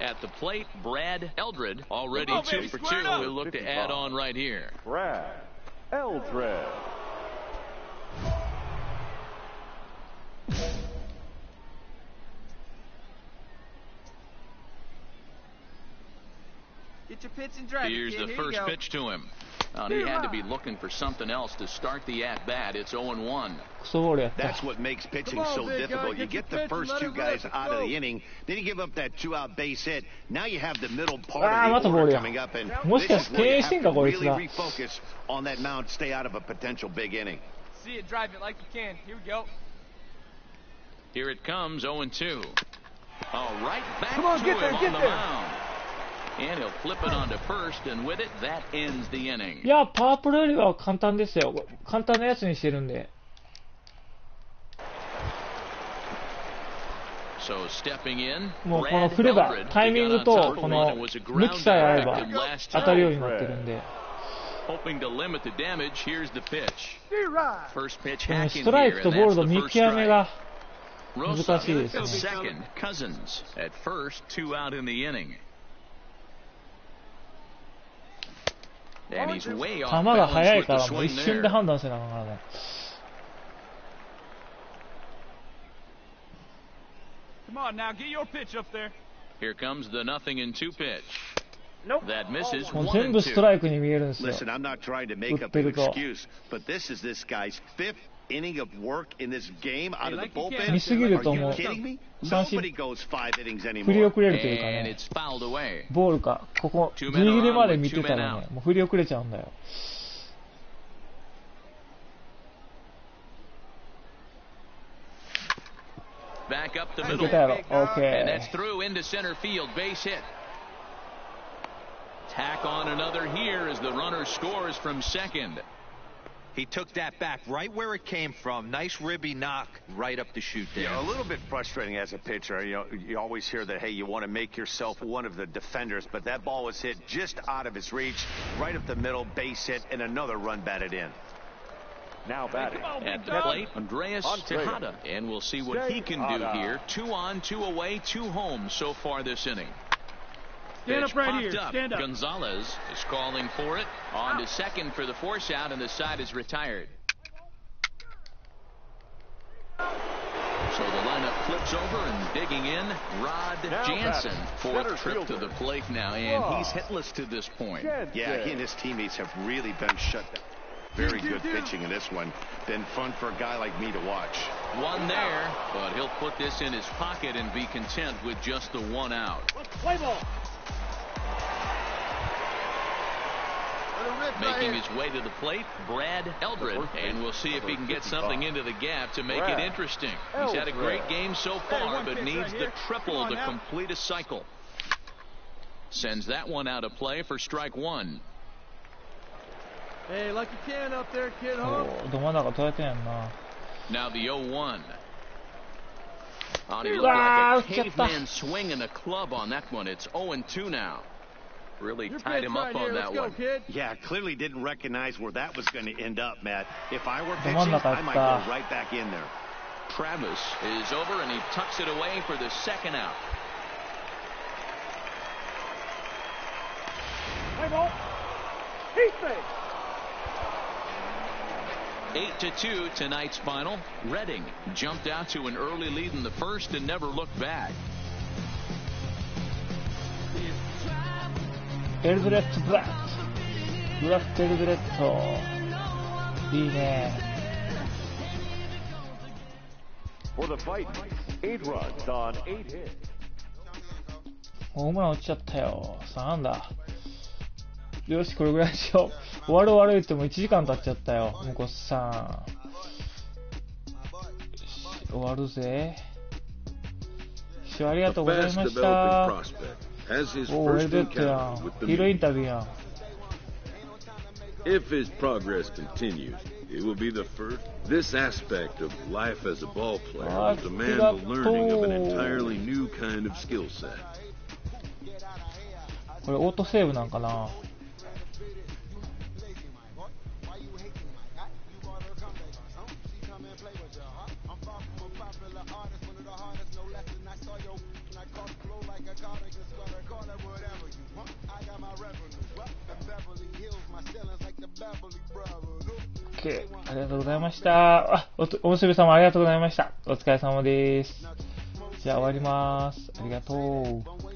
B: At the plate, Brad Eldred, already 2 for 2. He'll look to add on right here.
E: Brad Eldred.
F: Get your pitch and drive.
B: Here's the first pitch to him. He had to be looking for something else to start the at-bat. It's 0-1.
C: That's what makes pitching so difficult. You get the first 2 guys out of the inning, then you give up that 2-out base hit. Now you have the middle part of the order coming up, and this is where you have to really refocus on that mound, stay out of a potential big inning.
F: See it, drive it like you can. Here we go.
B: Here it comes, 0-2. All right, back to him on the mound. And he'll flip it onto first, and with it, that ends the inning.
A: いや、パワープロよりは簡単ですよ。簡単なやつにしてるんで。
B: So stepping in,
A: もうこの振れば、タイミングとこの向きさえあれば当たるようになってるんで。
B: Hoping to limit the damage, here's the pitch. First pitch
A: この
B: hack
A: ス
B: in
A: トライ
B: here,
A: クと
B: and
A: ボール
B: that's
A: の
B: the
A: 見
B: first
A: 極め
B: strike.
A: が難
B: Rosa
A: しいです
B: at
A: ね。
B: second, Cousins at first, 2 out in the inning. And he's way
A: 球
B: off
A: が
B: balance
A: 速い
B: with
A: か
B: the
A: らもう
B: swing
A: 一瞬で
B: there.
A: 判断せなあかんからね。
F: Come on now, get your pitch up there.
B: Here comes the 0-2 pitch.
F: Nope.
B: That misses
A: もう
B: 1
A: 全
B: and
A: 部ストラ
B: 2.
A: イクに見えるんですよ。
C: Listen, I'm not trying to make up an excuse, but this is this guy's 5th inning of work in this game out of the bullpen.
A: 見すぎると
C: Are
A: も
C: you
A: う
C: kidding me?
A: 三振
C: Nobody goes 5 innings
A: 振り
C: anymore.
A: 遅れるというか
B: And
A: ね、
B: it's fouled away.
A: ボールか、ここ、ギリギリまで見てたらね、もう振り遅れちゃうんだよ。
B: Back up the
A: い
B: middle.
A: けたやろ。
B: And
A: OK。
B: that's through into center field. Base hit. Tack on another here as the runner scores from second.
D: He took that back right where it came from. Nice ribby knock right up the chute there.
C: Yeah, a little bit frustrating as a pitcher. You know, you always hear that, hey, you want to make yourself one of the defenders, but that ball was hit just out of his reach, right up the middle, base hit, and another run batted in.
E: Now batting.
B: At the plate, Andreas Tejada. And we'll see what he can do here. 2 on, 2 away, 2 home so far this inning.
F: Stand
B: Pitch
F: up right
B: popped
F: here.
B: up.
F: Stand up.
B: Gonzalez is calling for it. On to second for the force out, and the side is retired. So the lineup flips over and digging in, Rod Jansen. 4th trip to the plate now, and he's hitless to this point.
C: Yeah, he and his teammates have really been shut down. Very good pitching in this one. Been fun for a guy like me to watch.
B: One there, but he'll put this in his pocket and be content with just the 1 out.
G: Play ball.
B: Making his way to the plate, Brad Eldred, and we'll see if he can get something into the gap to make it interesting. He's had a great game so far, but needs the triple to complete a cycle. Sends that one out of play for strike 1.
F: Hey, like you can up there, kid, huh?
A: ど真ん中取られてんやんな。
B: Now the 0-1. He looked
A: Wow,
B: like a caveman swinging a club on that one. It's 0-2 now. Really tied him up on that one.
C: Yeah, clearly didn't recognize where that was going to end up, Matt. If I were
A: ど
C: pitching,
A: 真ん中
C: I
A: やっ
C: might
A: た。
C: go right back in there.
B: Travis is over, and he tucks it away for the 2nd out.
G: Play ball. Heat fake.
B: 8-2 tonight's final. Reading jumped out to an early lead in the first and never looked back.
A: エルドレッド・ブラック。ブラック・エルドレッド。いいね。
E: For the fight, 8 runs on 8 hits.
A: ホームラン落ちちゃったよ。3安打。よし、これぐらいしよう。終わる終わる言っても1時間経っちゃったよ。向こうさん。終わるぜ。師匠ありがとうございました。おー、エルドレッドやん。ヒーローインタビューやん。
H: If his progress continues, it will be the first. This aspect of life as a ball player will demand the learning of an entirely new kind of skill set.
A: これオートセーブなんかな。ありがとうございました。あ、おむすび様ありがとうございました。お疲れ様です。じゃあ終わります。ありがとう。